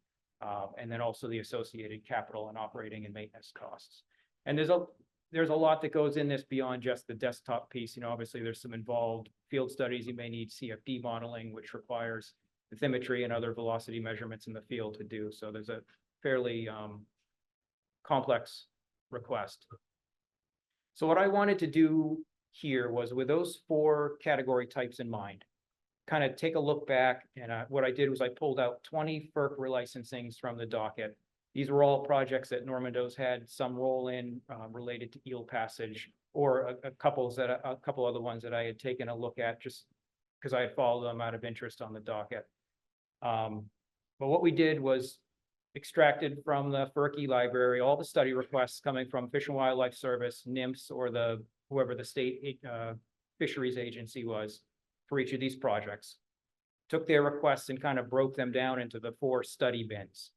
And then also the associated capital and operating and maintenance costs. And there's a lot that goes in this beyond just the desktop piece. You know, obviously there's some involved field studies. You may need CFD modeling, which requires bathymetry and other velocity measurements in the field to do. So there's a fairly complex request. So what I wanted to do here was, with those 4 category types in mind, kind of take a look back, and what I did was I pulled out 20 FERC relicensings from the docket. These were all projects that Normando's had some role in related to eel passage, or a couple other ones that I had taken a look at just because I had followed them out of interest on the docket. But what we did was extracted from the FERC library all the study requests coming from Fish and Wildlife Service, NIMS, or whoever the state fisheries agency was for each of these projects. Took their requests and kind of broke them down into the 4 study bins.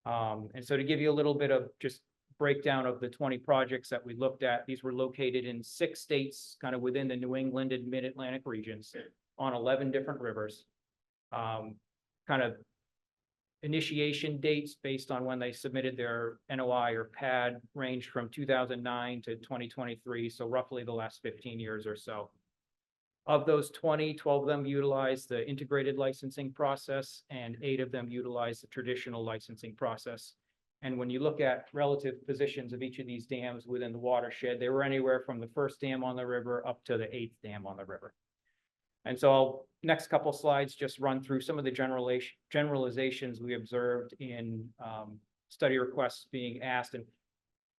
And so to give you a little bit of just breakdown of the 20 projects that we looked at, these were located in 6 states, kind of within the New England and Mid-Atlantic regions, on 11 different rivers. Kind of initiation dates based on when they submitted their NOI or PAD ranged from 2009 to 2023, so roughly the last 15 years or so. Of those 20, 12 of them utilized the integrated licensing process, and 8 of them utilized the traditional licensing process. And when you look at relative positions of each of these dams within the watershed, they were anywhere from the first dam on the river up to the 8th dam on the river. And so I'll, next couple slides, just run through some of the generalizations we observed in study requests being asked. And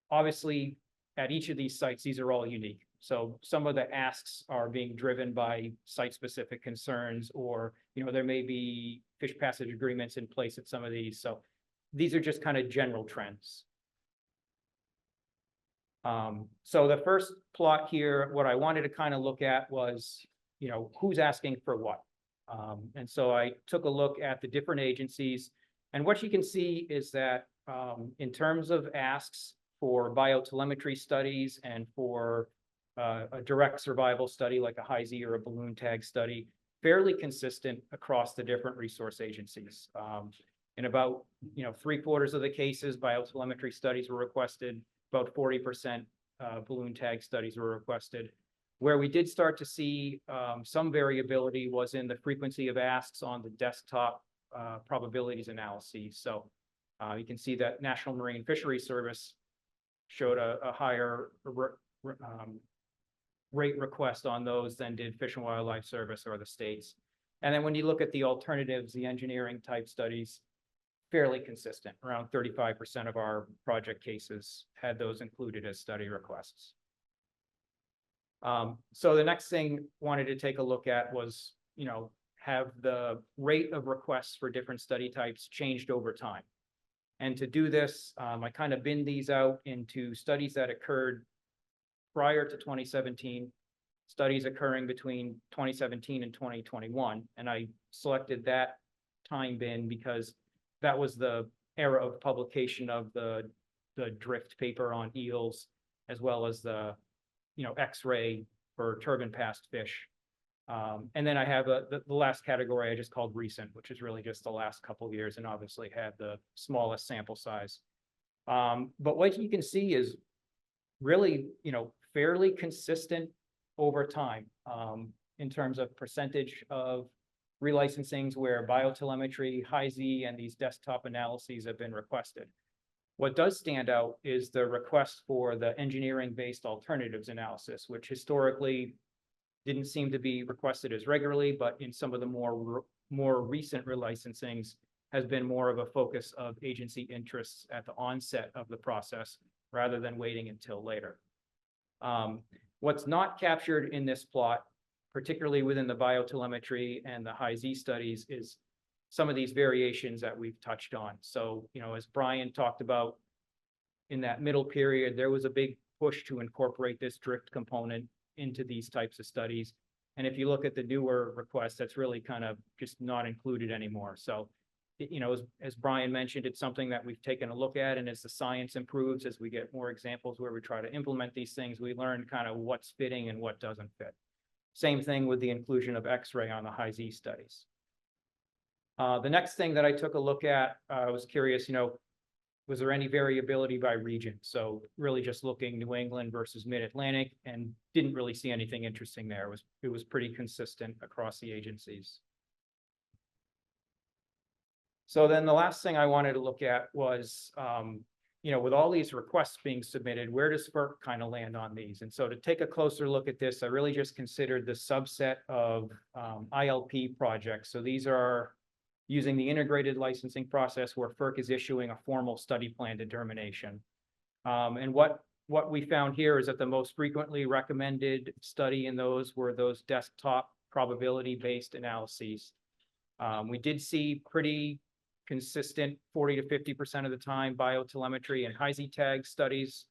obviously, at each of these sites, these are all unique. So some of the asks are being driven by site-specific concerns, or, you know, there may be fish passage agreements in place at some of these. So these are just kind of general trends. So the first plot here, what I wanted to kind of look at was, you know, who's asking for what. And so I took a look at the different agencies, and what you can see is that in terms of asks for biotelemetry studies and for a direct survival study like a HISE or a balloon tag study, fairly consistent across the different resource agencies. In about, you know, 3/4 of the cases, biotelemetry studies were requested. About 40% balloon tag studies were requested. Where we did start to see some variability was in the frequency of asks on the desktop probabilities analyses. So you can see that National Marine Fisheries Service showed a higher rate request on those than did Fish and Wildlife Service or the states. And then when you look at the alternatives, the engineering type studies, fairly consistent. Around 35% of our project cases had those included as study requests. So the next thing wanted to take a look at was, you know, have the rate of requests for different study types changed over time. And to do this, I kind of binned these out into studies that occurred prior to 2017, studies occurring between 2017 and 2021. And I selected that time bin because that was the era of publication of the drift paper on eels, as well as the, you know, X-ray for turbine passed fish. And then I have the last category I just called recent, which is really just the last couple of years, and obviously had the smallest sample size. But what you can see is really, you know, fairly consistent over time in terms of percentage of relicensings where biotelemetry, HISE, and these desktop analyses have been requested. What does stand out is the request for the engineering-based alternatives analysis, which historically didn't seem to be requested as regularly, but in some of the more recent relicensings has been more of a focus of agency interests at the onset of the process rather than waiting until later. What's not captured in this plot, particularly within the biotelemetry and the HISE studies, is some of these variations that we've touched on. So, you know, as Brian talked about, in that middle period, there was a big push to incorporate this drift component into these types of studies. And if you look at the newer requests, that's really kind of just not included anymore. So, you know, as Brian mentioned, it's something that we've taken a look at, and as the science improves, as we get more examples where we try to implement these things, we learn kind of what's fitting and what doesn't fit. Same thing with the inclusion of X-ray on the high Z studies. The next thing that I took a look at, I was curious, was there any variability by region? So really just looking New England versus Mid-Atlantic, and didn't really see anything interesting there. It was pretty consistent across the agencies. So then the last thing I wanted to look at was, with all these requests being submitted, where does FERC kind of land on these? And so to take a closer look at this, I really just considered the subset of ILP projects. So these are using the integrated licensing process where FERC is issuing a formal study plan determination. And what we found here is that the most frequently recommended study in those were those desktop probability-based analyses. We did see pretty consistent 40 to 50% of the time biotelemetry and high Z tag studies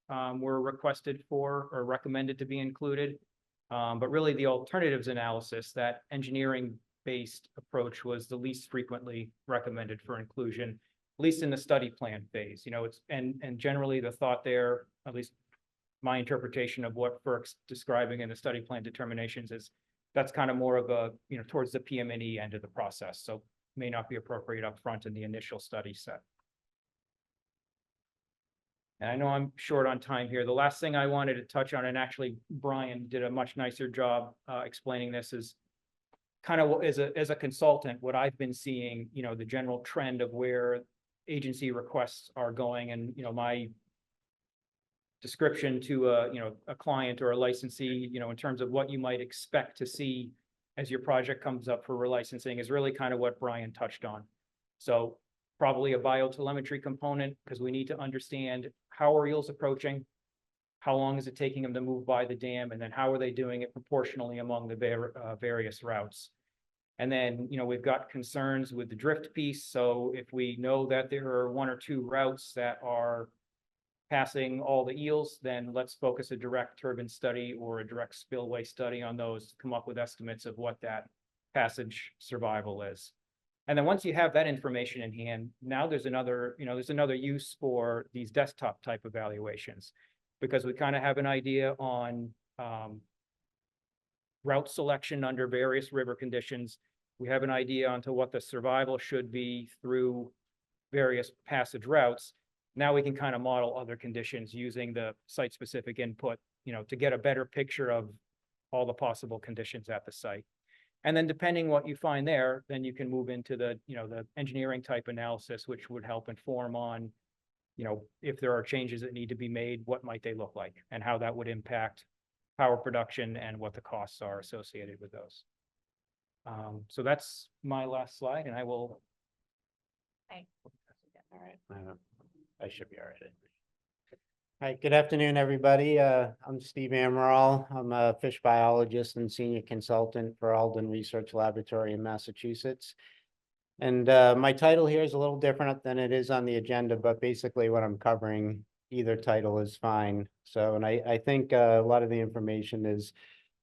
were requested for or recommended to be included. But really the alternatives analysis, that engineering-based approach, was the least frequently recommended for inclusion, at least in the study plan phase. And generally the thought there, at least my interpretation of what FERC's describing in the study plan determinations, is that's kind of more of a, towards the PM&E end of the process. So may not be appropriate up front in the initial study set. And I know I'm short on time here. The last thing I wanted to touch on, and actually Brian did a much nicer job explaining this, is kind of as a consultant, what I've been seeing, the general trend of where agency requests are going, and my description to a client or a licensee, in terms of what you might expect to see as your project comes up for relicensing, is really kind of what Brian touched on. So probably a biotelemetry component, because we need to understand how are eels approaching, how long is it taking them to move by the dam, and then how are they doing it proportionally among the various routes. And then, we've got concerns with the drift piece. So if we know that there are 1 or 2 routes that are passing all the eels, then let's focus a direct turbine study or a direct spillway study on those to come up with estimates of what that passage survival is. And then once you have that information in hand, now there's another use for these desktop type evaluations, because we kind of have an idea on route selection under various river conditions. We have an idea onto what the survival should be through various passage routes. Now we can kind of model other conditions using the site-specific input, to get a better picture of all the possible conditions at the site. And then depending what you find there, then you can move into the engineering type analysis, which would help inform on, if there are changes that need to be made, what might they look like, and how that would impact power production and what the costs are associated with those. So that's my last slide, and I will. Okay. All right. I should be all right. Hi, good afternoon, everybody. I'm Steve Amaral. I'm a fish biologist and senior consultant for Alden Research Laboratory in Massachusetts. And my title here is a little different than it is on the agenda, but basically what I'm covering, either title is fine. So, and I think a lot of the information is,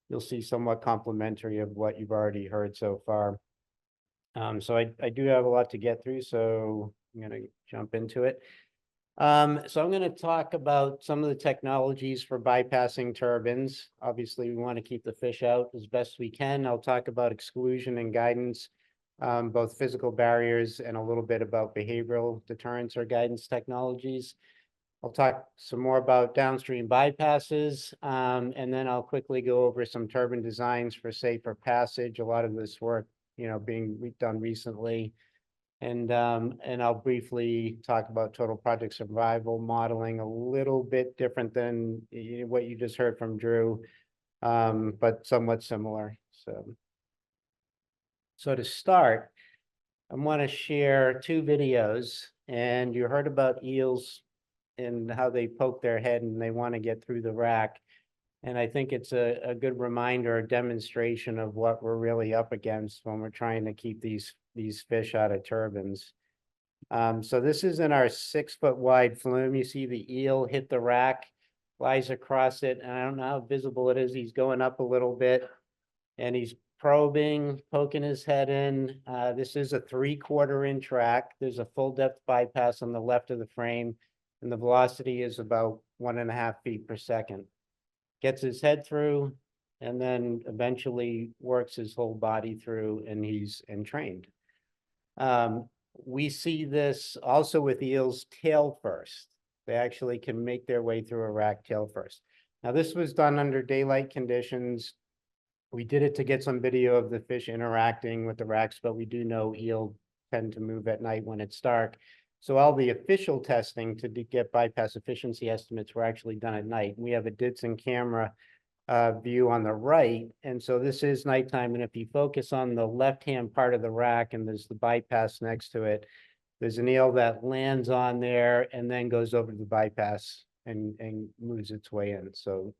you'll see, somewhat complementary of what you've already heard so far. So I do have a lot to get through, so I'm going to jump into it. So I'm going to talk about some of the technologies for bypassing turbines. Obviously, we want to keep the fish out as best we can. I'll talk about exclusion and guidance, both physical barriers and a little bit about behavioral deterrence or guidance technologies. I'll talk some more about downstream bypasses, and then I'll quickly go over some turbine designs for safer passage. A lot of this work, being done recently. And I'll briefly talk about total project survival modeling, a little bit different than what you just heard from Drew, but somewhat similar. So to start, I want to share 2 videos, and you heard about eels and how they poke their head and they want to get through the rack. And I think it's a good reminder, a demonstration of what we're really up against when we're trying to keep these fish out of turbines. So this is in our 6-foot wide flume. You see the eel hit the rack, flies across it, and I don't know how visible it is. He's going up a little bit, and he's probing, poking his head in. This is a 3/4 inch rack. There's a full depth bypass on the left of the frame, and the velocity is about 1.5 feet per second. Gets his head through, and then eventually works his whole body through and he's entrained. We see this also with eels tail first. They actually can make their way through a rack tail first. Now, this was done under daylight conditions. We did it to get some video of the fish interacting with the racks, but we do know eel tend to move at night when it's dark. So all the official testing to get bypass efficiency estimates were actually done at night. We have a Ditson camera view on the right. And so this is nighttime. And if you focus on the left-hand part of the rack and there's the bypass next to it, there's an eel that lands on there and then goes over to the bypass and moves its way in. So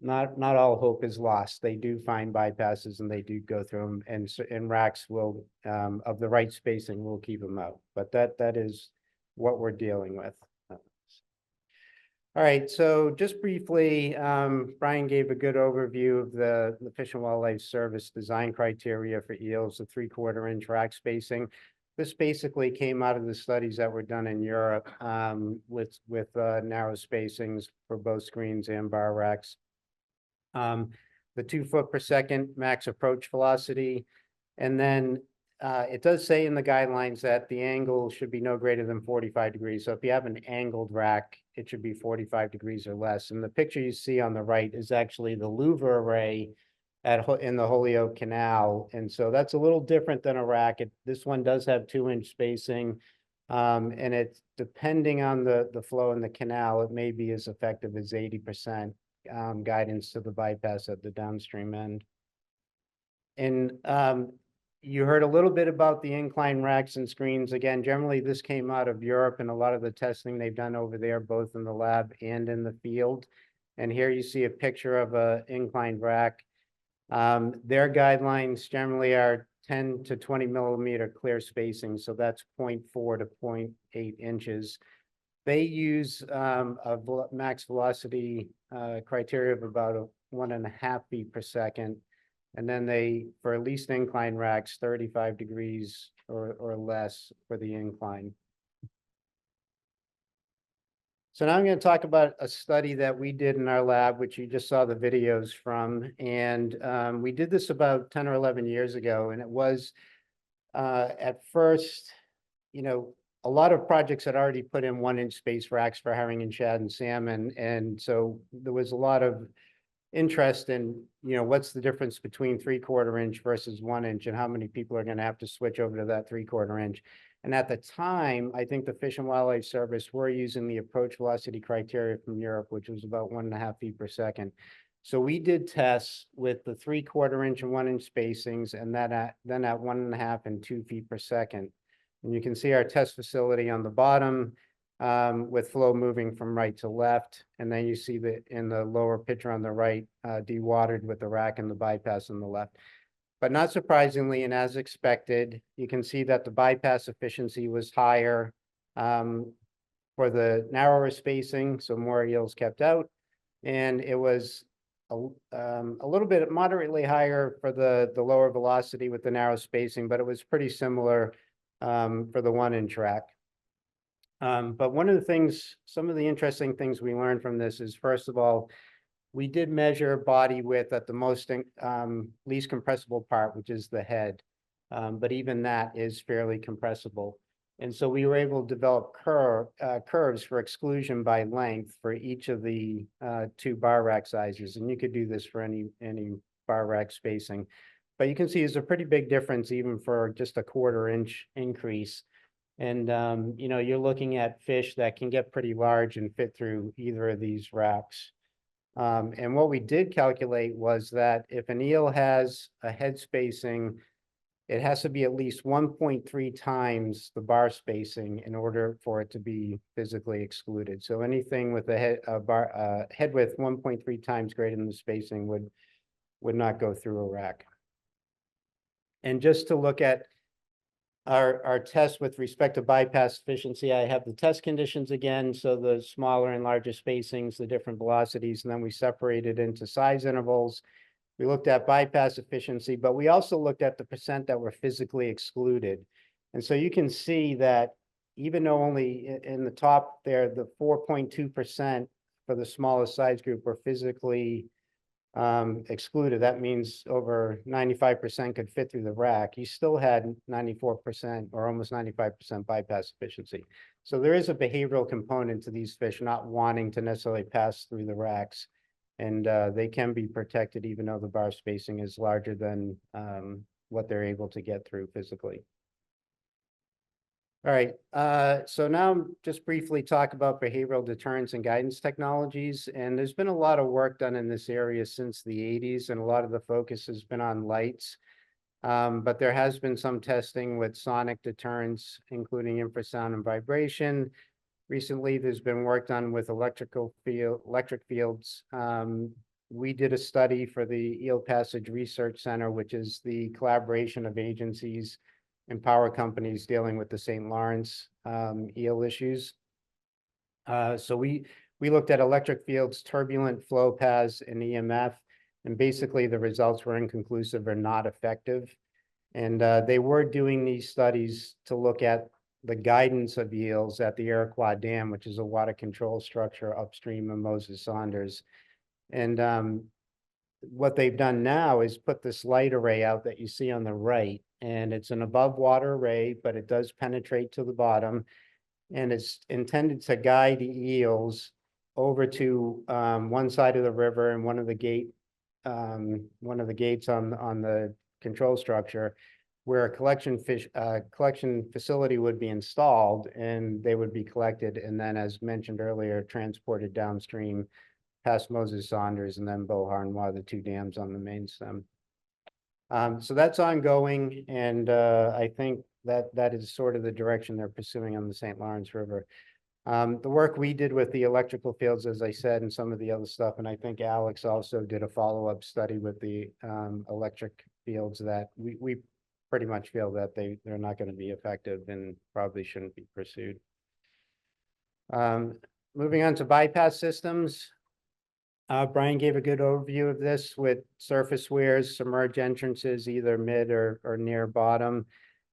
not all hope is lost. They do find bypasses and they do go through them, and racks will of the right spacing will keep them out. But that is what we're dealing with. All right, so just briefly, Brian gave a good overview of the Fish and Wildlife Service design criteria for eels, the 3/4 inch rack spacing. This basically came out of the studies that were done in Europe with narrow spacings for both screens and bar racks. The 2 foot per second max approach velocity. And then it does say in the guidelines that the angle should be no greater than 45 degrees. So if you have an angled rack, it should be 45 degrees or less. And the picture you see on the right is actually the louver array in the Holyoke Canal. And so that's a little different than a rack. This one does have 2-inch spacing. And it's depending on the flow in the canal, it may be as effective as 80% guidance to the bypass at the downstream end. And you heard a little bit about the incline racks and screens. Again, generally this came out of Europe and a lot of the testing they've done over there, both in the lab and in the field. And here you see a picture of an inclined rack. Their guidelines generally are 10 to 20 millimeter clear spacing. So that's 0.4 to 0.8 inches. They use a max velocity criteria of about 1.5 feet per second. And then they, for at least incline racks, 35 degrees or less for the incline. So now I'm going to talk about a study that we did in our lab, which you just saw the videos from. And we did this about 10 or 11 years ago. And it was at first, a lot of projects had already put in 1-inch space racks for herring and shad and salmon. And so there was a lot of interest in, what's the difference between 3/4 inch versus 1 inch and how many people are going to have to switch over to that 3/4 inch. And at the time, I think the Fish and Wildlife Service were using the approach velocity criteria from Europe, which was about 1.5 feet per second. So we did tests with the 3/4 inch and 1-inch spacings, and then at 1.5 and 2 feet per second. And you can see our test facility on the bottom with flow moving from right to left. And then you see that in the lower picture on the right, dewatered with the rack and the bypass on the left. But not surprisingly, and as expected, you can see that the bypass efficiency was higher for the narrower spacing, so more eels kept out. And it was a little bit moderately higher for the lower velocity with the narrow spacing, but it was pretty similar for the 1-inch rack. But one of the things, some of the interesting things we learned from this is, first of all, we did measure body width at the most least compressible part, which is the head. But even that is fairly compressible. And so we were able to develop curves for exclusion by length for each of the 2 bar rack sizes. And you could do this for any bar rack spacing. But you can see there's a pretty big difference even for just a 1/4 inch increase. And, you're looking at fish that can get pretty large and fit through either of these racks. And what we did calculate was that if an eel has a head spacing, it has to be at least 1.3 times the bar spacing in order for it to be physically excluded. So anything with a head width 1.3 times greater than the spacing would not go through a rack. And just to look at our test with respect to bypass efficiency, I have the test conditions again. So the smaller and larger spacings, the different velocities, and then we separated into size intervals. We looked at bypass efficiency, but we also looked at the percent that were physically excluded. And so you can see that even though only in the top there, the 4.2% for the smallest size group were physically excluded, that means over 95% could fit through the rack, you still had 94% or almost 95% bypass efficiency. So there is a behavioral component to these fish not wanting to necessarily pass through the racks. And they can be protected even though the bar spacing is larger than what they're able to get through physically. All right, so now just briefly talk about behavioral deterrence and guidance technologies. And there's been a lot of work done in this area since the 80s, and a lot of the focus has been on lights. But there has been some testing with sonic deterrents, including infrasound and vibration. Recently, there's been work done with electric fields. We did a study for the Eel Passage Research Center, which is the collaboration of agencies and power companies dealing with the St. Lawrence eel issues. So we looked at electric fields, turbulent flow paths, and EMF, and basically the results were inconclusive or not effective. And they were doing these studies to look at the guidance of eels at the Iroquois Dam, which is a water control structure upstream of Moses Saunders. And what they've done now is put this light array out that you see on the right, and it's an above water array, but it does penetrate to the bottom, and it's intended to guide the eels over to one side of the river and one of the gates on the control structure, where a collection facility would be installed, and they would be collected, and then, as mentioned earlier, transported downstream past Moses Saunders and then Beauharnois, the two dams on the main stem. So that's ongoing, and I think that is sort of the direction they're pursuing on the St. Lawrence River. The work we did with the electrical fields, as I said, and some of the other stuff, and I think Alex also did a follow-up study with the electric fields, that we pretty much feel that they're not going to be effective and probably shouldn't be pursued. Moving on to bypass systems. Brian gave a good overview of this with surface weirs, submerged entrances, either mid or near bottom,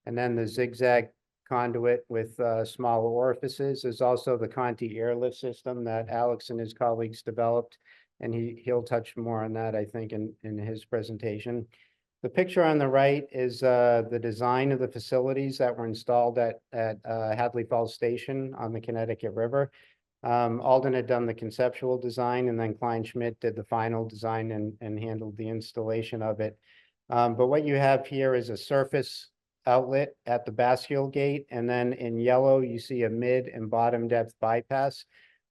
and then the zigzag conduit with small orifices. There's also the Conti airlift system that Alex and his colleagues developed, and he'll touch more on that, I think, in his presentation. The picture on the right is the design of the facilities that were installed at Hadley Falls Station on the Connecticut River. Alden had done the conceptual design, and then Kleinschmidt did the final design and handled the installation of it. But what you have here is a surface outlet at the Bastille Gate, and then in yellow, you see a mid and bottom depth bypass.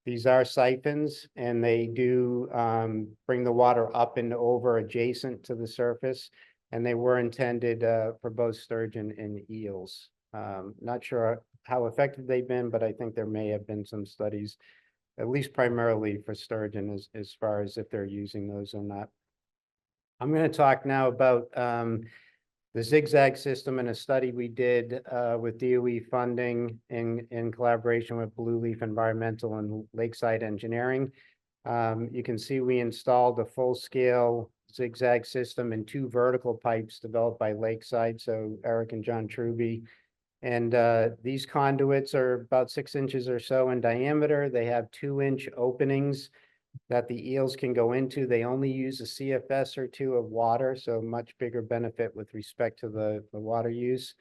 These are siphons, and they do bring the water up and over adjacent to the surface, and they were intended for both sturgeon and eels. Not sure how effective they've been, but I think there may have been some studies, at least primarily for sturgeon, as far as if they're using those or not. I'm going to talk now about the zigzag system and a study we did with DOE funding in collaboration with Blue Leaf Environmental and Lakeside Engineering. You can see we installed a full-scale zigzag system and 2 vertical pipes developed by Lakeside, so Eric and John Truby. And these conduits are about 6 inches or so in diameter. They have 2-inch openings that the eels can go into. They only use a CFS or 2 of water, so much bigger benefit with respect to the water use.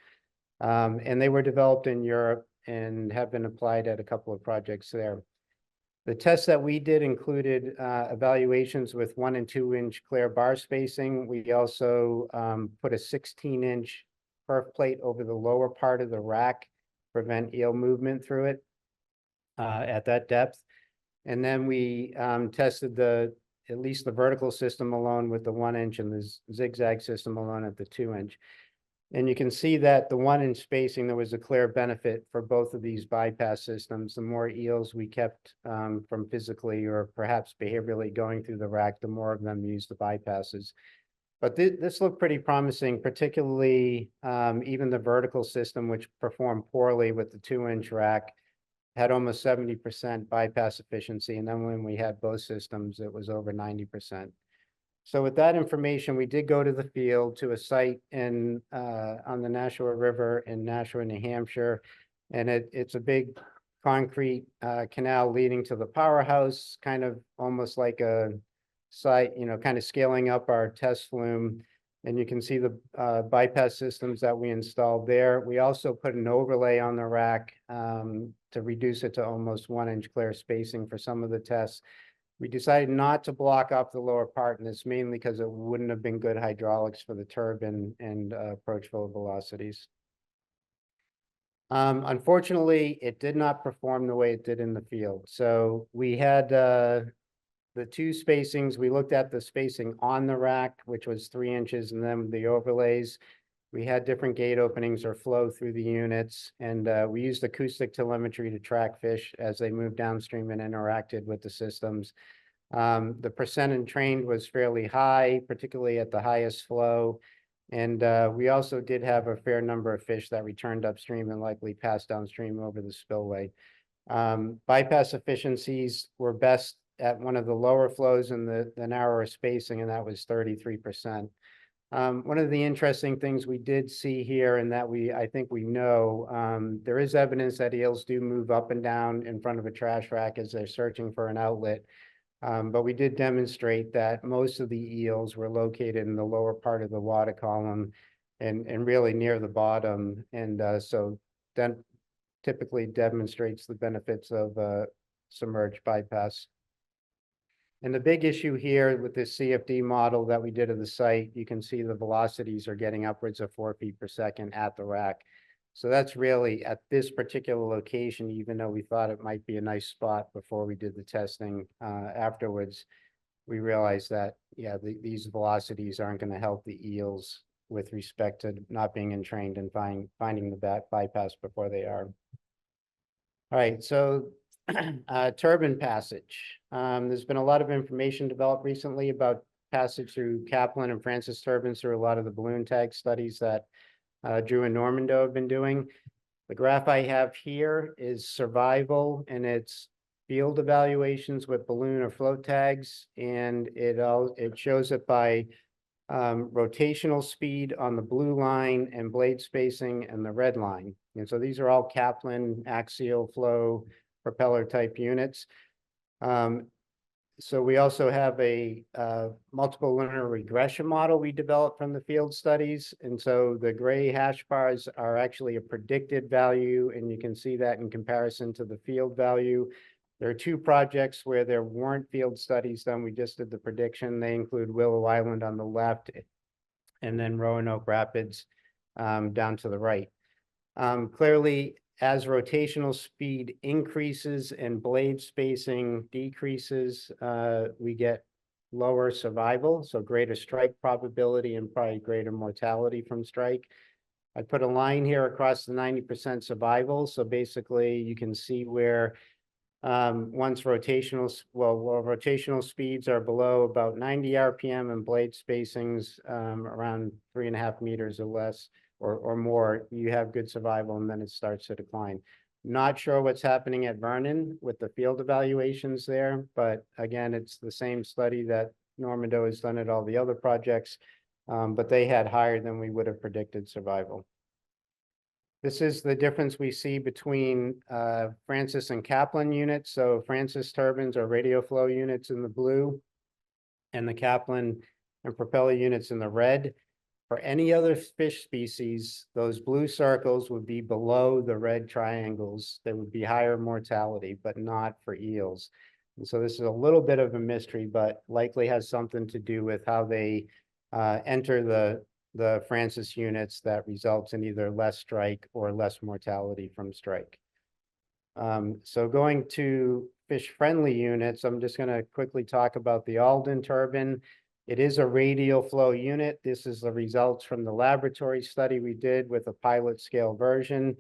And they were developed in Europe and have been applied at a couple of projects there. The tests that we did included evaluations with 1 and 2-inch clear bar spacing. We also put a 16-inch perf plate over the lower part of the rack, prevent eel movement through it at that depth. And then we tested at least the vertical system alone with the 1-inch and the zigzag system alone at the 2-inch. And you can see that the 1-inch spacing, there was a clear benefit for both of these bypass systems. The more eels we kept from physically or perhaps behaviorally going through the rack, the more of them used the bypasses. But this looked pretty promising, particularly even the vertical system, which performed poorly with the 2-inch rack, had almost 70% bypass efficiency. And then when we had both systems, it was over 90%. So with that information, we did go to the field to a site on the Nashua River in Nashua, New Hampshire. And it's a big concrete canal leading to the powerhouse, kind of almost like a site, kind of scaling up our test flume. And you can see the bypass systems that we installed there. We also put an overlay on the rack to reduce it to almost 1-inch clear spacing for some of the tests. We decided not to block off the lower part, and it's mainly because it wouldn't have been good hydraulics for the turbine and approach flow velocities. Unfortunately, it did not perform the way it did in the field. So we had the two spacings. We looked at the spacing on the rack, which was 3 inches, and then the overlays. We had different gate openings or flow through the units, and we used acoustic telemetry to track fish as they moved downstream and interacted with the systems. The percent entrained was fairly high, particularly at the highest flow. And we also did have a fair number of fish that returned upstream and likely passed downstream over the spillway. Bypass efficiencies were best at one of the lower flows in the narrower spacing, and that was 33%. One of the interesting things we did see here, and that I think we know, there is evidence that eels do move up and down in front of a trash rack as they're searching for an outlet. But we did demonstrate that most of the eels were located in the lower part of the water column and really near the bottom. And so that typically demonstrates the benefits of submerged bypass. And the big issue here with this CFD model that we did of the site, you can see the velocities are getting upwards of 4 feet per second at the rack. So that's really at this particular location, even though we thought it might be a nice spot before we did the testing afterwards, we realized that, yeah, these velocities aren't going to help the eels with respect to not being entrained and finding the bypass before they are. All right, so turbine passage. There's been a lot of information developed recently about passage through Kaplan and Francis turbines through a lot of the balloon tag studies that Drew and Normando have been doing. The graph I have here is survival, and it's field evaluations with balloon or float tags, and it shows it by rotational speed on the blue line and blade spacing and the red line. And so these are all Kaplan axial flow propeller type units. So we also have a multiple linear regression model we developed from the field studies. And so the gray hash bars are actually a predicted value, and you can see that in comparison to the field value. There are 2 projects where there weren't field studies done. We just did the prediction. They include Willow Island on the left and then Roanoke Rapids down to the right. Clearly, as rotational speed increases and blade spacing decreases, we get lower survival, so greater strike probability and probably greater mortality from strike. I put a line here across the 90% survival. So basically you can see where once rotational speeds are below about 90 RPM and blade spacings around 3.5 meters or less, or more, you have good survival, and then it starts to decline. Not sure what's happening at Vernon with the field evaluations there, but again, it's the same study that Normando has done at all the other projects, but they had higher than we would have predicted survival. This is the difference we see between Francis and Kaplan units. So Francis turbines are radial flow units in the blue, and the Kaplan and propeller units in the red. For any other fish species, those blue circles would be below the red triangles. There would be higher mortality, but not for eels. And so this is a little bit of a mystery, but likely has something to do with how they enter the Francis units that results in either less strike or less mortality from strike. So going to fish-friendly units, I'm just going to quickly talk about the Alden turbine. It is a radial flow unit. This is the results from the laboratory study we did with a pilot scale version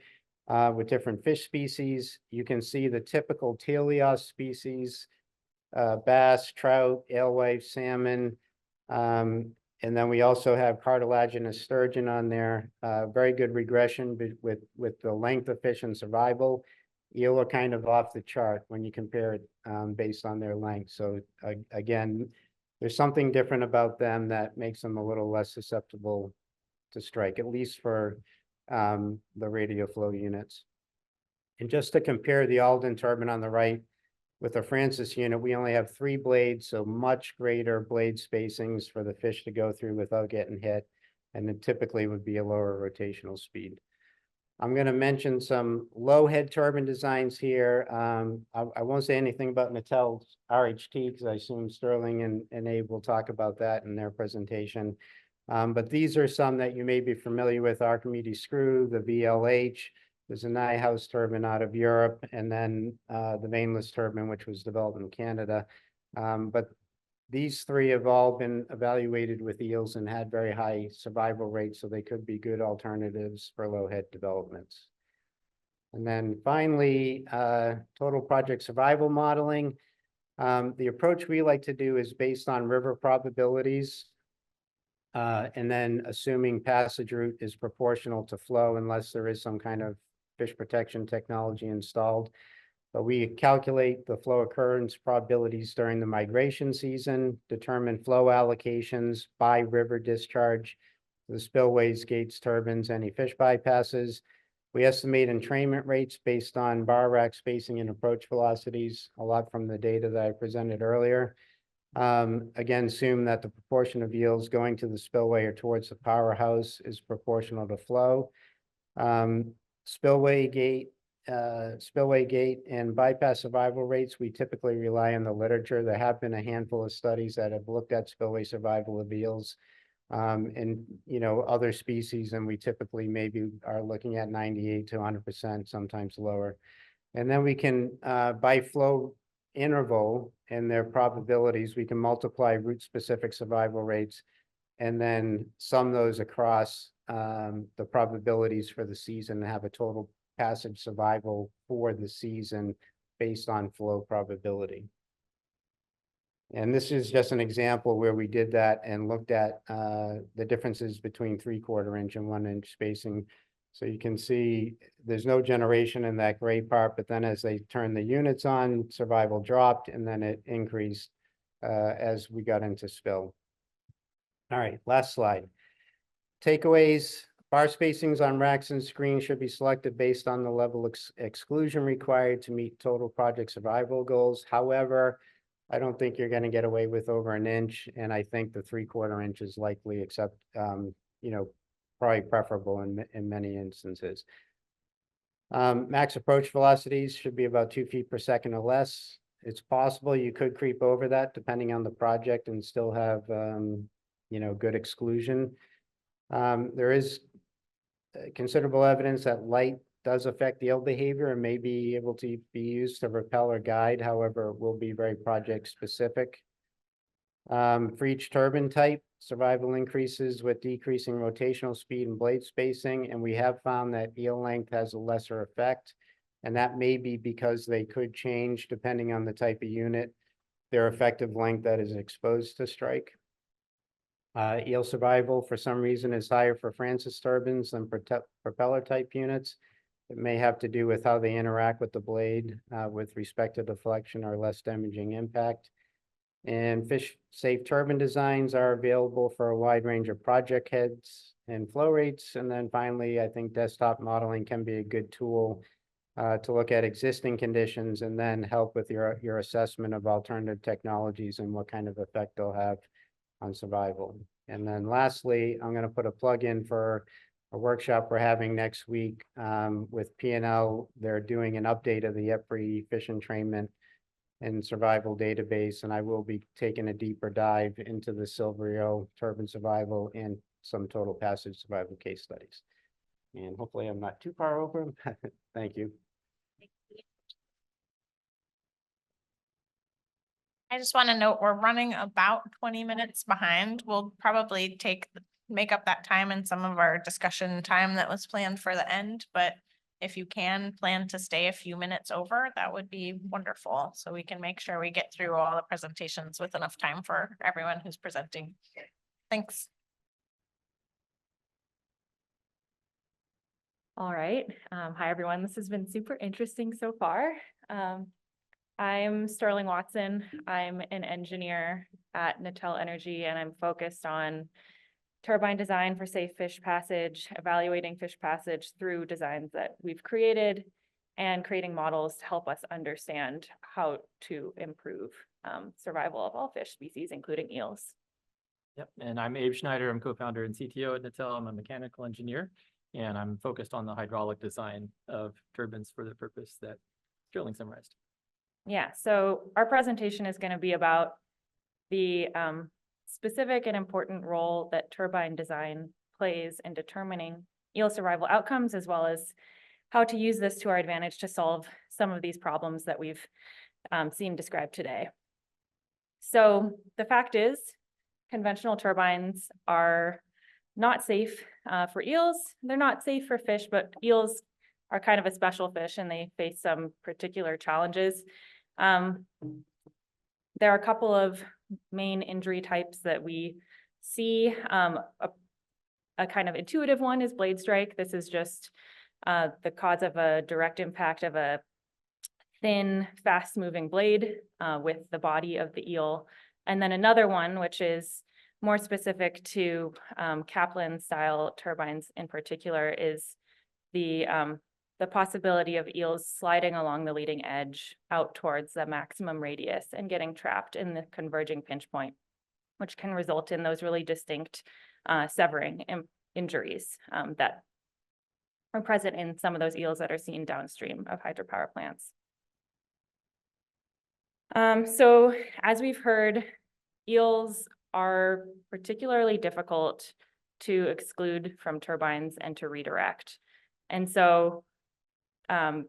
with different fish species. You can see the typical teleos species, bass, trout, alewife, salmon. And then we also have cartilaginous sturgeon on there. Very good regression with the length of fish and survival. Eel are kind of off the chart when you compare it based on their length. So again, there's something different about them that makes them a little less susceptible to strike, at least for the radial flow units. And just to compare the Alden turbine on the right With a Francis unit, we only have 3 blades, so much greater blade spacings for the fish to go through without getting hit. And it typically would be a lower rotational speed. I'm going to mention some low head turbine designs here. I won't say anything about Nattel's RHT because I assume Sterling and Abe will talk about that in their presentation. But these are some that you may be familiar with: Archimedes screw, the VLH, there's a Nyhouse turbine out of Europe, and then the vaneless turbine, which was developed in Canada. But these 3 have all been evaluated with eels and had very high survival rates, so they could be good alternatives for low head developments. And then finally, total project survival modeling. The approach we like to do is based on river probabilities, and then assuming passage route is proportional to flow unless there is some kind of fish protection technology installed. But we calculate the flow occurrence probabilities during the migration season, determine flow allocations by river discharge, the spillways, gates, turbines, any fish bypasses. We estimate entrainment rates based on bar rack spacing and approach velocities, a lot from the data that I presented earlier. Again, assume that the proportion of eels going to the spillway or towards the powerhouse is proportional to flow. Spillway gate and bypass survival rates, we typically rely on the literature. There have been a handful of studies that have looked at spillway survival of eels and other species, and we typically maybe are looking at 98 to 100%, sometimes lower. And then we can by flow interval and their probabilities, we can multiply route specific survival rates and then sum those across the probabilities for the season and have a total passage survival for the season based on flow probability. And this is just an example where we did that and looked at the differences between 3/4 inch and 1 inch spacing. So you can see there's no generation in that gray part, but then as they turned the units on, survival dropped and then it increased as we got into spill. All right, last slide. Takeaways. Bar spacings on racks and screens should be selected based on the level exclusion required to meet total project survival goals. However, I don't think you're going to get away with over 1 inch, and I think the 3/4 inch is likely, except probably preferable in many instances. Max approach velocities should be about 2 feet per second or less. It's possible you could creep over that depending on the project and still have good exclusion. There is considerable evidence that light does affect eel behavior and may be able to be used to repel or guide. However, it will be very project specific. For each turbine type, survival increases with decreasing rotational speed and blade spacing, and we have found that eel length has a lesser effect, and that may be because they could change depending on the type of unit, their effective length that is exposed to strike. Eel survival, for some reason, is higher for Francis turbines than propeller type units. It may have to do with how they interact with the blade with respect to deflection or less damaging impact. And fish safe turbine designs are available for a wide range of project heads and flow rates. And then finally, I think desktop modeling can be a good tool to look at existing conditions and then help with your assessment of alternative technologies and what kind of effect they'll have on survival. And then lastly, I'm going to put a plug in for a workshop we're having next week with P&L. They're doing an update of the EPRI fish entrainment and survival database, and I will be taking a deeper dive into the Silverio turbine survival and some total passage survival case studies. And hopefully I'm not too far over. Thank you. I just want to note, we're running about 20 minutes behind. We'll probably make up that time in some of our discussion time that was planned for the end, but if you can plan to stay a few minutes over, that would be wonderful. So we can make sure we get through all the presentations with enough time for everyone who's presenting. Thanks. All right. Hi, everyone. This has been super interesting so far. I'm Sterling Watson. I'm an engineer at Nattel Energy, and I'm focused on turbine design for safe fish passage, evaluating fish passage through designs that we've created, and creating models to help us understand how to improve survival of all fish species, including eels. Yep, and I'm Abe Schneider. I'm co-founder and CTO at Natel. I'm a mechanical engineer, and I'm focused on the hydraulic design of turbines for the purpose that Sterling summarized. Yeah, so our presentation is going to be about the specific and important role that turbine design plays in determining eel survival outcomes, as well as how to use this to our advantage to solve some of these problems that we've seen described today. So the fact is, conventional turbines are not safe for eels. They're not safe for fish, but eels are kind of a special fish and they face some particular challenges. There are a couple of main injury types that we see. A kind of intuitive one is blade strike. This is just the cause of a direct impact of a thin, fast-moving blade with the body of the eel. And then another one, which is more specific to Kaplan-style turbines in particular, is the possibility of eels sliding along the leading edge out towards the maximum radius and getting trapped in the converging pinch point, which can result in those really distinct severing injuries that are present in some of those eels that are seen downstream of hydropower plants. So as we've heard, eels are particularly difficult to exclude from turbines and to redirect. And so there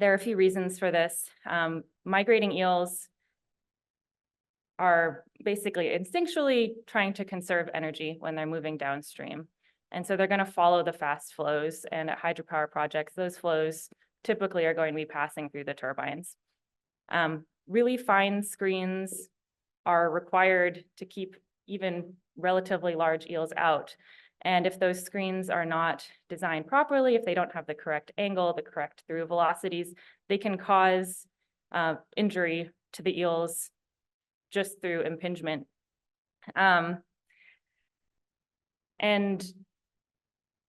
are a few reasons for this. Migrating eels are basically instinctually trying to conserve energy when they're moving downstream. And so they're going to follow the fast flows. And at hydropower projects, those flows typically are going to be passing through the turbines. Really fine screens are required to keep even relatively large eels out. And if those screens are not designed properly, if they don't have the correct angle, the correct through velocities, they can cause injury to the eels just through impingement. And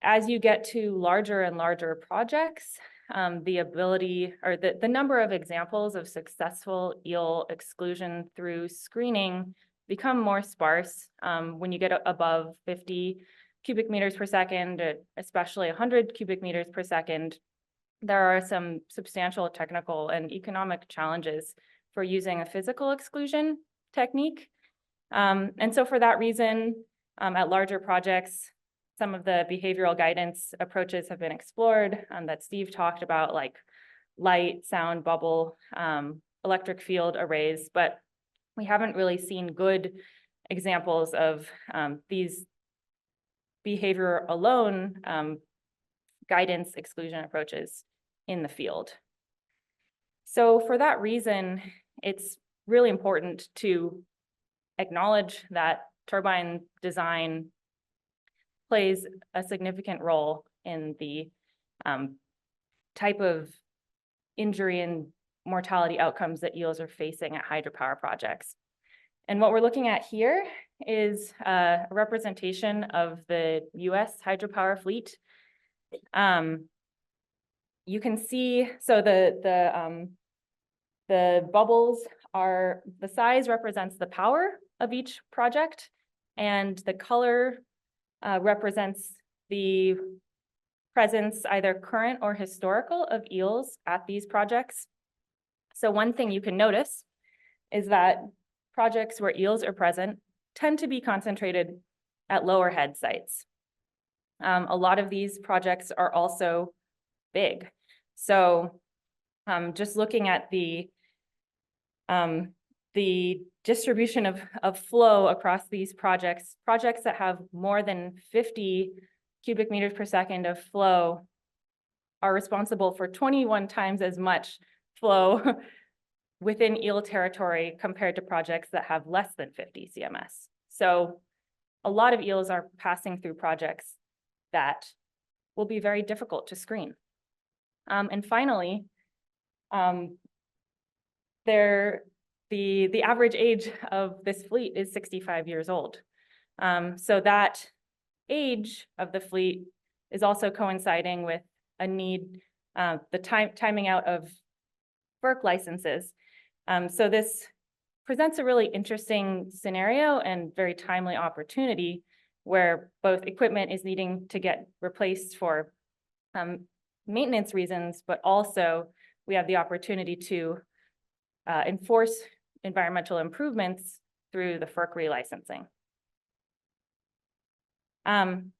as you get to larger and larger projects, the ability or the number of examples of successful eel exclusion through screening become more sparse. When you get above 50 cubic meters per second, especially 100 cubic meters per second, there are some substantial technical and economic challenges for using a physical exclusion technique. And so for that reason, at larger projects, some of the behavioral guidance approaches have been explored that Steve talked about, like light, sound, bubble, electric field arrays, but we haven't really seen good examples of these behavior alone guidance exclusion approaches in the field. So for that reason, it's really important to acknowledge that turbine design plays a significant role in the type of injury and mortality outcomes that eels are facing at hydropower projects. And what we're looking at here is a representation of the US hydropower fleet. You can see, so the bubbles are, the size represents the power of each project, and the color represents the presence, either current or historical, of eels at these projects. So one thing you can notice is that projects where eels are present tend to be concentrated at lower head sites. A lot of these projects are also big. So just looking at the distribution of flow across these projects that have more than 50 cubic meters per second of flow are responsible for 21 times as much flow within eel territory compared to projects that have less than 50 CMS. So a lot of eels are passing through projects that will be very difficult to screen. And finally, the average age of this fleet is 65 years old. So that age of the fleet is also coinciding with a need the timing out of FERC licenses. So this presents a really interesting scenario and very timely opportunity where both equipment is needing to get replaced for maintenance reasons, but also we have the opportunity to enforce environmental improvements through the FERC relicensing.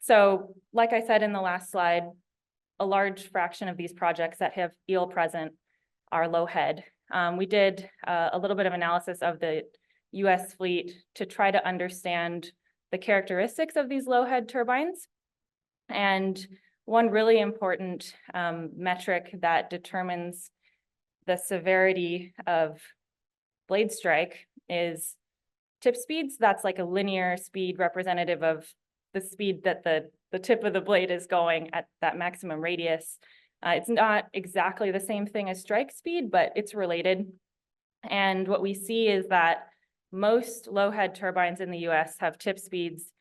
So like I said in the last slide, a large fraction of these projects that have eel present are low head. We did a little bit of analysis of the US fleet to try to understand the characteristics of these low head turbines. And one really important metric that determines the severity of blade strike is tip speeds. That's like a linear speed representative of the speed that the tip of the blade is going at that maximum radius. It's not exactly the same thing as strike speed, but it's related. And what we see is that most low head turbines in the US have tip speeds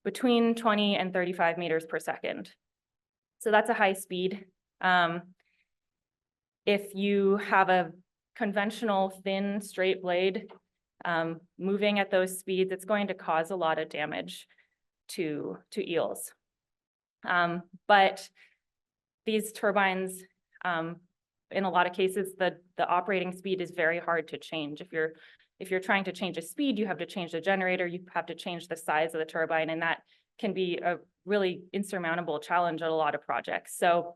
between 20 and 35 meters per second. So that's a high speed. If you have a conventional thin straight blade moving at those speeds, it's going to cause a lot of damage to eels. But these turbines, in a lot of cases, the operating speed is very hard to change. If you're trying to change a speed, you have to change the generator, you have to change the size of the turbine, and that can be a really insurmountable challenge at a lot of projects. So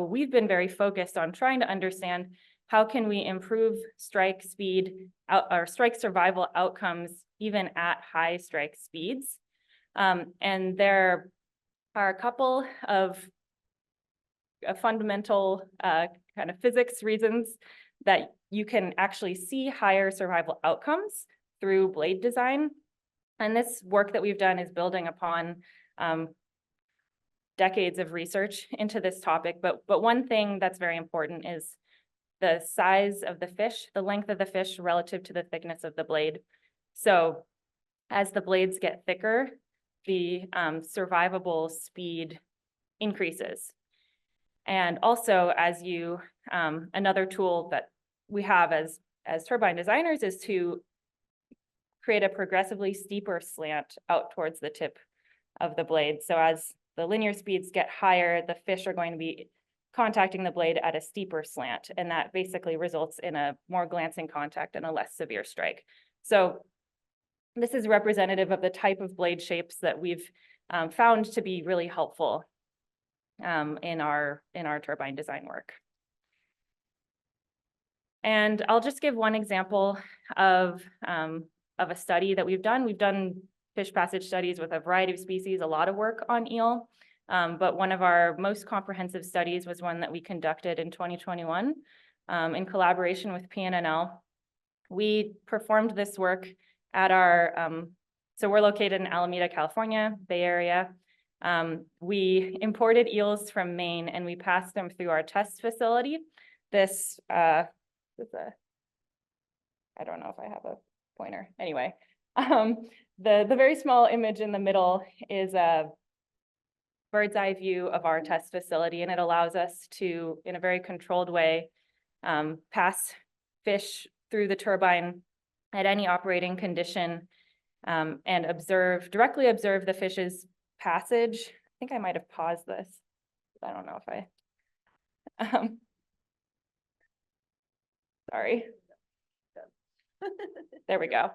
we've been very focused on trying to understand how can we improve strike speed or strike survival outcomes even at high strike speeds. And there are a couple of fundamental kind of physics reasons that you can actually see higher survival outcomes through blade design. And this work that we've done is building upon decades of research into this topic. But one thing that's very important is the size of the fish, the length of the fish relative to the thickness of the blade. So as the blades get thicker, the survivable speed increases. And also as you, another tool that we have as turbine designers is to create a progressively steeper slant out towards the tip of the blade. So as the linear speeds get higher, the fish are going to be contacting the blade at a steeper slant, and that basically results in a more glancing contact and a less severe strike. So this is representative of the type of blade shapes that we've found to be really helpful in our turbine design work. And I'll just give one example of a study that we've done. We've done fish passage studies with a variety of species, a lot of work on eel. But one of our most comprehensive studies was one that we conducted in 2021 in collaboration with PNNL. We performed this work at our, so we're located in Alameda, California, Bay Area. We imported eels from Maine and we passed them through our test facility. This is a, I don't know if I have a pointer. Anyway, the very small image in the middle is a bird's eye view of our test facility, and it allows us to, in a very controlled way, pass fish through the turbine at any operating condition and directly observe the fish's passage. I think I might have paused this. I don't know if I, sorry. There we go.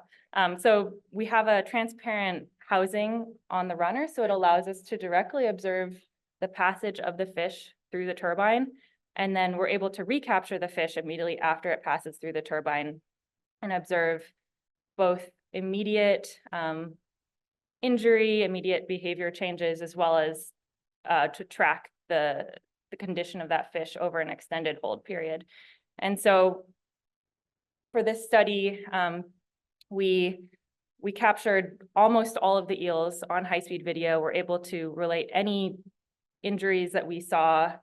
So we have a transparent housing on the runner, so it allows us to directly observe the passage of the fish through the turbine, and then we're able to recapture the fish immediately after it passes through the turbine and observe both immediate injury, immediate behavior changes, as well as to track the condition of that fish over an extended hold period. And so for this study, we captured almost all of the eels on high-speed video. We're able to relate any injuries that we saw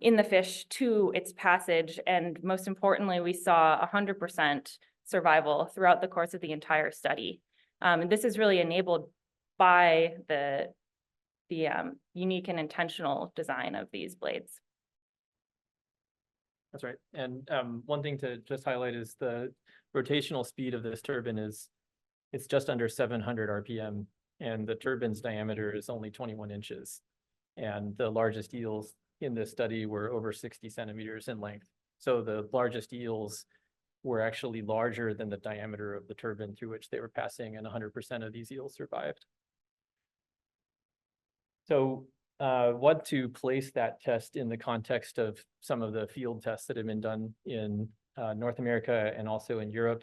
in the fish to its passage. And most importantly, we saw 100% survival throughout the course of the entire study. And this is really enabled by the unique and intentional design of these blades. That's right. And one thing to just highlight is the rotational speed of this turbine it's just under 700 RPM, and the turbine's diameter is only 21 inches. And the largest eels in this study were over 60 centimeters in length. So the largest eels were actually larger than the diameter of the turbine through which they were passing, and 100% of these eels survived. So want to place that test in the context of some of the field tests that have been done in North America and also in Europe.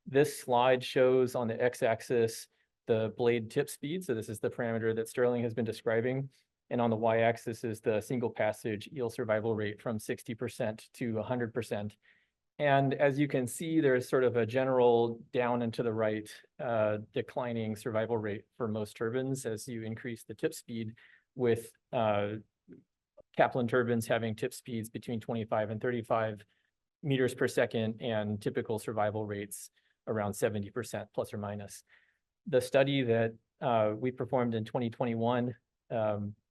This slide shows on the x-axis the blade tip speed. So this is the parameter that Sterling has been describing. And on the y-axis is the single passage eel survival rate from 60% to 100%. And as you can see, there's sort of a general down and to the right declining survival rate for most turbines as you increase the tip speed, with Kaplan turbines having tip speeds between 25 and 35 meters per second and typical survival rates around 70% plus or minus. The study that we performed in 2021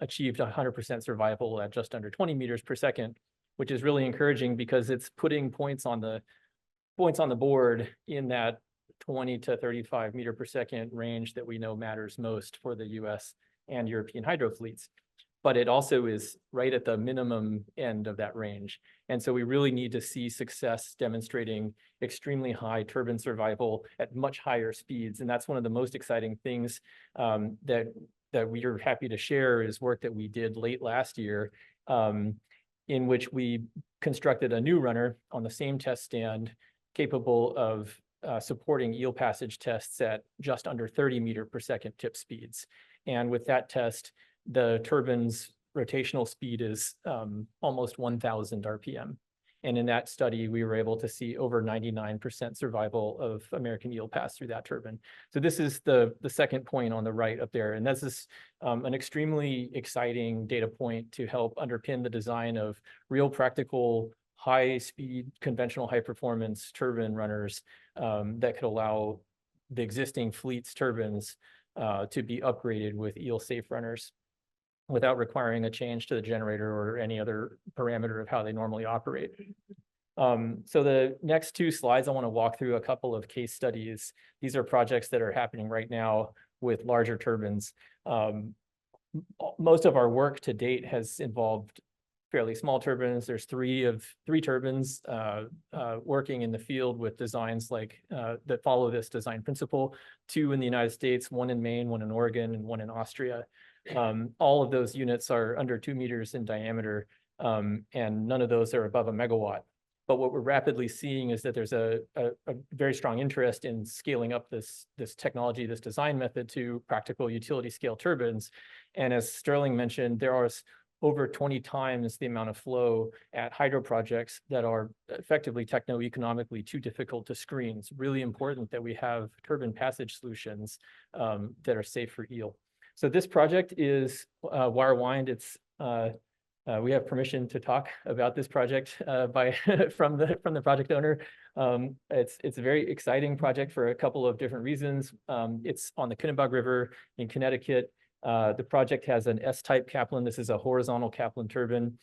achieved 100% survival at just under 20 meters per second, which is really encouraging because it's putting points on the board in that 20 to 35 meter per second range that we know matters most for the US and European hydro fleets. But it also is right at the minimum end of that range. And so we really need to see success demonstrating extremely high turbine survival at much higher speeds. And that's one of the most exciting things that we are happy to share is work that we did late last year, in which we constructed a new runner on the same test stand capable of supporting eel passage tests at just under 30 meter per second tip speeds. And with that test, the turbine's rotational speed is almost 1,000 RPM. And in that study, we were able to see over 99% survival of American eel pass through that turbine. So this is the second point on the right up there. And this is an extremely exciting data point to help underpin the design of real practical high-speed conventional high-performance turbine runners that could allow the existing fleet's turbines to be upgraded with eel-safe runners without requiring a change to the generator or any other parameter of how they normally operate. So the next two slides, I want to walk through a couple of case studies. These are projects that are happening right now with larger turbines. Most of our work to date has involved fairly small turbines. There's three turbines working in the field with designs like that follow this design principle. 2 in the United States, 1 in Maine, 1 in Oregon, and 1 in Austria. All of those units are under 2 meters in diameter, and none of those are above a megawatt. But what we're rapidly seeing is that there's a very strong interest in scaling up this technology, this design method to practical utility scale turbines. And as Sterling mentioned, there are over 20 times the amount of flow at hydro projects that are effectively techno-economically too difficult to screen. It's really important that we have turbine passage solutions that are safe for eel. So this project is wire wind. It's we have permission to talk about this project from the project owner. It's a very exciting project for a couple of different reasons. It's on the Kennebunk River in Connecticut. The project has an S-type Kaplan. This is a horizontal Kaplan turbine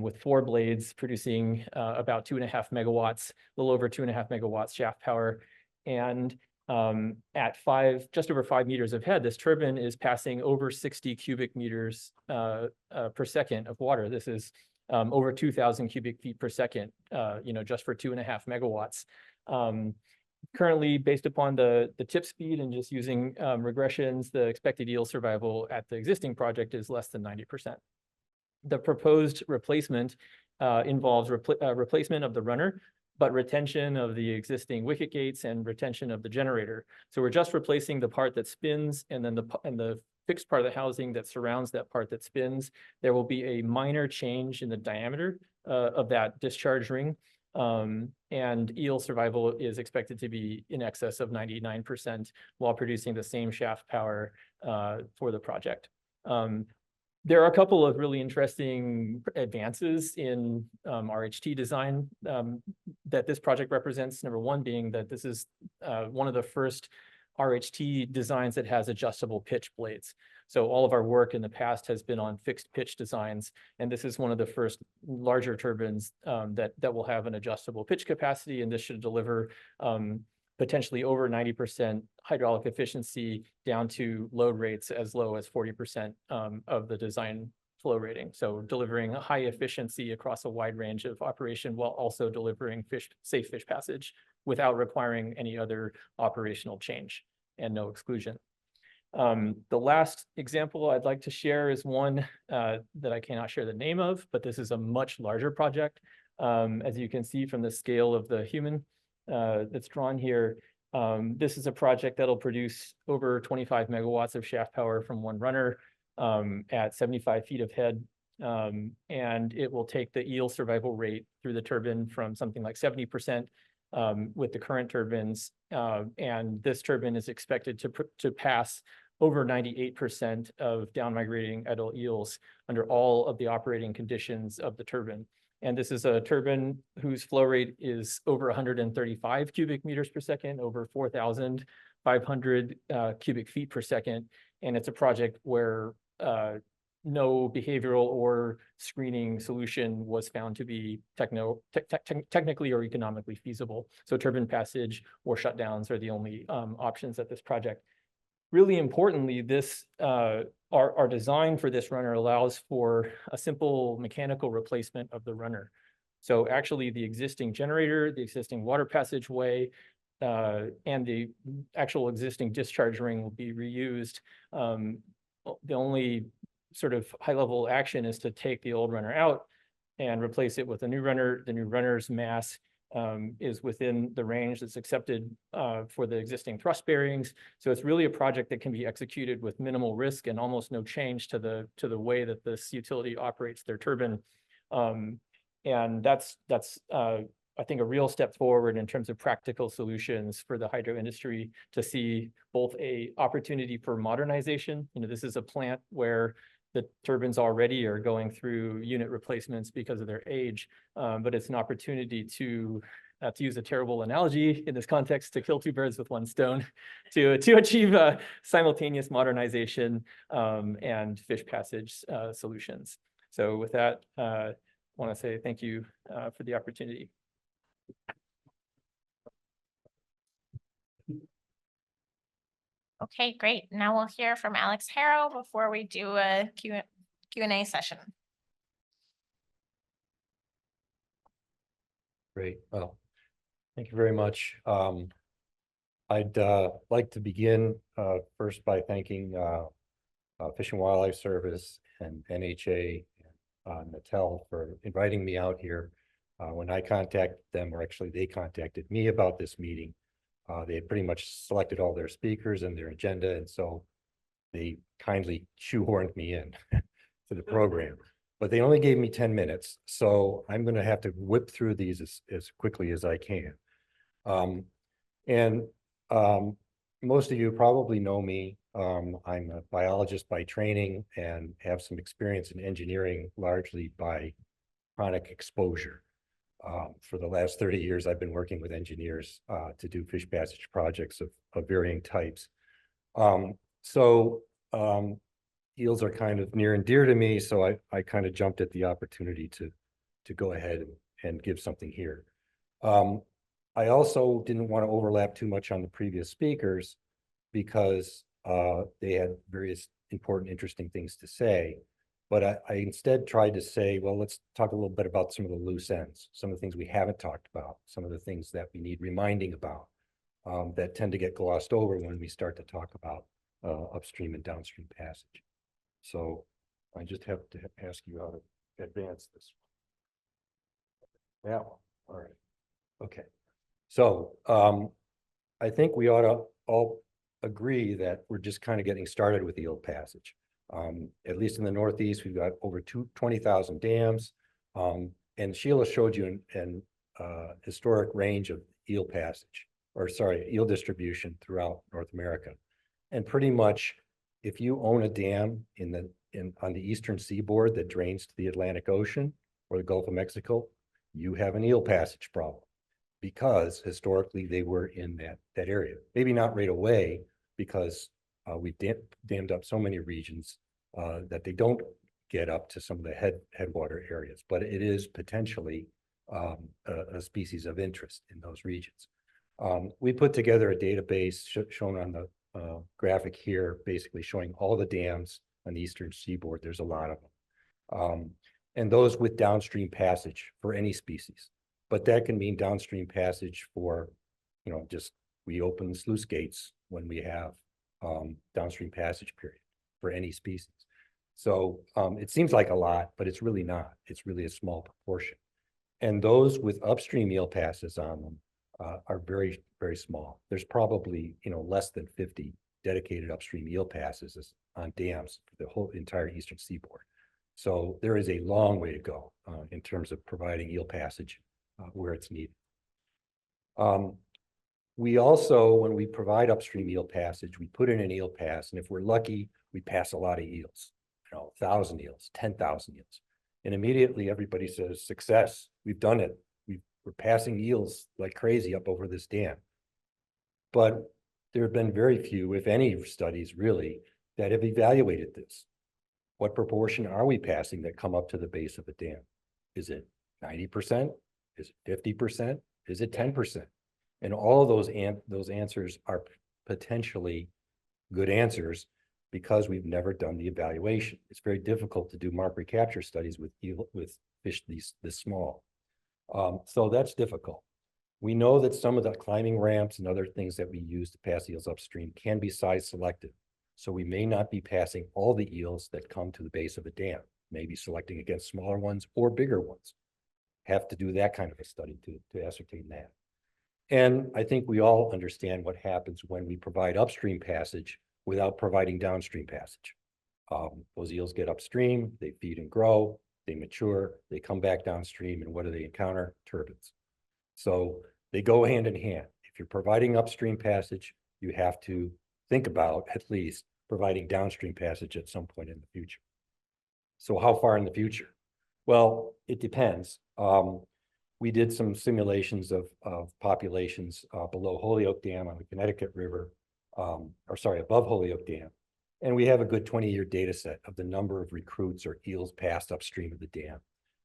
with 4 blades producing about 2.5 megawatts, a little over 2.5 megawatts shaft power. And at just over 5 meters of head, this turbine is passing over 60 cubic meters per second of water. This is over 2,000 cubic feet per second, just for 2.5 megawatts. Currently, based upon the tip speed and just using regressions, the expected eel survival at the existing project is less than 90%. The proposed replacement involves replacement of the runner, but retention of the existing wicket gates and retention of the generator. So we're just replacing the part that spins, and then the fixed part of the housing that surrounds that part that spins. There will be a minor change in the diameter of that discharge ring. And eel survival is expected to be in excess of 99% while producing the same shaft power for the project. There are a couple of really interesting advances in RHT design that this project represents. Number one being that this is one of the first RHT designs that has adjustable pitch blades. So all of our work in the past has been on fixed pitch designs, and this is one of the first larger turbines that will have an adjustable pitch capacity, and this should deliver potentially over 90% hydraulic efficiency down to load rates as low as 40% of the design flow rating. So delivering a high efficiency across a wide range of operation while also delivering safe fish passage without requiring any other operational change and no exclusion. The last example I'd like to share is one that I cannot share the name of, but this is a much larger project. As you can see from the scale of the human that's drawn here, this is a project that'll produce over 25 megawatts of shaft power from one runner at 75 feet of head. And it will take the eel survival rate through the turbine from something like 70% with the current turbines. And this turbine is expected to pass over 98% of down migrating adult eels under all of the operating conditions of the turbine. And this is a turbine whose flow rate is over 135 cubic meters per second, over 4,500 cubic feet per second. And it's a project where no behavioral or screening solution was found to be technically or economically feasible. So turbine passage or shutdowns are the only options at this project. Really importantly, this our design for this runner allows for a simple mechanical replacement of the runner. So actually the existing generator, the existing water passageway, and the actual existing discharge ring will be reused. The only sort of high-level action is to take the old runner out and replace it with a new runner. The new runner's mass is within the range that's accepted for the existing thrust bearings. So it's really a project that can be executed with minimal risk and almost no change to the way that this utility operates their turbine. And that's I think a real step forward in terms of practical solutions for the hydro industry to see both a opportunity for modernization. You know, this is a plant where the turbines already are going through unit replacements because of their age, but it's an opportunity to use a terrible analogy in this context, to kill two birds with one stone, to achieve simultaneous modernization and fish passage solutions. So with that, I want to say thank you for the opportunity. Okay, great. Now we'll hear from Alex Harrow before we do a Q&A session. Great. Well, thank you very much. I'd like to begin first by thanking Fish and Wildlife Service and NHA and Natel for inviting me out here. When I contacted them, or actually they contacted me about this meeting, they had pretty much selected all their speakers and their agenda, and so they kindly shoehorned me in to the program. But they only gave me 10 minutes, so I'm going to have to whip through these as quickly as I can. Most of you probably know me. I'm a biologist by training and have some experience in engineering, largely by chronic exposure. For the last 30 years, I've been working with engineers to do fish passage projects of varying types. Eels are kind of near and dear to me, so I kind of jumped at the opportunity to go ahead and give something here. I also didn't want to overlap too much on the previous speakers because they had various important, interesting things to say. But I instead tried to say, well, let's talk a little bit about some of the loose ends, some of the things we haven't talked about, some of the things that we need reminding about that tend to get glossed over when we start to talk about upstream and downstream passage. So I just have to ask you how to advance this. Yeah, all right. Okay. So I think we ought to all agree that we're just kind of getting started with eel passage. At least in the Northeast, we've got over 20,000 dams. And Sheila showed you an historic range of eel passage, or sorry, eel distribution throughout North America. And pretty much, if you own a dam on the eastern seaboard that drains to the Atlantic Ocean or the Gulf of Mexico, you have an eel passage problem. because historically they were in that area. Maybe not right away, because we've dammed up so many regions that they don't get up to some of the headwater areas, but it is potentially a species of interest in those regions. We put together a database shown on the graphic here, basically showing all the dams on the eastern seaboard. There's a lot of them. And those with downstream passage for any species. But that can mean downstream passage for, just we open the sluice gates when we have downstream passage period for any species. So it seems like a lot, but it's really not. It's really a small proportion. And those with upstream eel passes on them are very, very small. There's probably, less than 50 dedicated upstream eel passes on dams for the whole entire eastern seaboard. So there is a long way to go in terms of providing eel passage where it's needed. We also, when we provide upstream eel passage, we put in an eel pass, and if we're lucky, we pass a lot of eels, 1,000 eels, 10,000 eels. And immediately everybody says, success, we've done it. We're passing eels like crazy up over this dam. But there have been very few, if any, studies really that have evaluated this. What proportion are we passing that come up to the base of a dam? Is it 90%? Is it 50%? Is it 10%? And all of those answers are potentially good answers because we've never done the evaluation. It's very difficult to do mark recapture studies with fish this small. So that's difficult. We know that some of the climbing ramps and other things that we use to pass eels upstream can be size selective. So we may not be passing all the eels that come to the base of a dam, maybe selecting against smaller ones or bigger ones. Have to do that kind of a study to ascertain that. And I think we all understand what happens when we provide upstream passage without providing downstream passage. Those eels get upstream, they feed and grow, they mature, they come back downstream, and what do they encounter? Turbans. So they go hand in hand. If you're providing upstream passage, you have to think about at least providing downstream passage at some point in the future. So how far in the future? Well, it depends. We did some simulations of populations below Holyoke Dam on the Connecticut River, above Holyoke Dam. And we have a good 20-year data set of the number of recruits or eels passed upstream of the dam.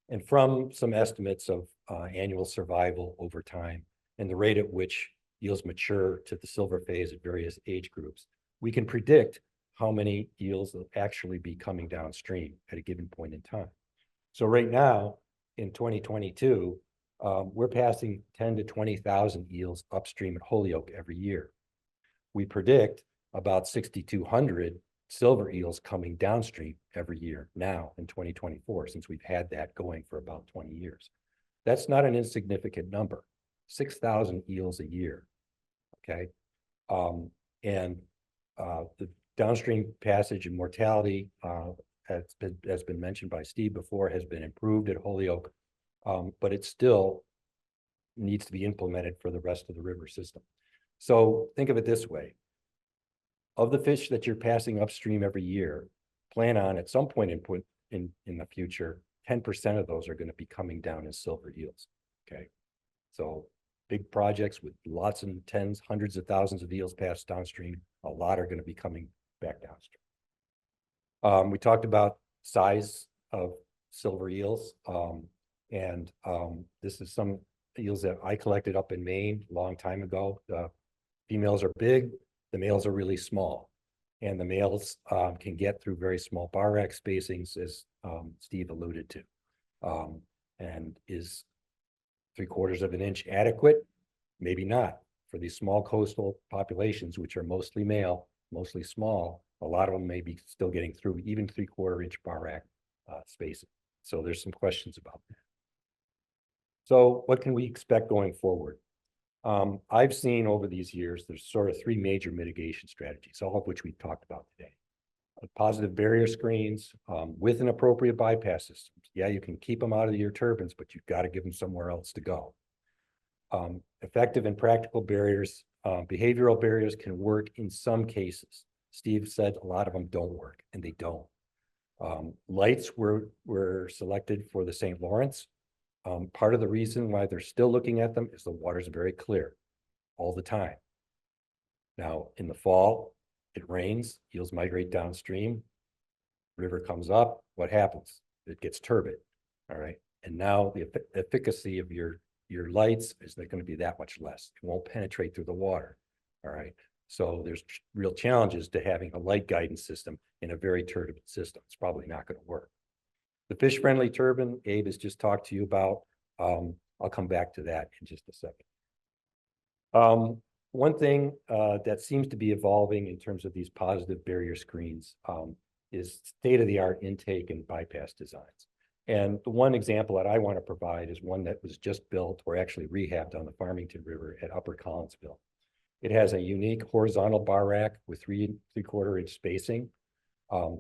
And from some estimates of annual survival over time and the rate at which eels mature to the silver phase at various age groups, we can predict how many eels will actually be coming downstream at a given point in time. So right now, in 2022, we're passing 10 to 20,000 eels upstream at Holyoke every year. We predict about 6,200 silver eels coming downstream every year now in 2024, since we've had that going for about 20 years. That's not an insignificant number, 6,000 eels a year, okay? The downstream passage and mortality has been mentioned by Steve before, has been improved at Holyoke, but it still needs to be implemented for the rest of the river system. So think of it this way. Of the fish that you're passing upstream every year, plan on at some point in the future, 10% of those are going to be coming down as silver eels, okay? So big projects with lots and tens, hundreds of thousands of eels passed downstream, a lot are going to be coming back downstream. We talked about size of silver eels, this is some eels that I collected up in Maine a long time ago. The females are big, the males are really small, and the males can get through very small bar rack spacings, as Steve alluded to. And is 3/4 of an inch adequate? Maybe not. For these small coastal populations, which are mostly male, mostly small, a lot of them may be still getting through even 3/4 inch bar rack spacing. So there's some questions about that. So what can we expect going forward? I've seen over these years, there's sort of 3 major mitigation strategies, all of which we've talked about today. Positive barrier screens with an appropriate bypass system. Yeah, you can keep them out of your turbines, but you've got to give them somewhere else to go. Effective and practical barriers, behavioral barriers can work in some cases. Steve said a lot of them don't work, and they don't. Lights were selected for the St. Lawrence. Part of the reason why they're still looking at them is the water's very clear all the time. Now, in the fall, it rains, eels migrate downstream, river comes up, what happens? It gets turbid, all right? And now the efficacy of your lights is going to be that much less. It won't penetrate through the water, all right? So there's real challenges to having a light guidance system in a very turbid system. It's probably not going to work. The fish-friendly turbine, Abe has just talked to you about. I'll come back to that in just a second. One thing that seems to be evolving in terms of these positive barrier screens is state-of-the-art intake and bypass designs. And the one example that I want to provide is one that was just built or actually rehabbed on the Farmington River at Upper Collinsville. It has a unique horizontal bar rack with 3¾ inch spacing.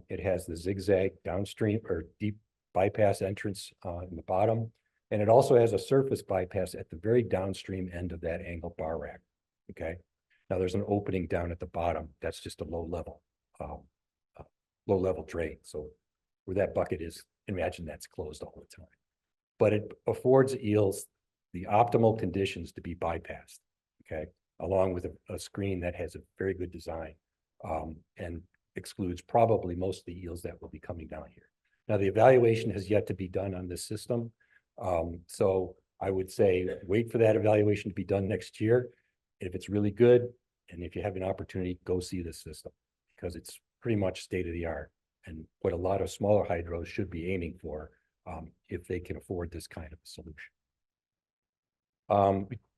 It has the zigzag downstream or deep bypass entrance in the bottom. And it also has a surface bypass at the very downstream end of that angled bar rack, okay? Now there's an opening down at the bottom. That's just a low level drain. So where that bucket is, imagine that's closed all the time. But it affords eels the optimal conditions to be bypassed, okay? Along with a screen that has a very good design and excludes probably most of the eels that will be coming down here. Now, the evaluation has yet to be done on this system. So I would say wait for that evaluation to be done next year. If it's really good, and if you have an opportunity, go see this system because it's pretty much state of the art and what a lot of smaller hydros should be aiming for if they can afford this kind of a solution.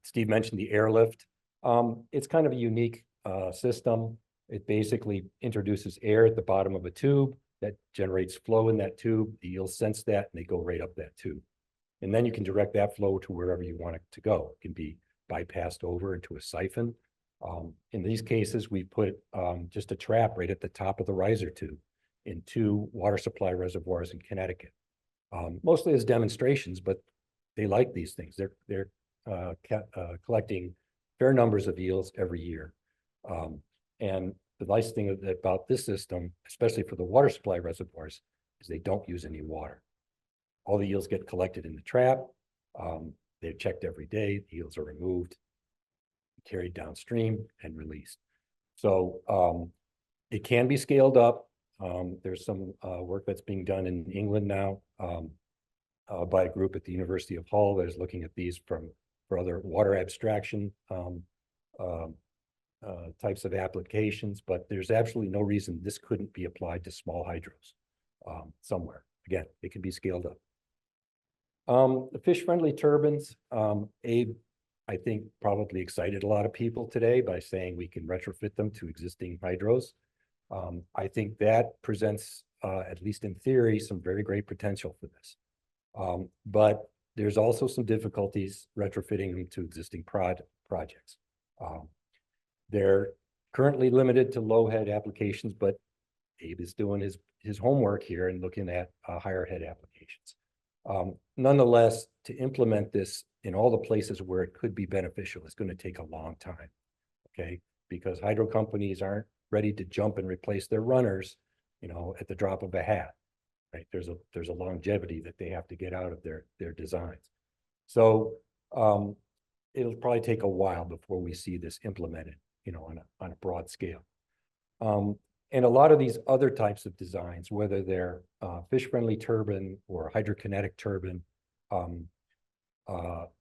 Steve mentioned the airlift. It's kind of a unique system. It basically introduces air at the bottom of a tube that generates flow in that tube. The eels sense that and they go right up that tube. And then you can direct that flow to wherever you want it to go. It can be bypassed over into a siphon. In these cases, we put just a trap right at the top of the riser tube in 2 water supply reservoirs in Connecticut. Mostly as demonstrations, but they like these things. They're collecting fair numbers of eels every year. And the nice thing about this system, especially for the water supply reservoirs, is they don't use any water. All the eels get collected in the trap. They're checked every day. The eels are removed, carried downstream, and released. So it can be scaled up. There's some work that's being done in England now by a group at the University of Hull that is looking at these for other water abstraction types of applications, but there's absolutely no reason this couldn't be applied to small hydros somewhere. Again, it can be scaled up. The fish-friendly turbines, Abe, I think probably excited a lot of people today by saying we can retrofit them to existing hydros. I think that presents, at least in theory, some very great potential for this. But there's also some difficulties retrofitting them to existing projects. They're currently limited to low head applications, but Abe is doing his homework here and looking at higher head applications. Nonetheless, to implement this in all the places where it could be beneficial is going to take a long time, okay? Because hydro companies aren't ready to jump and replace their runners, you know, at the drop of a hat, right? There's a longevity that they have to get out of their designs. So it'll probably take a while before we see this implemented, you know, on a broad scale. And a lot of these other types of designs, whether they're fish-friendly turbine or hydrokinetic turbine,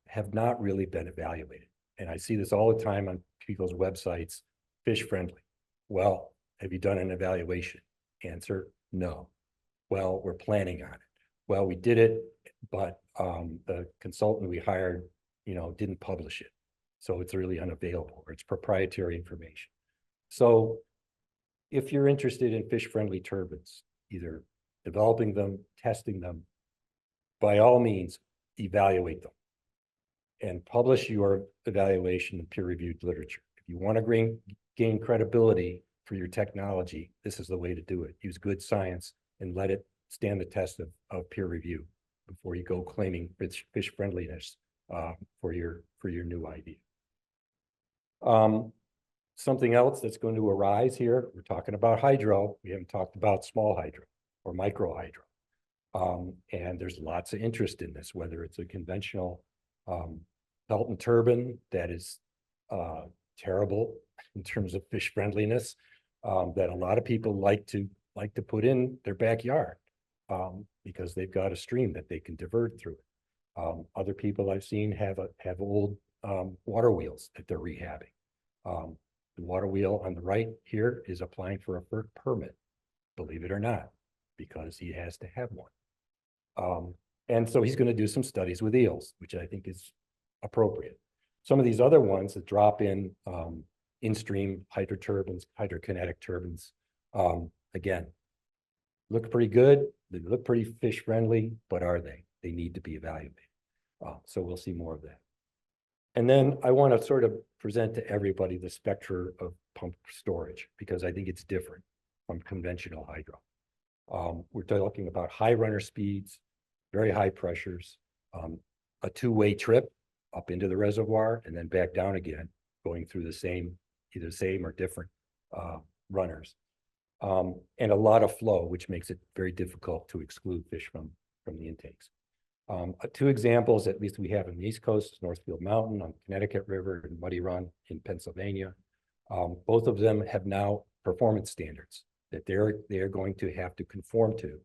have not really been evaluated. And I see this all the time on people's websites, fish-friendly. Well, have you done an evaluation? Answer, no. Well, we're planning on it. Well, we did it, but the consultant we hired, you know, didn't publish it. So it's really unavailable or it's proprietary information. So if you're interested in fish-friendly turbines, either developing them, testing them, by all means, evaluate them and publish your evaluation in peer-reviewed literature. If you want to gain credibility for your technology, this is the way to do it. Use good science and let it stand the test of peer review before you go claiming fish friendliness for your new idea. Something else that's going to arise here, we're talking about hydro. We haven't talked about small hydro or micro hydro. And there's lots of interest in this, whether it's a conventional Pelton turbine that is terrible in terms of fish friendliness, that a lot of people like to put in their backyard because they've got a stream that they can divert through. Other people I've seen have old water wheels that they're rehabbing. The water wheel on the right here is applying for a FERC permit, believe it or not, because he has to have one. And so he's going to do some studies with eels, which I think is appropriate. Some of these other ones that drop in-stream hydroturbines, hydrokinetic turbines, again, look pretty good. They look pretty fish friendly, but are they? They need to be evaluated. So we'll see more of that. And then I want to sort of present to everybody the spectrum of pump storage, because I think it's different from conventional hydro. We're talking about high runner speeds, very high pressures, a two-way trip up into the reservoir and then back down again, going through either the same or different runners. And a lot of flow, which makes it very difficult to exclude fish from the intakes. Two examples, at least we have in the East Coast, Northfield Mountain on Connecticut River and Muddy Run in Pennsylvania. Both of them have now performance standards that they're going to have to conform to.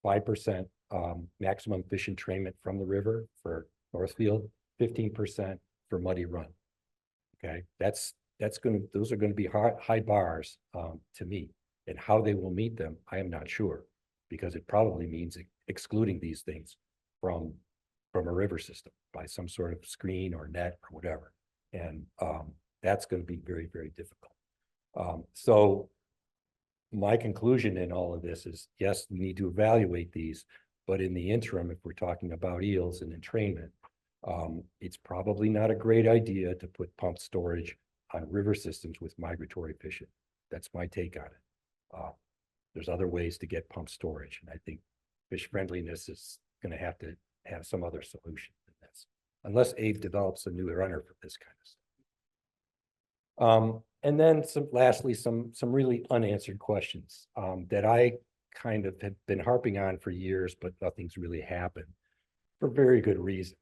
5% maximum fish entrainment from the river for Northfield, 15% for Muddy Run. Okay, those are going to be high bars to meet, and how they will meet them, I am not sure, because it probably means excluding these things from a river system by some sort of screen or net or whatever. And that's going to be very, very difficult. So my conclusion in all of this is, yes, we need to evaluate these, but in the interim, if we're talking about eels and entrainment, it's probably not a great idea to put pump storage on river systems with migratory fishing. That's my take on it. There's other ways to get pump storage, and I think fish friendliness is going to have some other solution than this, unless Abe develops a new runner for this kind of stuff. And then lastly, some really unanswered questions that I kind of have been harping on for years, but nothing's really happened for very good reason.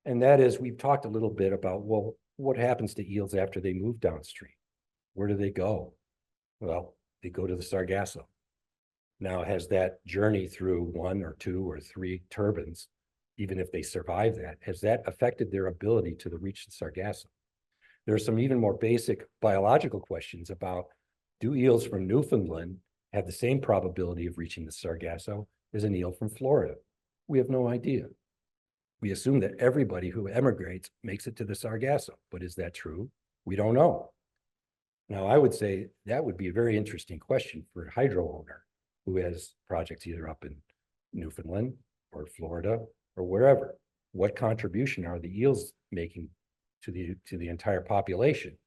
And that is, we've talked a little bit about, well, what happens to eels after they move downstream? Where do they go? Well, they go to the Sargasso. Now, has that journey through 1 or 2 or 3 turbines, even if they survive that, has that affected their ability to reach the Sargasso? There are some even more basic biological questions about, do eels from Newfoundland have the same probability of reaching the Sargasso as an eel from Florida? We have no idea. We assume that everybody who emigrates makes it to the Sargasso, but is that true? We don't know. Now, I would say that would be a very interesting question for a hydro owner who has projects either up in Newfoundland or Florida or wherever. What contribution are the eels making to the entire population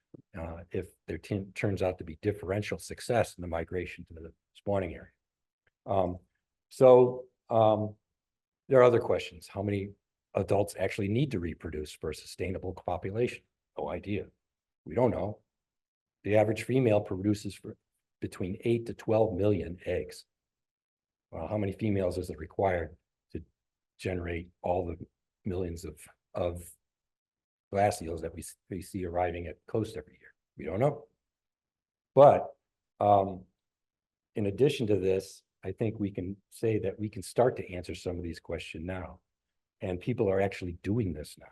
if there turns out to be differential success in the migration to the spawning area? There are other questions. How many adults actually need to reproduce for a sustainable population? No idea. We don't know. The average female produces between 8 to 12 million eggs. Well, how many females is it required to generate all the millions of glass eels that we see arriving at coast every year? We don't know. But in addition to this, I think we can say that we can start to answer some of these questions now. And people are actually doing this now.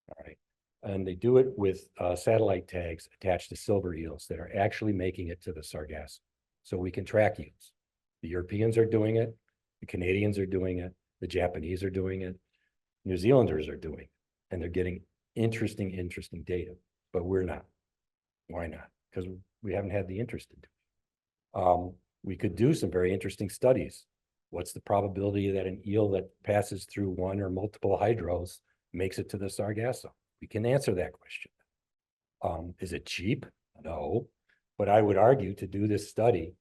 All right. And they do it with satellite tags attached to silver eels that are actually making it to the Sargasso. So we can track eels. The Europeans are doing it. The Canadians are doing it. The Japanese are doing it. New Zealanders are doing it. And they're getting interesting data, but we're not. Why not? Because we haven't had the interest in doing it. We could do some very interesting studies. What's the probability that an eel that passes through one or multiple hydros makes it to the Sargasso? We can answer that question. Is it cheap? No, but I would argue to do this study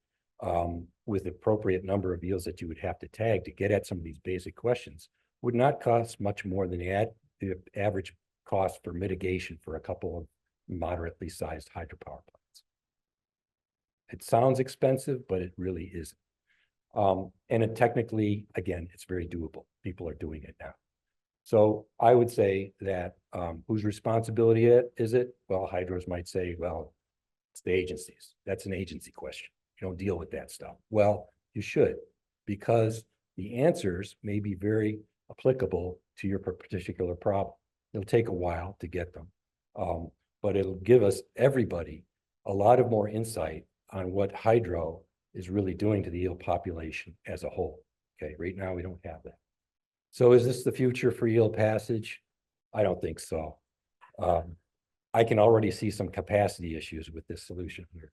with the appropriate number of eels that you would have to tag to get at some of these basic questions would not cost much more than the average cost for mitigation for a couple of moderately sized hydropower plants. It sounds expensive, but it really isn't. And it technically, again, it's very doable. People are doing it now. So I would say that whose responsibility is it? Well, hydros might say, well, it's the agencies. That's an agency question. You don't deal with that stuff. Well, you should, because the answers may be very applicable to your particular problem. It'll take a while to get them, but it'll give us, everybody, a lot of more insight on what hydro is really doing to the eel population as a whole. Okay, right now we don't have that. So is this the future for eel passage? I don't think so. I can already see some capacity issues with this solution here.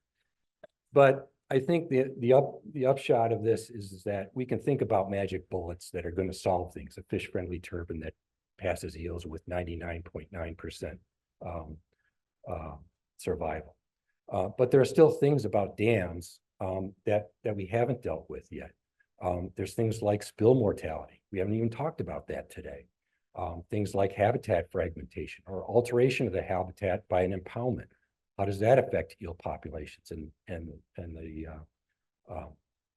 But I think the upshot of this is that we can think about magic bullets that are going to solve things. A fish-friendly turbine that passes eels with 99.9% survival. But there are still things about dams that we haven't dealt with yet. There's things like spill mortality. We haven't even talked about that today. Things like habitat fragmentation or alteration of the habitat by an impoundment. How does that affect eel populations and the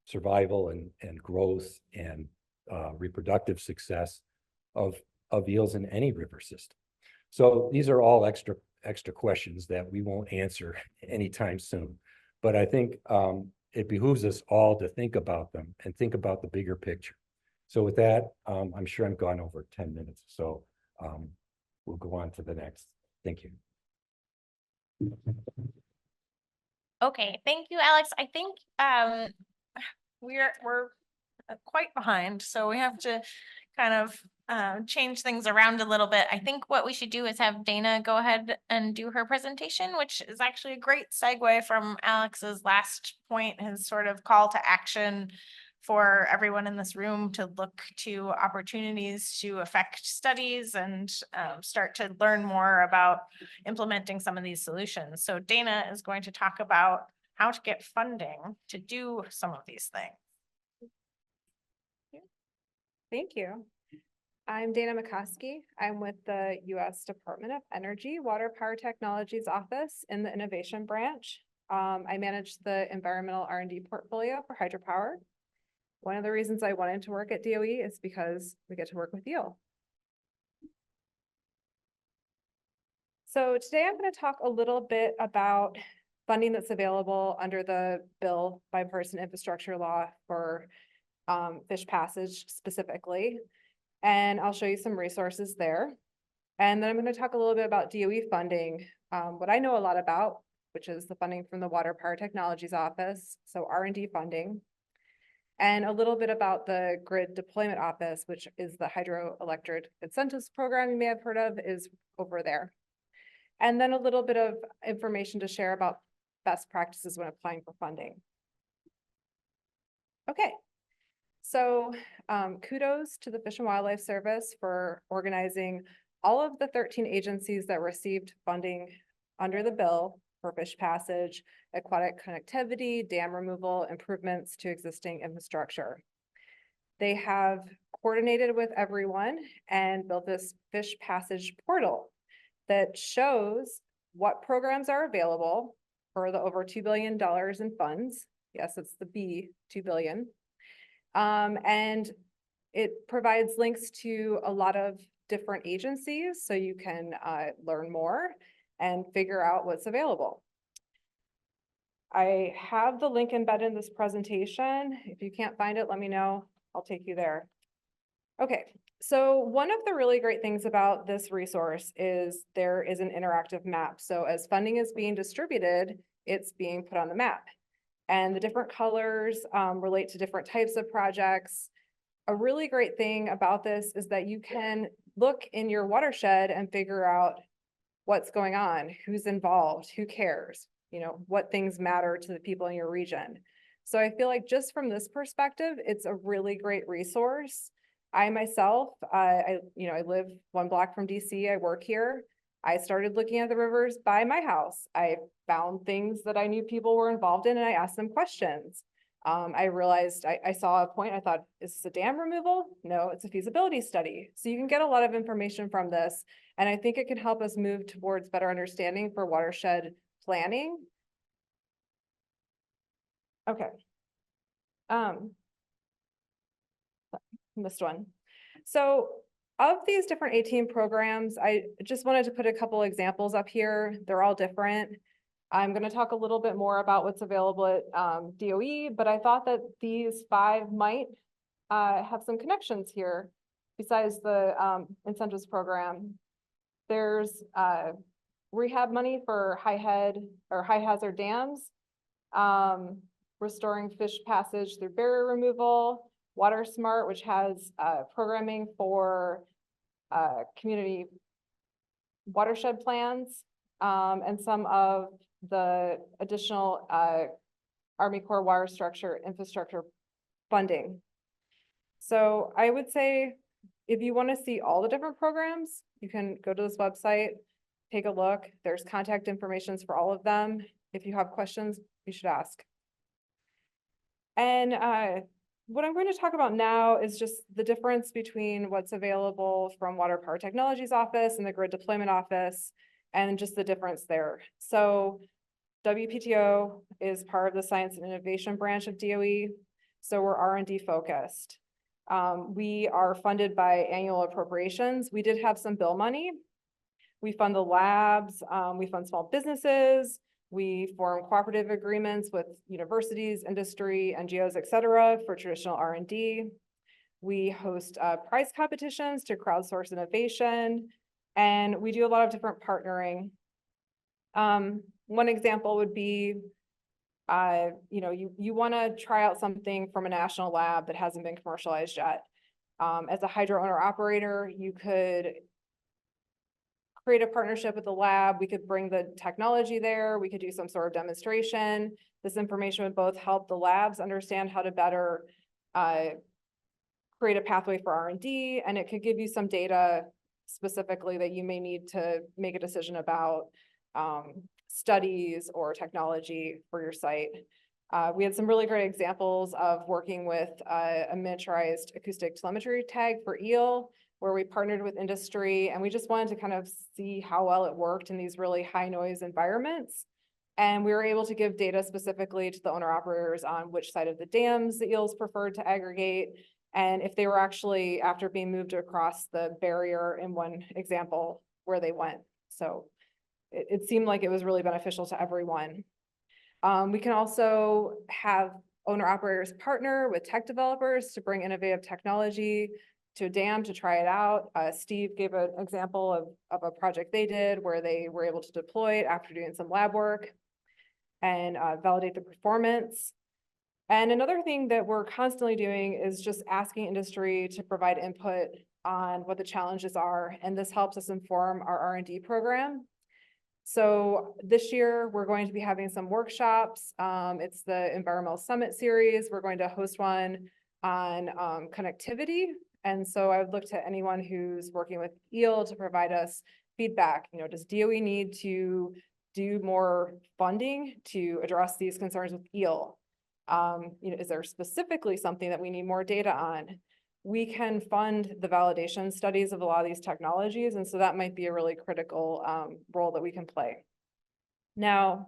survival and growth and reproductive success of eels in any river system? So these are all extra questions that we won't answer anytime soon. But I think it behooves us all to think about them and think about the bigger picture. So with that, I'm sure I'm gone over 10 minutes. So we'll go on to the next. Thank you. Okay, thank you, Alex. I think we're quite behind, so we have to kind of change things around a little bit. I think what we should do is have Dana go ahead and do her presentation, which is actually a great segue from Alex's last point, his sort of call to action for everyone in this room to look to opportunities to affect studies and start to learn more about implementing some of these solutions. So Dana is going to talk about how to get funding to do some of these things. Thank you. I'm Dana McCoskey. I'm with the U.S. Department of Energy Water Power Technologies Office in the Innovation Branch. I manage the environmental R&D portfolio for hydropower. One of the reasons I wanted to work at DOE is because we get to work with eel. So today I'm going to talk a little bit about funding that's available under the bill bipartisan infrastructure law for fish passage specifically. And I'll show you some resources there. And then I'm going to talk a little bit about DOE funding, what I know a lot about, which is the funding from the Water Power Technologies Office, so R&D funding. And a little bit about the Grid Deployment Office, which is the hydroelectric incentives program you may have heard of, is over there. And then a little bit of information to share about best practices when applying for funding. Okay, so kudos to the Fish and Wildlife Service for organizing all of the 13 agencies that received funding under the bill for fish passage, aquatic connectivity, dam removal, improvements to existing infrastructure. They have coordinated with everyone and built this fish passage portal that shows what programs are available for the over $2 billion in funds. Yes, it's the B, 2 billion. And it provides links to a lot of different agencies so you can learn more and figure out what's available. I have the link embedded in this presentation. If you can't find it, let me know. I'll take you there. Okay, so one of the really great things about this resource is there is an interactive map. So as funding is being distributed, it's being put on the map. And the different colors relate to different types of projects. A really great thing about this is that you can look in your watershed and figure out what's going on, who's involved, who cares, you know, what things matter to the people in your region. So I feel like just from this perspective, it's a really great resource. I myself, I live 1 block from DC, I work here. I started looking at the rivers by my house. I found things that I knew people were involved in and I asked them questions. I realized I saw a point, I thought, is this a dam removal? No, it's a feasibility study. So you can get a lot of information from this. And I think it can help us move towards better understanding for watershed planning. Okay. missed one. So of these different 18 programs, I just wanted to put a couple examples up here. They're all different. I'm going to talk a little bit more about what's available at DOE, but I thought that these 5 might have some connections here besides the incentives program. There's rehab money for high hazard dams, restoring fish passage through barrier removal, Water Smart, which has programming for community watershed plans, and some of the additional Army Corps water structure infrastructure funding. So I would say if you want to see all the different programs, you can go to this website, take a look. There's contact information for all of them. If you have questions, you should ask. And what I'm going to talk about now is just the difference between what's available from Water Power Technologies Office and the Grid Deployment Office, and just the difference there. So WPTO is part of the Science and Innovation branch of DOE, so we're R&D focused. We are funded by annual appropriations. We did have some bill money. We fund the labs, we fund small businesses, we form cooperative agreements with universities, industry, NGOs, et cetera, for traditional R&D. We host prize competitions to crowdsource innovation, and we do a lot of different partnering. One example would be, you want to try out something from a national lab that hasn't been commercialized yet. As a hydro owner operator, you could create a partnership with the lab. We could bring the technology there. We could do some sort of demonstration. This information would both help the labs understand how to better create a pathway for R&D, and it could give you some data specifically that you may need to make a decision about studies or technology for your site. We had some really great examples of working with a miniaturized acoustic telemetry tag for eel, where we partnered with industry, and we just wanted to kind of see how well it worked in these really high noise environments. And we were able to give data specifically to the owner operators on which side of the dams the eels preferred to aggregate, and if they were actually, after being moved across the barrier in one example, where they went. So it seemed like it was really beneficial to everyone. We can also have owner operators partner with tech developers to bring innovative technology to a dam to try it out. Steve gave an example of a project they did where they were able to deploy it after doing some lab work and validate the performance. And another thing that we're constantly doing is just asking industry to provide input on what the challenges are, and this helps us inform our R&D program. So this year, we're going to be having some workshops. It's the Environmental Summit series. We're going to host one on connectivity. And so I would look to anyone who's working with EEL to provide us feedback. Does DOE need to do more funding to address these concerns with EEL? Is there specifically something that we need more data on? We can fund the validation studies of a lot of these technologies, and so that might be a really critical role that we can play. Now,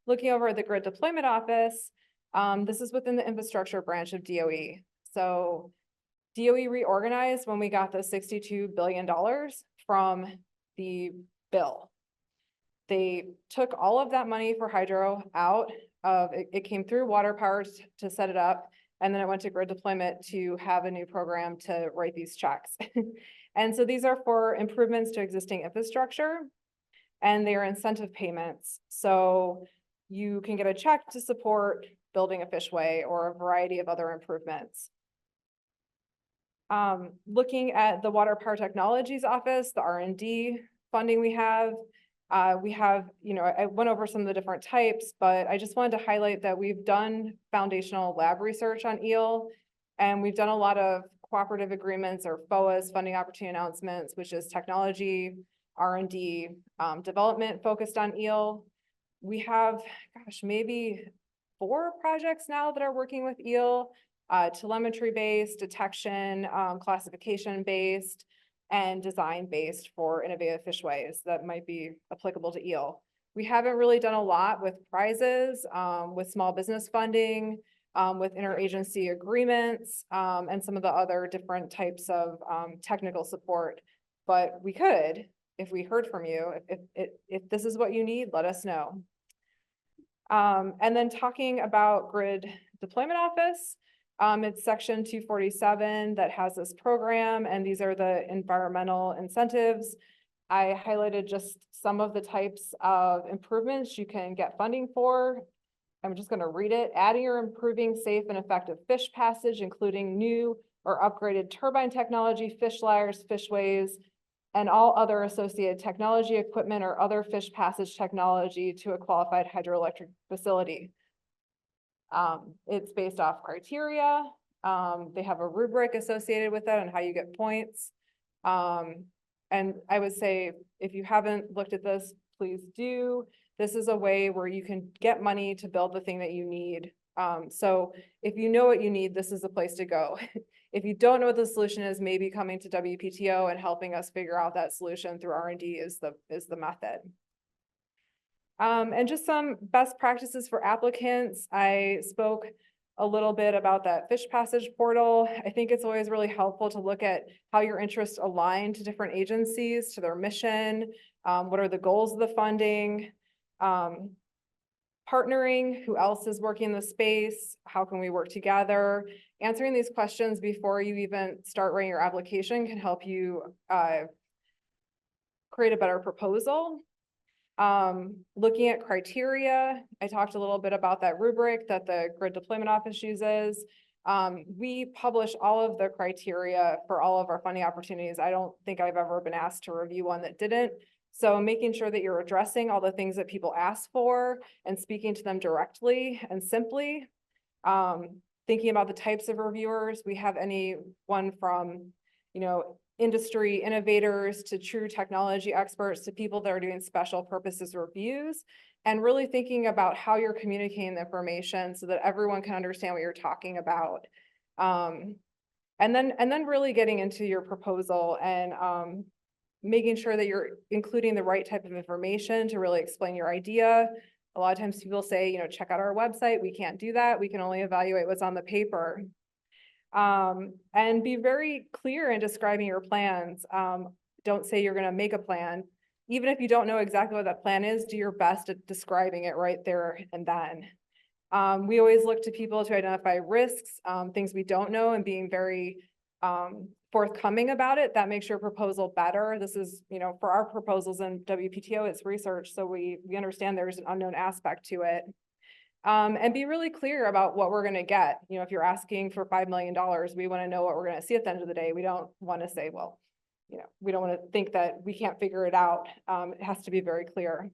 looking over at the Grid Deployment Office, this is within the infrastructure branch of DOE. So DOE reorganized when we got the $62 billion from the bill. They took all of that money for hydro out of, it came through water power to set it up, and then it went to grid deployment to have a new program to write these checks. And so these are for improvements to existing infrastructure, and they are incentive payments. So you can get a check to support building a fishway or a variety of other improvements. Looking at the Water Power Technologies Office, the R&D funding we have, I went over some of the different types, but I just wanted to highlight that we've done foundational lab research on EEL, and we've done a lot of cooperative agreements or FOAs, funding opportunity announcements, which is technology, R&D, development focused on EEL. We have, maybe 4 projects now that are working with EEL, telemetry-based, detection, classification-based, and design-based for innovative fishways that might be applicable to EEL. We haven't really done a lot with prizes, with small business funding, with interagency agreements, and some of the other different types of, technical support. But we could, if we heard from you, if this is what you need, let us know. And then talking about Grid Deployment Office, it's section 247 that has this program, and these are the environmental incentives. I highlighted just some of the types of improvements you can get funding for. I'm just going to read it. Adding or improving safe and effective fish passage, including new or upgraded turbine technology, fish lyres, fishways, and all other associated technology, equipment, or other fish passage technology to a qualified hydroelectric facility. It's based off criteria. They have a rubric associated with that and how you get points. And I would say, if you haven't looked at this, please do. This is a way where you can get money to build the thing that you need. So if you know what you need, this is the place to go. If you don't know what the solution is, maybe coming to WPTO and helping us figure out that solution through R&D is the method. And just some best practices for applicants. I spoke a little bit about that fish passage portal. I think it's always really helpful to look at how your interests align to different agencies, to their mission, what are the goals of the funding, partnering, who else is working in the space, how can we work together. Answering these questions before you even start writing your application can help you create a better proposal. Looking at criteria, I talked a little bit about that rubric that the Grid Deployment Office uses. We publish all of the criteria for all of our funding opportunities. I don't think I've ever been asked to review one that didn't. So making sure that you're addressing all the things that people ask for and speaking to them directly and simply. Thinking about the types of reviewers, we have anyone from, industry innovators to true technology experts to people that are doing special purposes reviews, and really thinking about how you're communicating the information so that everyone can understand what you're talking about. And then really getting into your proposal and making sure that you're including the right type of information to really explain your idea. A lot of times people say, check out our website. We can't do that. We can only evaluate what's on the paper. And be very clear in describing your plans. Don't say you're going to make a plan. Even if you don't know exactly what that plan is, do your best at describing it right there and then. We always look to people to identify risks, things we don't know, and being very forthcoming about it. That makes your proposal better. This is, for our proposals in WPTO, it's research, so we understand there's an unknown aspect to it. And be really clear about what we're going to get. If you're asking for $5 million, we want to know what we're going to see at the end of the day. We don't want to say, well, we don't want to think that we can't figure it out. It has to be very clear.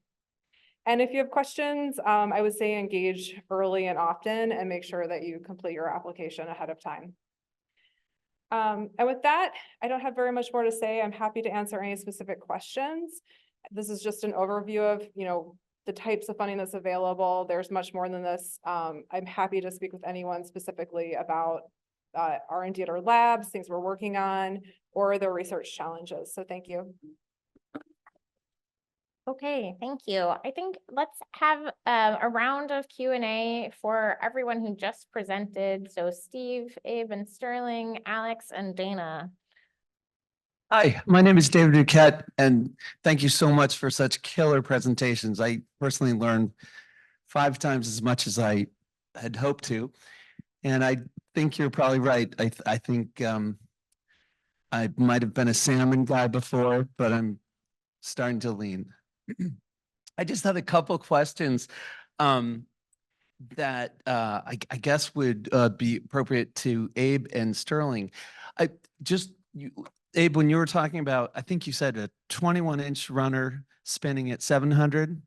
And if you have questions, I would say engage early and often and make sure that you complete your application ahead of time. And with that, I don't have very much more to say. I'm happy to answer any specific questions. This is just an overview of, the types of funding that's available. There's much more than this. I'm happy to speak with anyone specifically about R&D at our labs, things we're working on, or the research challenges. So thank you. Okay, thank you. I think let's have a round of Q&A for everyone who just presented. So Steve, Abe, and Sterling, Alex, and Dana. Hi, my name is David Duquette, and thank you so much for such killer presentations. I personally learned 5 times as much as I had hoped to, and I think you're probably right. I think I might have been a salmon guy before, but I'm starting to lean. I just had a couple questions that I guess would be appropriate to Abe and Sterling. Abe, when you were talking about, I think you said a 21-inch runner spinning at 700,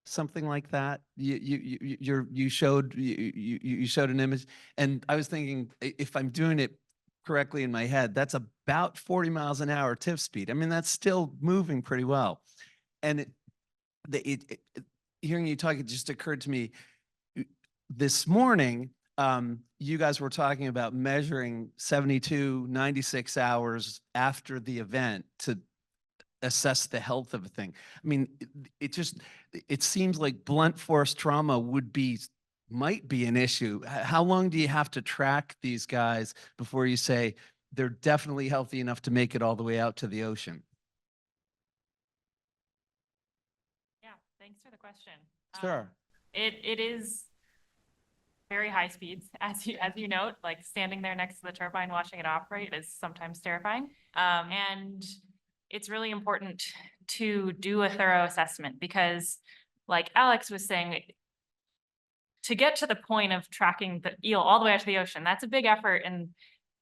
something like that. You showed an image, and I was thinking, if I'm doing it correctly in my head, that's about 40 miles an hour tip speed. I mean, that's still moving pretty well. And hearing you talk, it just occurred to me this morning. You guys were talking about measuring 72, 96 hours after the event to assess the health of a thing. I mean, it seems like blunt force trauma would be might be an issue. How long do you have to track these guys before you say they're definitely healthy enough to make it all the way out to the ocean? Yeah, thanks for the question. Sure. It is very high speeds, as you note, like standing there next to the turbine watching it operate is sometimes terrifying. And it's really important to do a thorough assessment because, like Alex was saying, to get to the point of tracking the eel all the way out to the ocean, that's a big effort.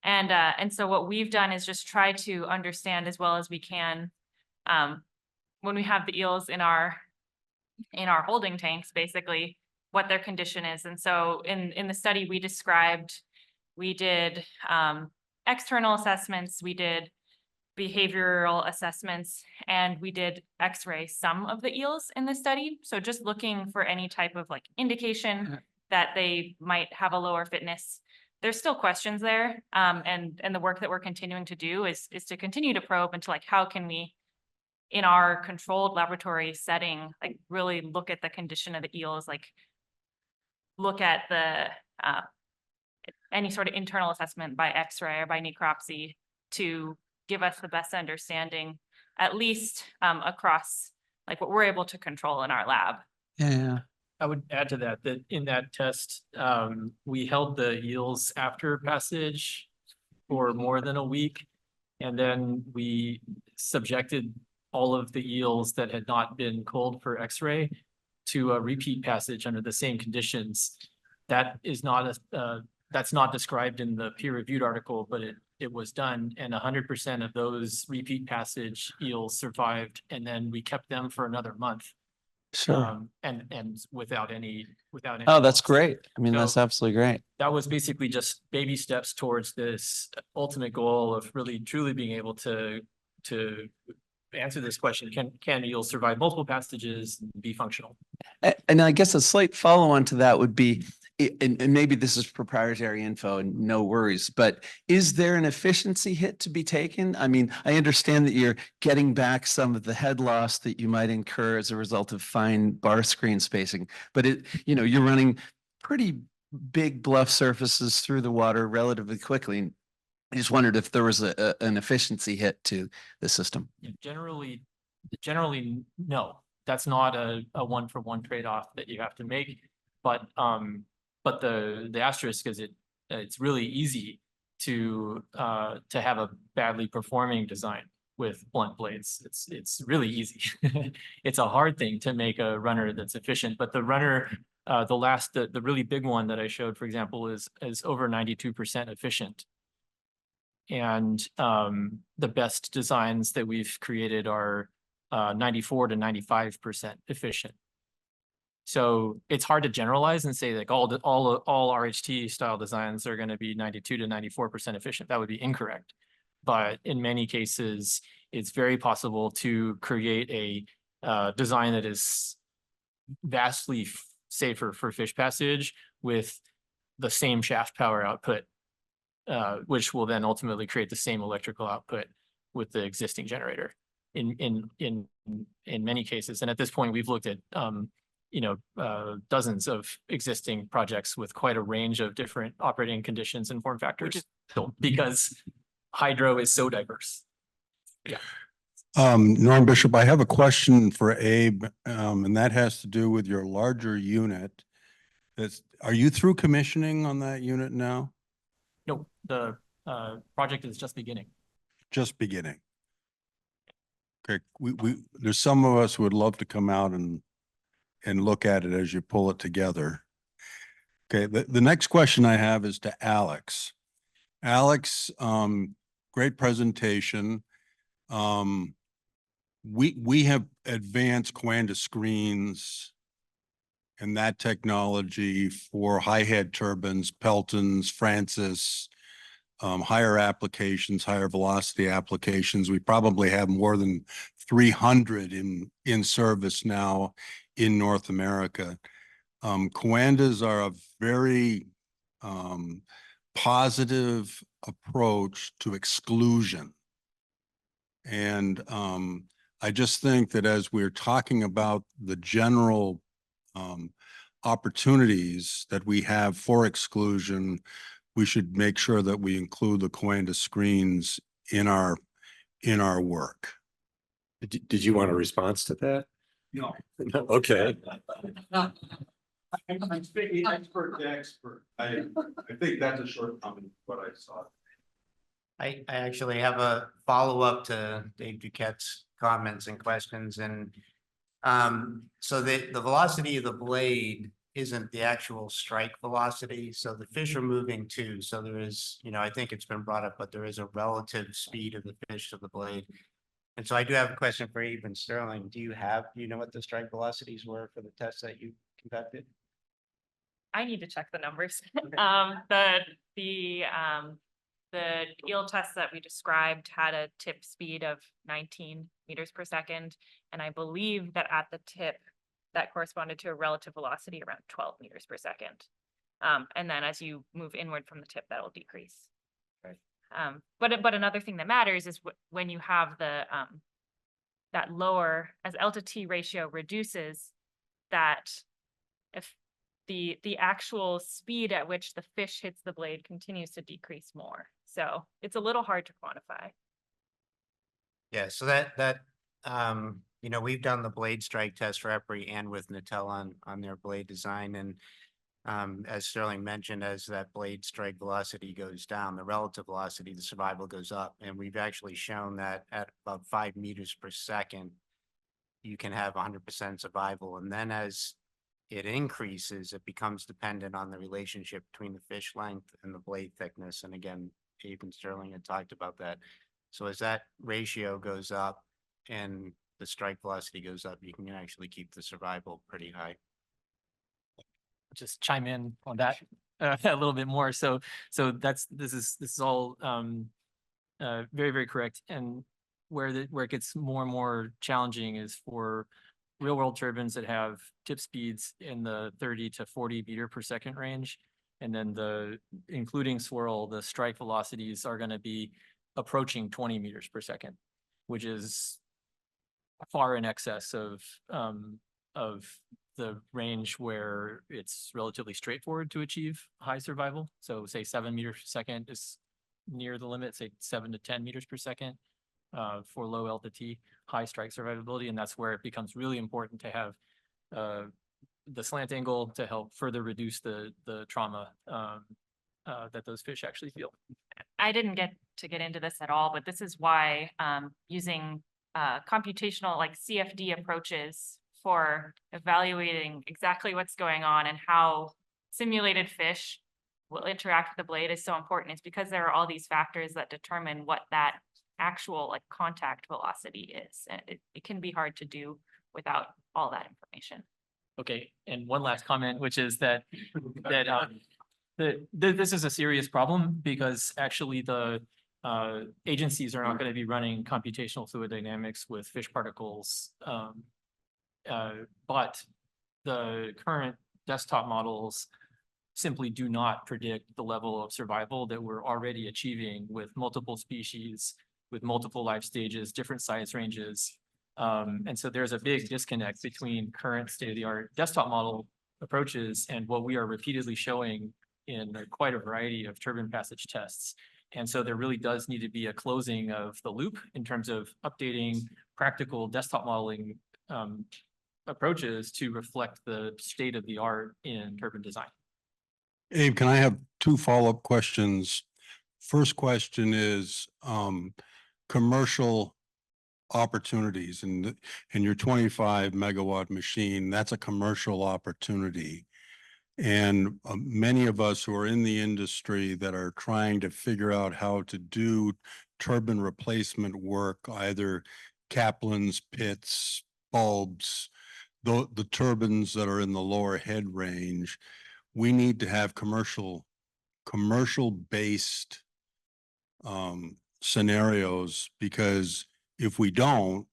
And so what we've done is just try to understand as well as we can when we have the eels in our holding tanks, basically, what their condition is. And so in the study we described, we did external assessments, we did behavioral assessments, and we did x-ray some of the eels in the study. So just looking for any type of like indication that they might have a lower fitness. There's still questions there. And the work that we're continuing to do is to continue to probe into like, how can we, in our controlled laboratory setting, like really look at the condition of the eels, like look at the any sort of internal assessment by x-ray or by necropsy to give us the best understanding, at least across like what we're able to control in our lab. Yeah. I would add to that, that in that test, we held the eels after passage for more than a week. And then we subjected all of the eels that had not been culled for x-ray to a repeat passage under the same conditions. That is not that's not described in the peer-reviewed article, but it was done, and 100% of those repeat passage eels survived, and then we kept them for another month. Sure. And without any Oh, that's loss. great. I mean, So that's absolutely great. that was basically just baby steps towards this ultimate goal of really truly being able to answer this question. Can eels survive multiple passages and be functional? And I guess a slight follow-on to that would be, and maybe this is proprietary info and no worries, but is there an efficiency hit to be taken? I mean, I understand that you're getting back some of the head loss that you might incur as a result of fine bar screen spacing, but you're running pretty big bluff surfaces through the water relatively quickly. I just wondered if there was an efficiency hit to the system. Generally, no. That's not a one-for-one trade-off that you have to make. But the asterisk is it's really easy to have a badly performing design with blunt blades. It's really easy. It's a hard thing to make a runner that's efficient, but the runner, the really big one that I showed, for example, is over 92% efficient. And the best designs that we've created are 94 to 95% efficient. So it's hard to generalize and say like all RHT style designs are going to be 92 to 94% efficient. That would be incorrect. But in many cases, it's very possible to create a design that is vastly safer for fish passage with the same shaft power output, which will then ultimately create the same electrical output with the existing generator in many cases. And at this point, we've looked at dozens of existing projects with quite a range of different operating conditions and form factors, because hydro is so diverse. Yeah. Norm Bishop, I have a question for Abe, and that has to do with your larger unit. Are you through commissioning on that unit now? No, the project is just beginning. Just beginning. Okay, there's some of us who would love to come out and look at it as you pull it together. Okay, the next question I have is to Alex. Alex, great presentation. We have advanced Coanda screens and that technology for high head turbines, Peltons, Francis, higher applications, higher velocity applications. We probably have more than 300 in service now in North America. Coandas are a very positive approach to exclusion. And I just think that as we're talking about the general opportunities that we have for exclusion, we should make sure that we include the Coanda screens in our work. Did you want a response to that? No. Okay. I'm speaking expert to expert. I think that's a shortcoming, what I saw. I actually have a follow-up to Dave Duquette's comments and questions, and so the velocity of the blade isn't the actual strike velocity, so the fish are moving too, so there is, I think it's been brought up, but there is a relative speed of the fish to the blade. And so I do have a question for Eve and Sterling. Do you know what the strike velocities were for the tests that you conducted? I need to check the numbers. The eel test that we described had a tip speed of 19 meters per second. And I believe that at the tip, that corresponded to a relative velocity around 12 meters per second. And then as you move inward from the tip, that will decrease. But another thing that matters is when you have the that lower, as L to T ratio reduces, that if the actual speed at which the fish hits the blade continues to decrease more. So it's a little hard to quantify. Yeah, so we've done the blade strike test for EPRI and with Natel on their blade design. And as Sterling mentioned, as that blade strike velocity goes down, the relative velocity, the survival goes up. And we've actually shown that at about 5 meters per second, you can have 100% survival. And then as it increases, it becomes dependent on the relationship between the fish length and the blade thickness. And again, Abe and Sterling had talked about that. So as that ratio goes up and the strike velocity goes up, you can actually keep the survival pretty high. Just chime in on that a little bit more. So this is all very, very correct. And where it gets more and more challenging is for real world turbines that have tip speeds in the 30 to 40 meter per second range. And then including swirl, the strike velocities are going to be approaching 20 meters per second, which is far in excess of the range where it's relatively straightforward to achieve high survival. So say 7 meters per second is near the limit, say 7 to 10 meters per second for low L to T, high strike survivability. And that's where it becomes really important to have the slant angle to help further reduce the trauma that those fish actually feel. I didn't get into this at all, but this is why using computational like CFD approaches for evaluating exactly what's going on and how simulated fish will interact with the blade is so important. It's because there are all these factors that determine what that actual like contact velocity is. And it can be hard to do without all that information. Okay, and one last comment, which is that this is a serious problem because actually the agencies are not going to be running computational fluid dynamics with fish particles, but the current desktop models simply do not predict the level of survival that we're already achieving with multiple species, with multiple life stages, different size ranges. And so there's a big disconnect between current state-of-the-art desktop model approaches and what we are repeatedly showing in quite a variety of turbine passage tests. And so there really does need to be a closing of the loop in terms of updating practical desktop modeling approaches to reflect the state of the art in turbine design. Abe, can I have 2 follow-up questions? First question is commercial opportunities and your 25 megawatt machine, that's a commercial opportunity. And many of us who are in the industry that are trying to figure out how to do turbine replacement work, either Kaplan's, pits, bulbs, the turbines that are in the lower head range, we need to have commercial based scenarios, because if we don't,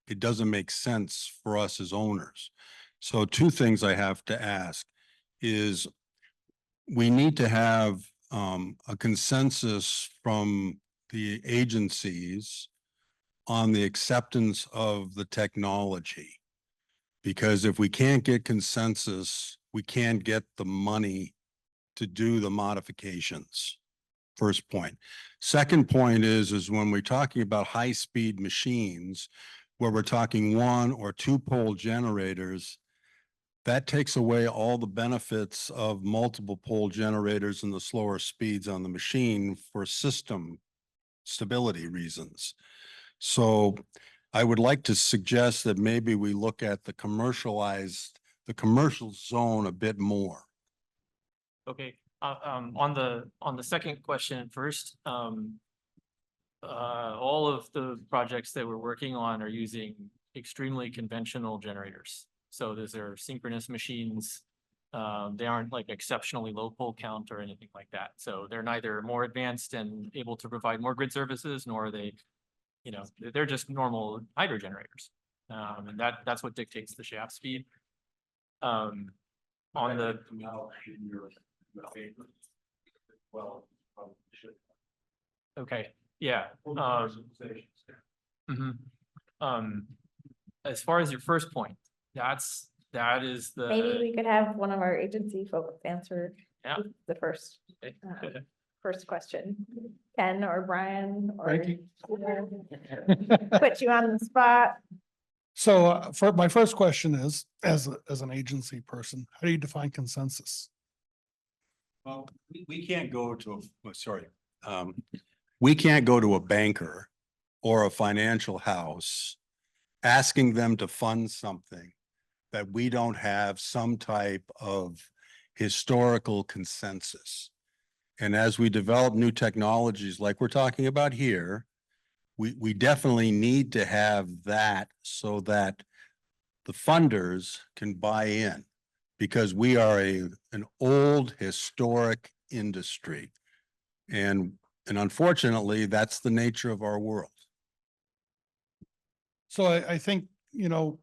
it doesn't make sense for us as owners. So 2 things I have to ask is we need to have a consensus from the agencies on the acceptance of the technology. Because if we can't get consensus we can't get the money to do the modifications. First point. Second point is when we're talking about high-speed machines, where we're talking 1 or 2 pole generators, that takes away all the benefits of multiple pole generators and the slower speeds on the machine for system stability reasons. So I would like to suggest that maybe we look at the commercial zone a bit more. Okay, on the second question first, all of the projects that we're working on are using extremely conventional generators. So those are synchronous machines. They aren't like exceptionally low pole count or anything like that. So they're neither more advanced and able to provide more grid services, nor are they, you know, they're just normal hydro generators. And that's what dictates the shaft speed. On the okay, yeah. As far as your first point, that is the Maybe we could have one of our agency folks answer yeah. the first, Okay. first question. Ken or Brian or Frankie? put you on the spot. So for my first question is, as an agency person, how do you define consensus? Well, we can't go to we can't go to a banker or a financial house asking them to fund something that we don't have some type of historical consensus. And as we develop new technologies like we're talking about here, we definitely need to have that so that the funders can buy in, because we are an old historic industry. And unfortunately, that's the nature of our world. So I think, you know,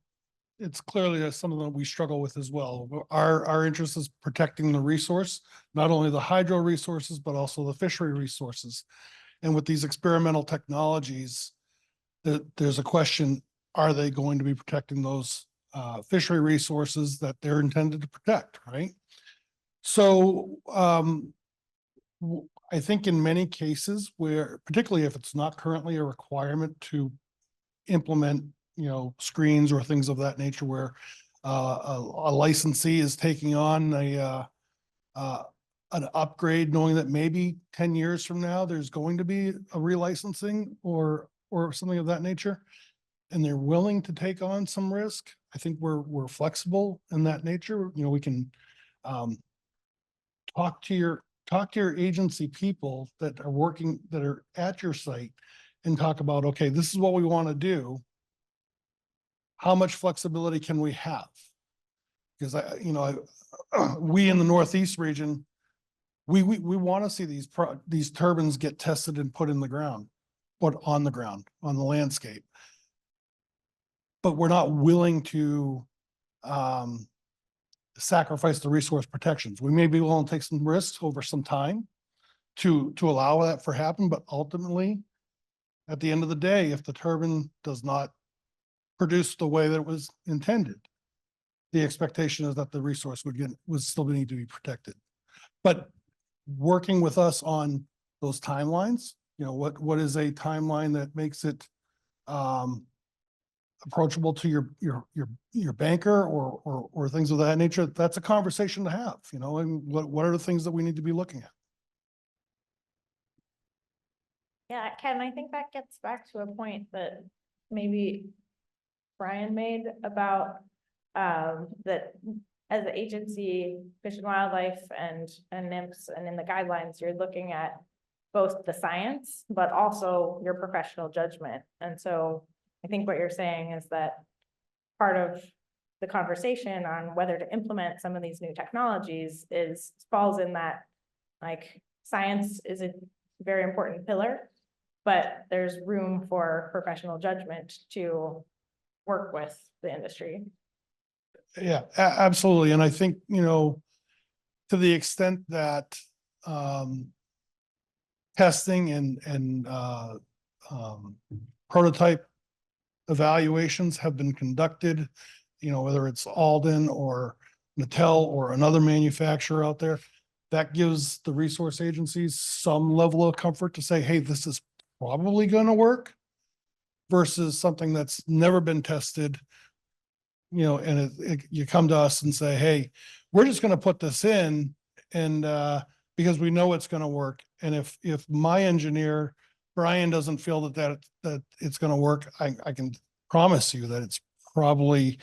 it's clearly something that we struggle with as well. Our interest is protecting the resource, not only the hydro resources, but also the fishery resources. And with these experimental technologies, there's a question, are they going to be protecting those fishery resources that they're intended to protect, right? So I think in many cases where, particularly if it's not currently a requirement to implement, you know, screens or things of that nature, where a licensee is taking on an upgrade, knowing that maybe 10 years from now, there's going to be a relicensing or something of that nature, and they're willing to take on some risk. I think we're flexible in that nature. You know, we can talk to your agency people that are working, that are at your site, and talk about, okay, this is what we want to do. How much flexibility can we have? Because we in the Northeast region, we want to see these turbines get tested and put in the ground, put on the ground, on the landscape. But we're not willing to sacrifice the resource protections. We may be willing to take some risks over some time to allow that for happen, but ultimately, at the end of the day, if the turbine does not produce the way that it was intended, the expectation is that the resource would still need to be protected. But working with us on those timelines, you know, what is a timeline that makes it approachable to your banker or things of that nature, that's a conversation to have, you know, and what are the things that we need to be looking at? Yeah, Ken, I think that gets back to a point that maybe Brian made about that as an agency, Fish and Wildlife and NIMS, and in the guidelines, you're looking at both the science, but also your professional judgment. And so I think what you're saying is that part of the conversation on whether to implement some of these new technologies falls in that, like, science is a very important pillar, but there's room for professional judgment to work with the industry. Yeah, absolutely. And I think, you know, to the extent that testing and prototype evaluations have been conducted, you know, whether it's Alden or Mattel or another manufacturer out there, that gives the resource agencies some level of comfort to say, hey, this is probably going to work versus something that's never been tested, you know, and you come to us and say, hey, we're just going to put this in and because we know it's going to work. And if my engineer, Brian, doesn't feel that it's going to work, I can promise you that it's probably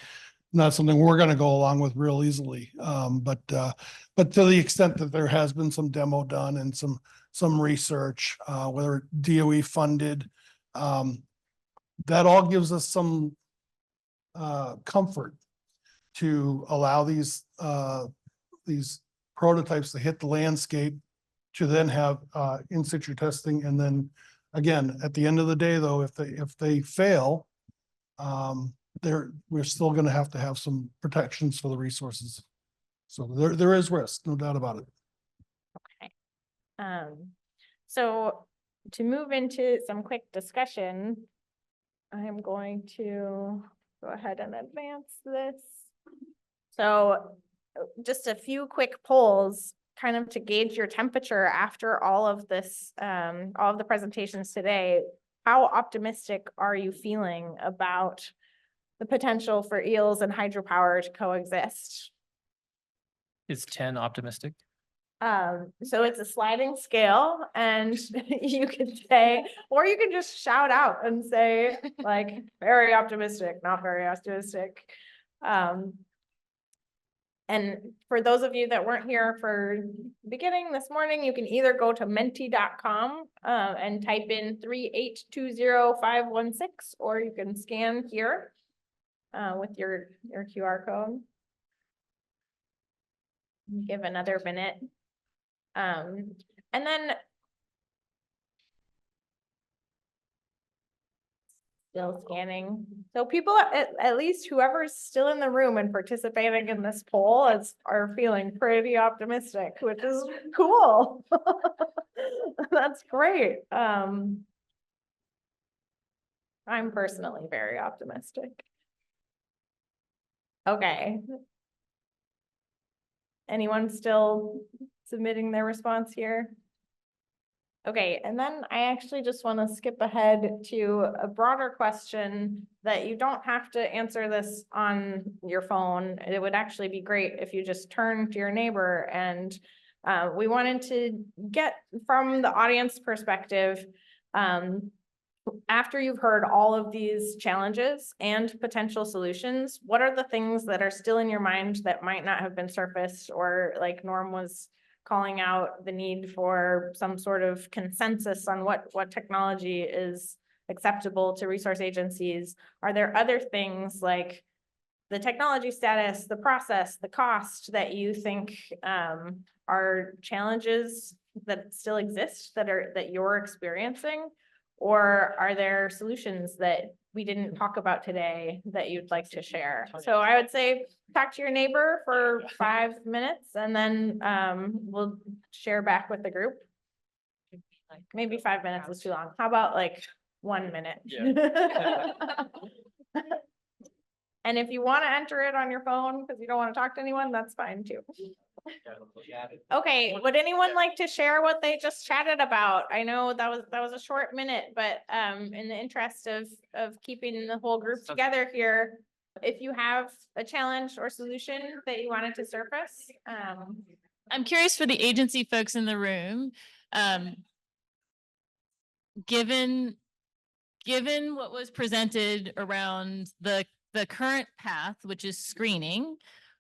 not something we're going to go along with real easily. But to the extent that there has been some demo done and some research, whether DOE funded, that all gives us some comfort to allow these prototypes to hit the landscape, to then have in situ testing. And then again, at the end of the day, though, if they fail, we're still going to have some protections for the resources. So there is risk, no doubt about it. Okay. So to move into some quick discussion, I'm going to go ahead and advance this. So just a few quick polls kind of to gauge your temperature after all of this, all of the presentations today. How optimistic are you feeling about the potential for eels and hydropower to coexist? Is 10 optimistic? So it's a sliding scale, and you can say, or you can just shout out and say like very optimistic, not very optimistic. And for those of you that weren't here for the beginning this morning, you can either go to menti.com and type in 3820516, or you can scan here with your QR code. Give another minute. And then still scanning. So people, at least whoever's still in the room and participating in this poll are feeling pretty optimistic, which is cool. That's great. I'm personally very optimistic. Okay. Anyone still submitting their response here? Okay, and then I actually just want to skip ahead to a broader question that you don't have to answer this on your phone. It would actually be great if you just turn to your neighbor, and we wanted to get from the audience perspective, after you've heard all of these challenges and potential solutions, what are the things that are still in your mind that might not have been surfaced, or like Norm was calling out the need for some sort of consensus on what technology is acceptable to resource agencies? Are there other things like the technology status, the process, the cost that you think are challenges that still exist that you're experiencing? Or are there solutions that we didn't talk about today that you'd like to share? So I would say talk to your neighbor for 5 minutes, and then we'll share back with the group. Maybe 5 minutes is too long. How about like 1 minute? Yeah. And if you want to enter it on your phone because you don't want to talk to anyone, that's fine too. Okay, would anyone like to share what they just chatted about? I know that was a short minute, but in the interest of keeping the whole group together here, if you have a challenge or solution that you wanted to surface. I'm curious for the agency folks in the room. Given what was presented around the current path, which is screening,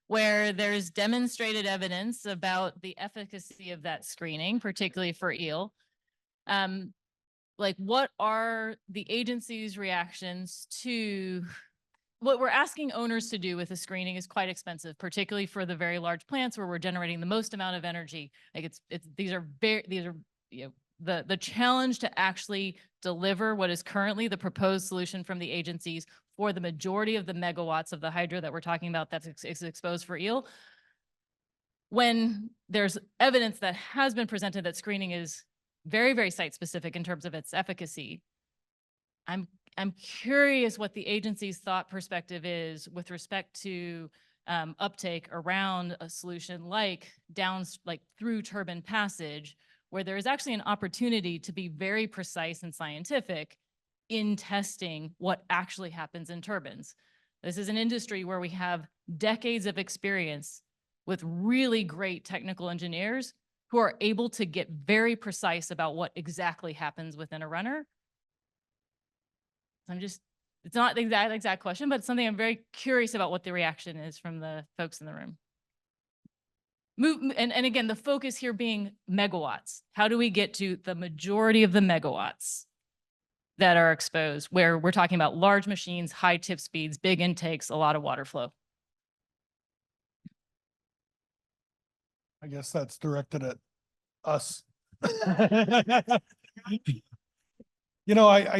where there's demonstrated evidence about the efficacy of that screening, particularly for eel. Like, what are the agency's reactions to what we're asking owners to do with the screening is quite expensive, particularly for the very large plants where we're generating the most amount of energy. Like these are you know, the challenge to actually deliver what is currently the proposed solution from the agencies for the majority of the megawatts of the hydro that we're talking about that's exposed for eel. When there's evidence that has been presented that screening is very, very site specific in terms of its efficacy, I'm curious what the agency's thought perspective is with respect to uptake around a solution like through turbine passage, where there is actually an opportunity to be very precise and scientific in testing what actually happens in turbines. This is an industry where we have decades of experience with really great technical engineers who are able to get very precise about what exactly happens within a runner. It's not the exact question, but it's something I'm very curious about what the reaction is from the folks in the room. And again, the focus here being megawatts. How do we get to the majority of the megawatts that are exposed, where we're talking about large machines, high tip speeds, big intakes, a lot of water flow? I guess that's directed at us. I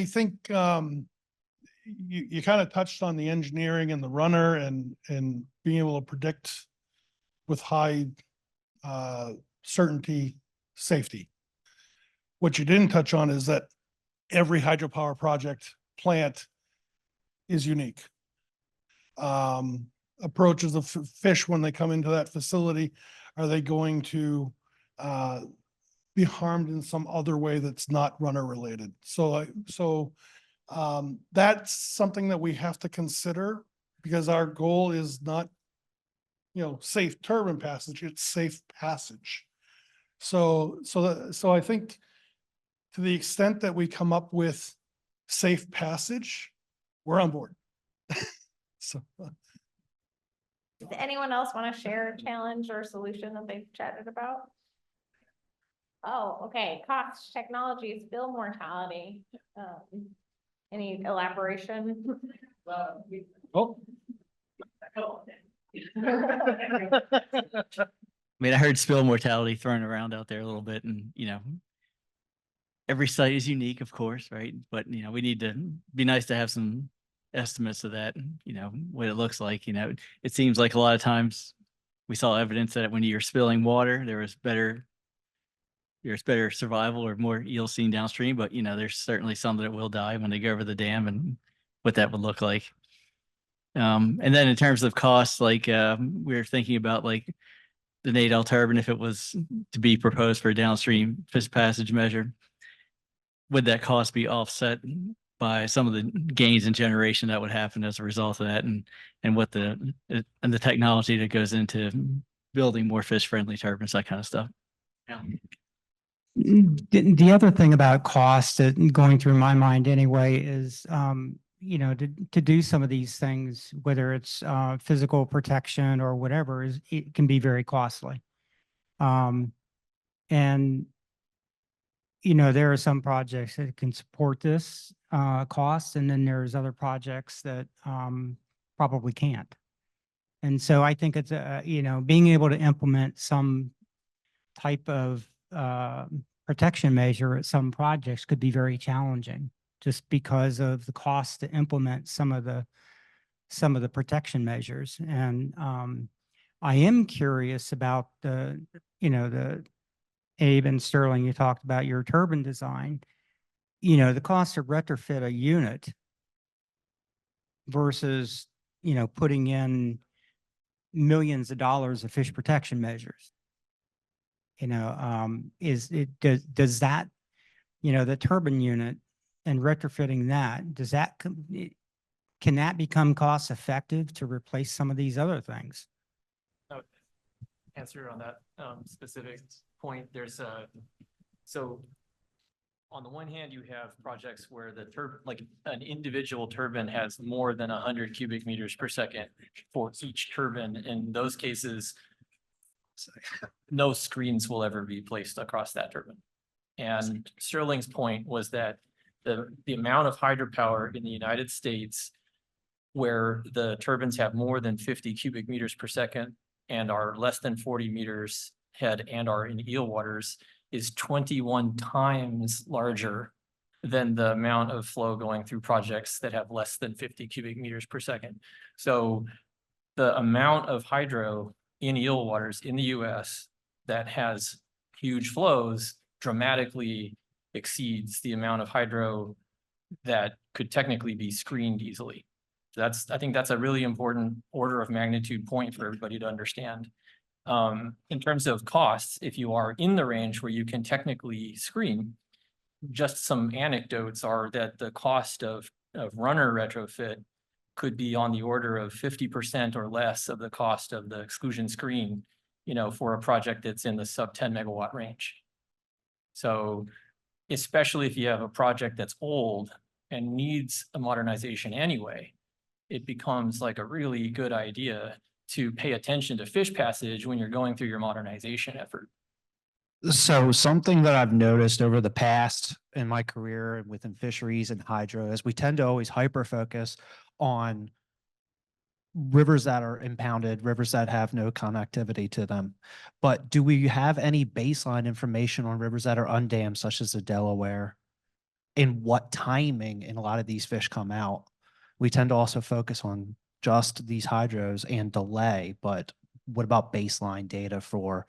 think you kind of touched on the engineering and the runner and being able to predict with high certainty safety. What you didn't touch on is that every hydropower project plant is unique. Approaches of fish when they come into that facility, are they going to be harmed in some other way that's not runner related? So that's something that we have to consider, because our goal is not, safe turbine passage, it's safe passage. So I think to the extent that we come up with safe passage, we're on board. So. Does anyone else want to share a challenge or solution that they've chatted about? Oh, okay. Cost, technology, spill mortality. Any elaboration? Oh. I mean, I heard spill mortality thrown around out there a little bit, and every site is unique, of course, right? But we need to be nice to have some estimates of that, what it looks like. It seems like a lot of times we saw evidence that when you're spilling water, there's better survival or more eels seen downstream, but there's certainly some that will die when they go over the dam, and what that would look like. And then in terms of costs, like we're thinking about like the NHA turbine, if it was to be proposed for a downstream fish passage measure, would that cost be offset by some of the gains in generation that would happen as a result of that, and what the technology that goes into building more fish friendly turbines, that kind of stuff. Yeah. The other thing about cost going through my mind anyway is, to do some of these things, whether it's physical protection or whatever, it can be very costly. And there are some projects that can support this cost, and then there's other projects that probably can't. And so I think it's being able to implement some type of protection measure at some projects could be very challenging, just because of the cost to implement some of the protection measures. And I am curious about the Abe and Sterling, you talked about your turbine design, the cost to retrofit a unit versus, putting in millions of dollars of fish protection measures. Does that, the turbine unit and retrofitting that, can that become cost effective to replace some of these other things? Answer on that specific point. There's so on the one hand, you have projects where the like an individual turbine has more than 100 cubic meters per second for each turbine. In those cases, no screens will ever be placed across that turbine. And Sterling's point was that the amount of hydropower in the United States where the turbines have more than 50 cubic meters per second and are less than 40 meters head and are in eel waters is 21 times larger than the amount of flow going through projects that have less than 50 cubic meters per second. So the amount of hydro in eel waters in the US that has huge flows dramatically exceeds the amount of hydro that could technically be screened easily. I think that's a really important order of magnitude point for everybody to understand. In terms of costs, if you are in the range where you can technically screen, just some anecdotes are that the cost of runner retrofit could be on the order of 50% or less of the cost of the exclusion screen, for a project that's in the sub 10 megawatt range. So especially if you have a project that's old and needs a modernization anyway, it becomes like a really good idea to pay attention to fish passage when you're going through your modernization effort. So something that I've noticed over the past in my career within fisheries and hydro is we tend to always hyper focus on rivers that are impounded, rivers that have no connectivity to them. But do we have any baseline information on rivers that are undammed, such as the Delaware? In what timing in a lot of these fish come out? We tend to also focus on just these hydros and delay, but what about baseline data for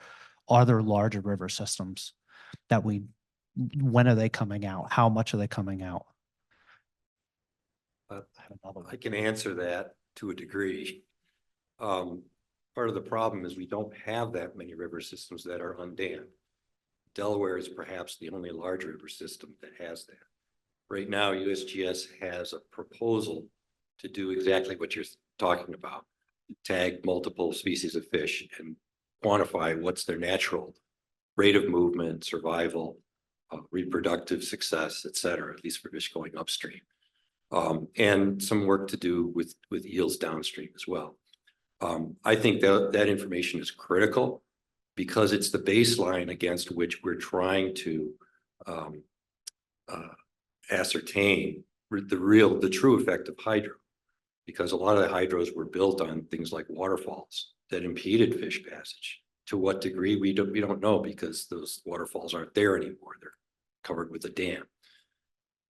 other larger river systems that when are they coming out? How much are they coming out? I can answer that to a degree. Part of the problem is we don't have that many river systems that are undammed. Delaware is perhaps the only large river system that has that. Right now, USGS has a proposal to do exactly what you're talking about. Tag multiple species of fish and quantify what's their natural rate of movement, survival, reproductive success, et cetera, at least for fish going upstream. And some work to do with eels downstream as well. I think that information is critical because it's the baseline against which we're trying to ascertain the true effect of hydro. Because a lot of the hydros were built on things like waterfalls that impeded fish passage. To what degree, we don't know because those waterfalls aren't there anymore. They're covered with a dam.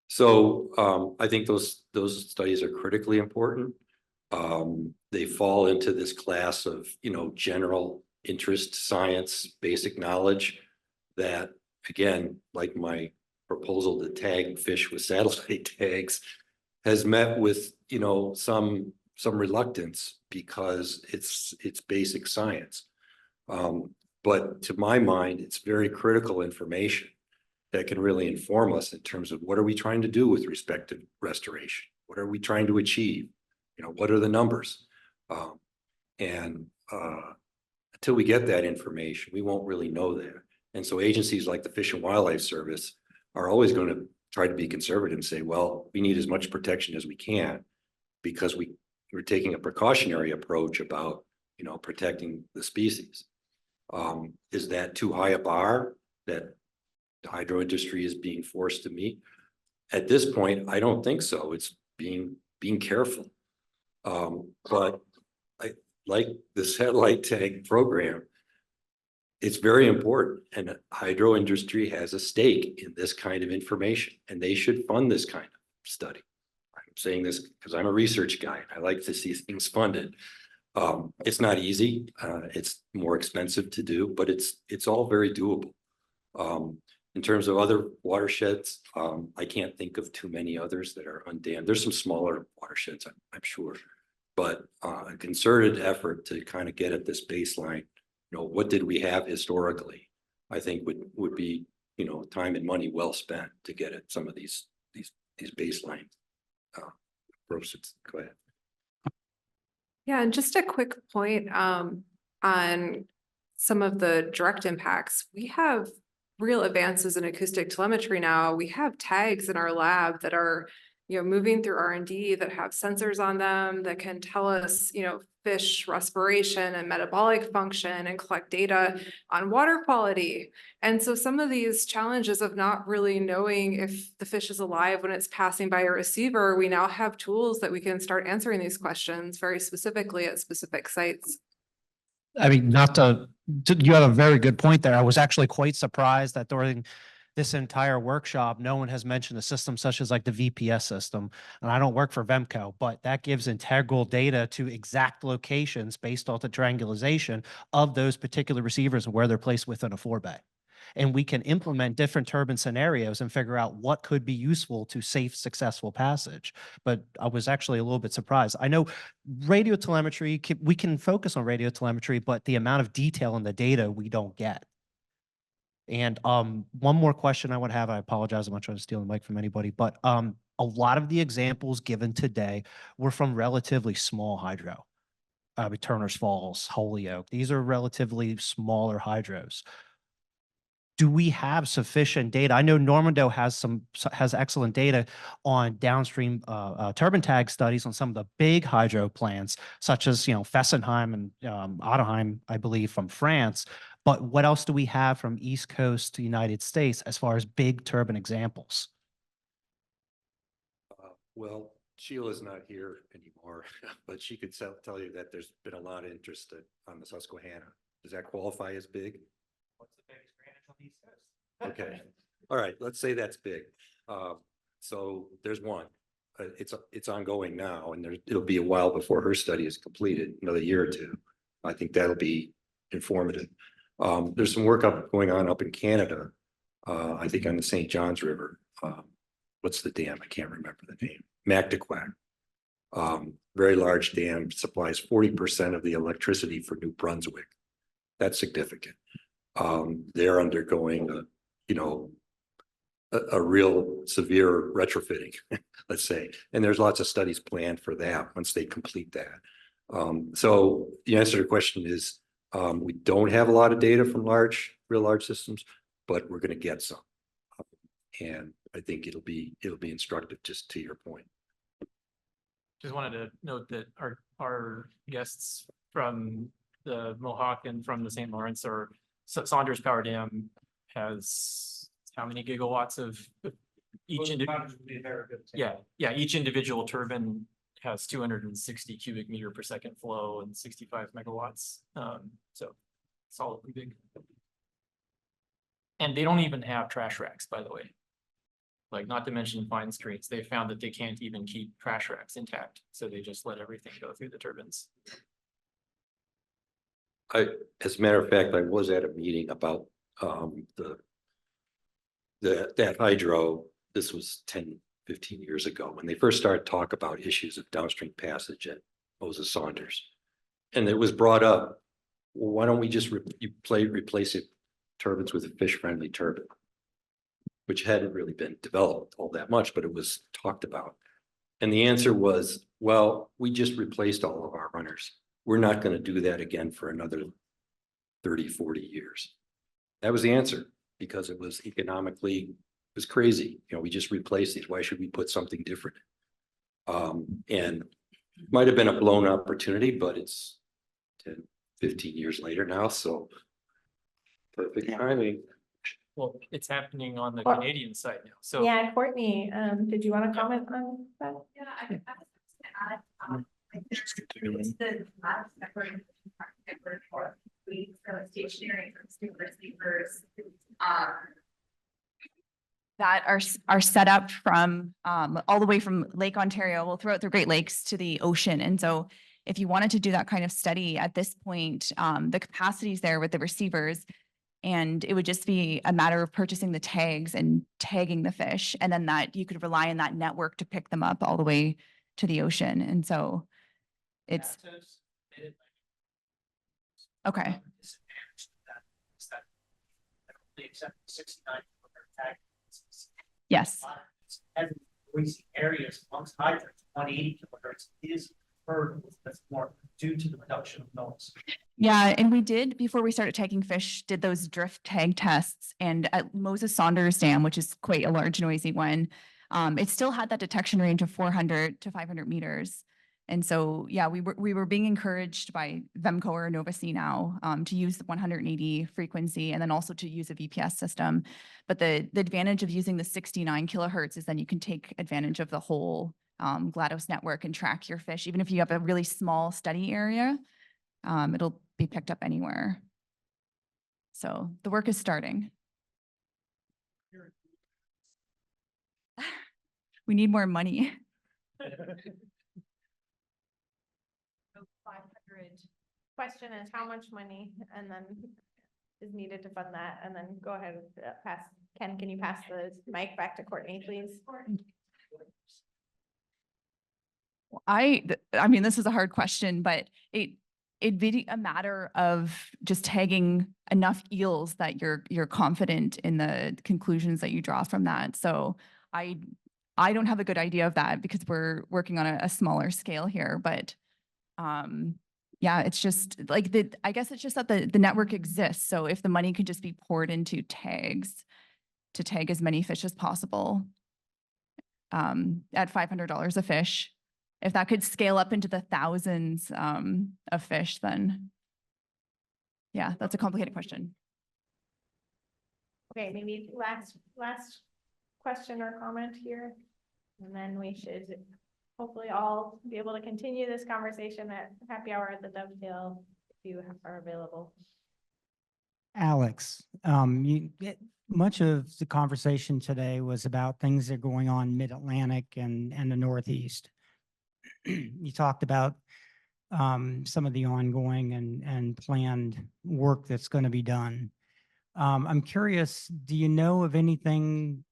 So I think those studies are critically important. They fall into this class of, general interest science, basic knowledge that, again, like my proposal to tag fish with satellite tags has met with, some reluctance because it's basic science. But to my mind, it's very critical information that can really inform us in terms of what are we trying to do with respect to restoration? What are we trying to achieve? What are the numbers? Until we get that information, we won't really know that. And so agencies like the Fish and Wildlife Service are always going to try to be conservative and say, well, we need as much protection as we can because we're taking a precautionary approach about, protecting the species. Is that too high a bar that the hydro industry is being forced to meet? At this point, I don't think so. It's being careful. But I like the satellite tag program. It's very important, and the hydro industry has a stake in this kind of information, and they should fund this kind of study. I'm saying this because I'm a research guy. And I like to see things funded. It's not easy. It's more expensive to do, but it's all very doable. In terms of other watersheds, I can't think of too many others that are undammed. There's some smaller watersheds, I'm sure, but a concerted effort to kind of get at this baseline. What did we have historically? I think would be, time and money well spent to get at some of these baseline processes. Go ahead. Yeah, and just a quick point on some of the direct impacts. We have real advances in acoustic telemetry now. We have tags in our lab that are, moving through R&D that have sensors on them that can tell us, fish respiration and metabolic function and collect data on water quality. And so some of these challenges of not really knowing if the fish is alive when it's passing by a receiver, we now have tools that we can start answering these questions very specifically at specific sites. I mean, you have a very good point there. I was actually quite surprised that during this entire workshop, no one has mentioned a system such as like the VPS system. And I don't work for Vemco, but that gives integral data to exact locations based off the triangulation of those particular receivers and where they're placed within a forebay. and we can implement different turbine scenarios and figure out what could be useful to safe, successful passage. But I was actually a little bit surprised. I know radio telemetry, we can focus on radio telemetry, but the amount of detail in the data we don't get. And one more question I would have, I apologize, I'm not trying to steal the mic from anybody, but a lot of the examples given today were from relatively small hydro. Turner's Falls, Holyoke, these are relatively smaller hydros. Do we have sufficient data? I know Normando has excellent data on downstream turbine tag studies on some of the big hydro plants, such as Fessenheim and Otterheim, I believe, from France. But what else do we have from East Coast to United States as far as big turbine examples? Well, Sheila's not here anymore, but she could tell you that there's been a lot of interest on the Susquehanna. Does that qualify as big? What's the biggest granite on the East Coast? Okay, all right, let's say that's big. So there's one. It's ongoing now, and it'll be a while before her study is completed, another year or two. I think that'll be informative. There's some work going on up in Canada, I think on the St. Johns River. What's the dam? I can't remember the name. Mactaquac. Very large dam, supplies 40% of the electricity for New Brunswick. That's significant. They're undergoing a real severe retrofitting, let's say. And there's lots of studies planned for that once they complete that. So the answer to the question is, we don't have a lot of data from real large systems, but we're going to get some. And I think it'll be instructive, just to your point. Just wanted to note that our guests from the Mohawk and from the St. Lawrence, or Saunders Power Dam, has how many gigawatts of each each individual turbine has 260 cubic meter per second flow and 65 megawatts. So solidly big. And they don't even have trash racks, by the way. Like, not to mention fine screens, they found that they can't even keep trash racks intact. So they just let everything go through the turbines. As a matter of fact, I was at a meeting about that hydro. This was 10, 15 years ago when they first started to talk about issues of downstream passage at Moses Saunders. And it was brought up, well, why don't we just replace it turbines with a fish-friendly turbine, which hadn't really been developed all that much, but it was talked about. And the answer was, well, we just replaced all of our runners. We're not going to do that again for another 30, 40 years. That was the answer, because it was economically, it was crazy. We just replaced these. Why should we put something different? And it might have been a blown opportunity, but it's 10, 15 years later now. So perfect timing. Well, it's happening on the Canadian side now. So yeah, Courtney, did you want to comment on that? Yeah, I was gonna add, I think it's the last separate for stationary sleepers. That are set up from all the way from Lake Ontario, well, throughout the Great Lakes to the ocean. And so if you wanted to do that kind of study at this point, the capacity is there with the receivers, and it would just be a matter of purchasing the tags and tagging the fish. And then that you could rely on that network to pick them up all the way to the ocean. And so it's okay. Yes. Recent areas amongst hydrants, 180 kilohertz is heard, that's more due to the reduction of noise. Yeah, and we did, before we started tagging fish, did those drift tag tests. And at Moses Saunders Dam, which is quite a large noisy one, it still had that detection range of 400 to 500 meters. And so, yeah, we were being encouraged by Vemco or Nova Sea now to use the 180 frequency and then also to use a VPS system. But the advantage of using the 69 kilohertz is then you can take advantage of the whole GLaDOS network and track your fish. Even if you have a really small study area, it'll be picked up anywhere. So the work is starting. We need more money. 500. Question is how much money, and then is needed to fund that, and then go ahead and pass. Ken, can you pass the mic back to Courtney, please? I mean, this is a hard question, but it'd be a matter of just tagging enough eels that you're confident in the conclusions that you draw from that. So I don't have a good idea of that because we're working on a smaller scale here, but yeah, it's just like I guess it's just that the network exists. So if the money could just be poured into tags to tag as many fish as possible at $500 a fish, if that could scale up into the thousands of fish, then yeah, that's a complicated question. Okay, maybe last question or comment here, and then we should hopefully all be able to continue this conversation at happy hour at the Dovetail if you are available. Alex, much of the conversation today was about things that are going on mid-Atlantic and the Northeast. You talked about some of the ongoing and planned work that's going to be done. I'm curious, do you know of anything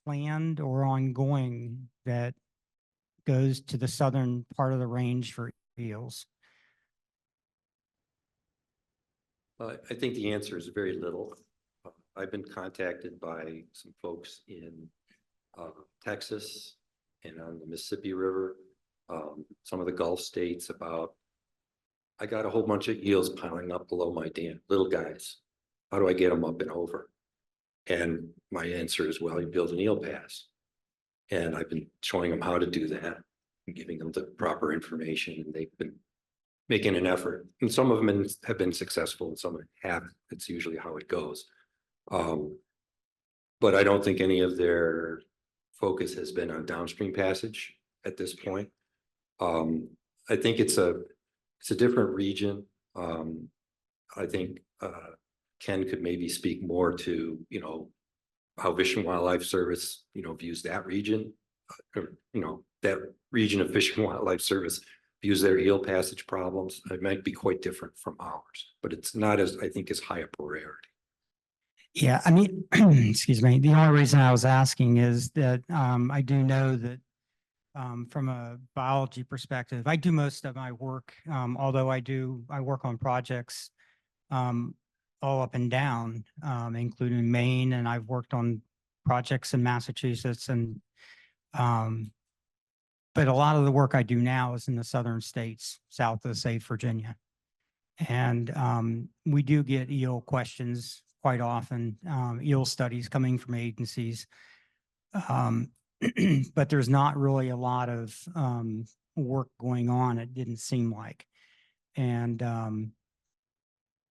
planned or ongoing that goes to the southern part of the range for eels? I think the answer is very little. I've been contacted by some folks in Texas and on the Mississippi River, some of the Gulf states about, I got a whole bunch of eels piling up below my dam, little guys. How do I get them up and over? And my answer is, well, you build an eel pass. And I've been showing them how to do that and giving them the proper information, and they've been making an effort. And some of them have been successful and some haven't. It's usually how it goes. But I don't think any of their focus has been on downstream passage at this point. I think it's a different region. I think Ken could maybe speak more to, how Fish and Wildlife Service, views that region, or, that region of Fish and Wildlife Service views their eel passage problems. It might be quite different from ours, but it's not as, I think, as high a priority. Yeah, I mean, excuse me. The only reason I was asking is that I do know that from a biology perspective, I do most of my work, although I work on projects all up and down, including Maine, and I've worked on projects in Massachusetts, and but a lot of the work I do now is in the southern states, south of, say, Virginia. And we do get eel questions quite often, eel studies coming from agencies. But there's not really a lot of work going on, it didn't seem like. And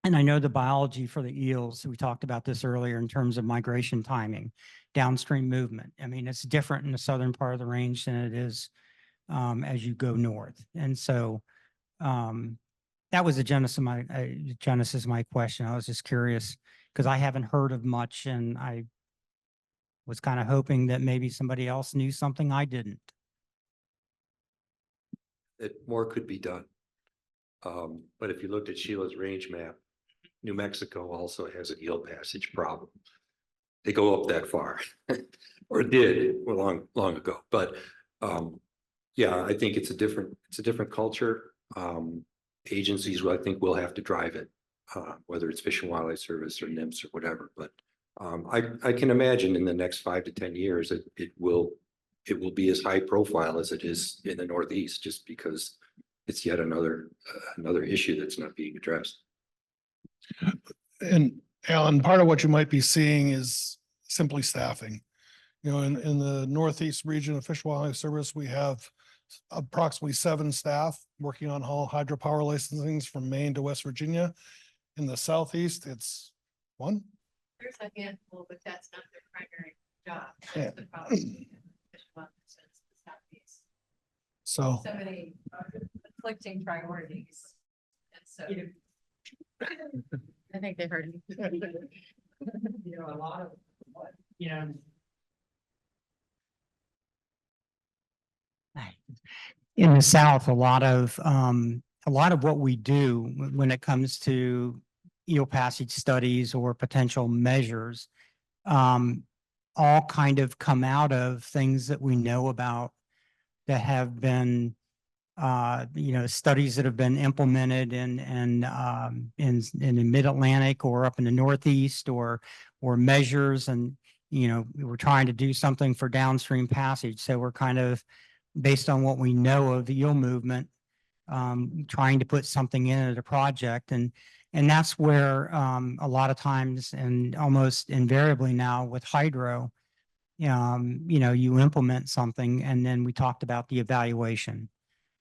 I know the biology for the eels, we talked about this earlier in terms of migration timing, downstream movement. I mean, it's different in the southern part of the range than it is as you go north. And so that was the genesis of my question. I was just curious because I haven't heard of much, and I was kind of hoping that maybe somebody else knew something I didn't. That more could be done. But if you looked at Sheila's range map, New Mexico also has an eel passage problem. They go up that far, or did long ago. But yeah, I think it's a different culture. Agencies, I think, will have to drive it, whether it's Fish and Wildlife Service or NIMS or whatever. But I can imagine in the next 5 to 10 years it will be as high profile as it is in the Northeast, just because it's yet another issue that's not being addressed. And Alan, part of what you might be seeing is simply staffing. In the Northeast region of Fish and Wildlife Service, we have approximately 7 staff working on all hydropower licensings from Maine to West Virginia. In the Southeast, it's 1. There's a handful, but that's not their primary job. Yeah. That's the problem. Fish and Wildlife Service in the Southeast. So many conflicting priorities. And so. I think they heard you. A lot of what? In the South, a lot of what we do when it comes to eel passage studies or potential measures, all kind of come out of things that we know about that have been, studies that have been implemented in the mid-Atlantic or up in the Northeast, or measures, and, we're trying to do something for downstream passage. So we're kind of, based on what we know of the eel movement, trying to put something in a project. And that's where a lot of times, and almost invariably now with hydro, you implement something, and then we talked about the evaluation.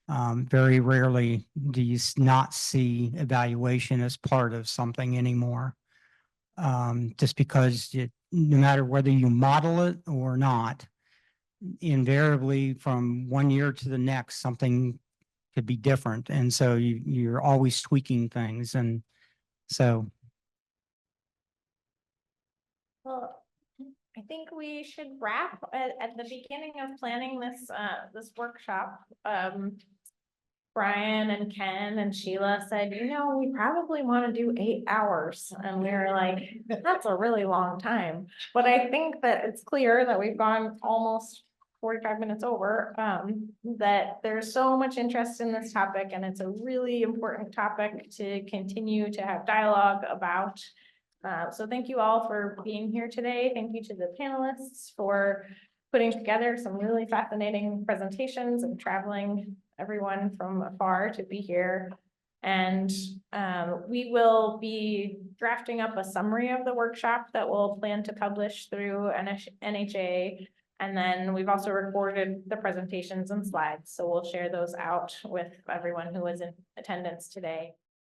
Very rarely do you not see evaluation as part of something anymore. Just because no matter whether you model it or not, invariably from one year to the next, something could be different. And so you're always tweaking things. And so. Well, I think we should wrap at the beginning of planning this workshop. Brian and Ken and Sheila said, we probably want to do 8 hours. And we were like, that's a really long time. But I think that it's clear that we've gone almost 45 minutes over, that there's so much interest in this topic, and it's a really important topic to continue to have dialogue about. So thank you all for being here today. Thank you to the panelists for putting together some really fascinating presentations and traveling everyone from afar to be here. And we will be drafting up a summary of the workshop that we'll plan to publish through NHA. And then we've also recorded the presentations and slides. So we'll share those out with everyone who was in attendance today.